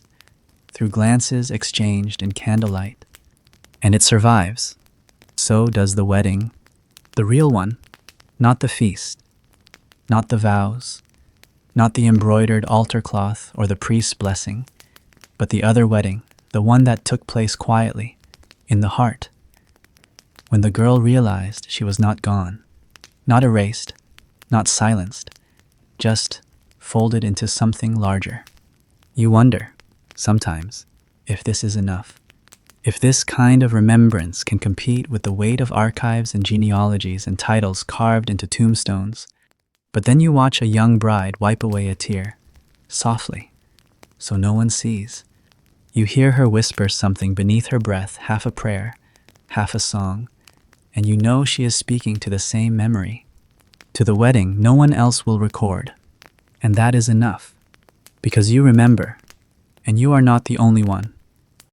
through glances exchanged in candlelight, and it survives. So does the wedding, the real one, not the feast, not the vows, not the embroidered altar cloth or the priest's blessing, but the other wedding, the one that took place quietly, in the heart, when the girl realized she was not gone, not erased, not silenced, just folded into something larger. You wonder, sometimes, if this is enough. If this kind of remembrance can compete with the weight of archives and genealogies and titles carved into tombstones. But then you watch a young bride wipe away a tear, softly, so no one sees. You hear her whisper something beneath her breath, half a prayer, half a song, and you know she is speaking to the same memory, to the wedding no one else will record. And that is enough, because you remember, and you are not the only one.